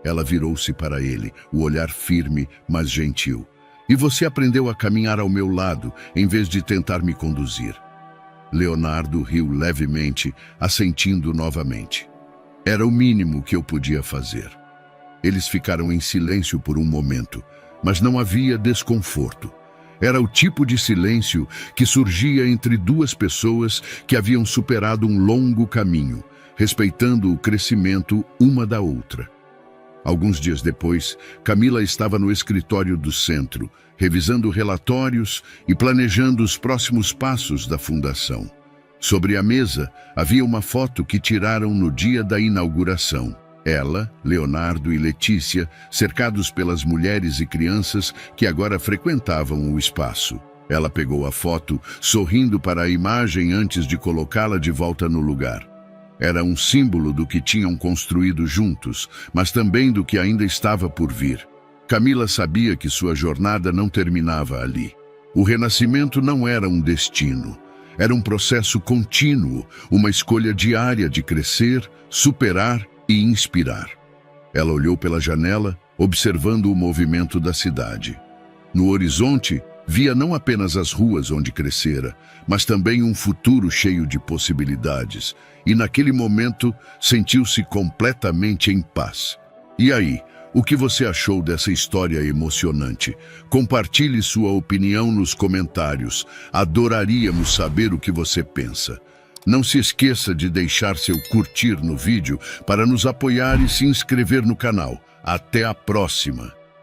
Ela virou-se para ele, o olhar firme, mas gentil. "E você aprendeu a caminhar ao meu lado, em vez de tentar me conduzir." Leonardo riu levemente, assentindo novamente. "Era o mínimo que eu podia fazer." Eles ficaram em silêncio por um momento, mas não havia desconforto. Era o tipo de silêncio que surgia entre duas pessoas que haviam superado um longo caminho, respeitando o crescimento uma da outra. Alguns dias depois, Camila estava no escritório do centro, revisando relatórios e planejando os próximos passos da fundação. Sobre a mesa, havia uma foto que tiraram no dia da inauguração. Ela, Leonardo e Letícia, cercados pelas mulheres e crianças que agora frequentavam o espaço. Ela pegou a foto, sorrindo para a imagem antes de colocá-la de volta no lugar. Era um símbolo do que tinham construído juntos, mas também do que ainda estava por vir. Camila sabia que sua jornada não terminava ali. O renascimento não era um destino. Era um processo contínuo, uma escolha diária de crescer, superar e inspirar. Ela olhou pela janela, observando o movimento da cidade. No horizonte, via não apenas as ruas onde crescera, mas também um futuro cheio de possibilidades, e naquele momento sentiu-se completamente em paz. E aí, o que você achou dessa história emocionante? Compartilhe sua opinião nos comentários. Adoraríamos saber o que você pensa. Não se esqueça de deixar seu curtir no vídeo para nos apoiar e se inscrever no canal. Até a próxima!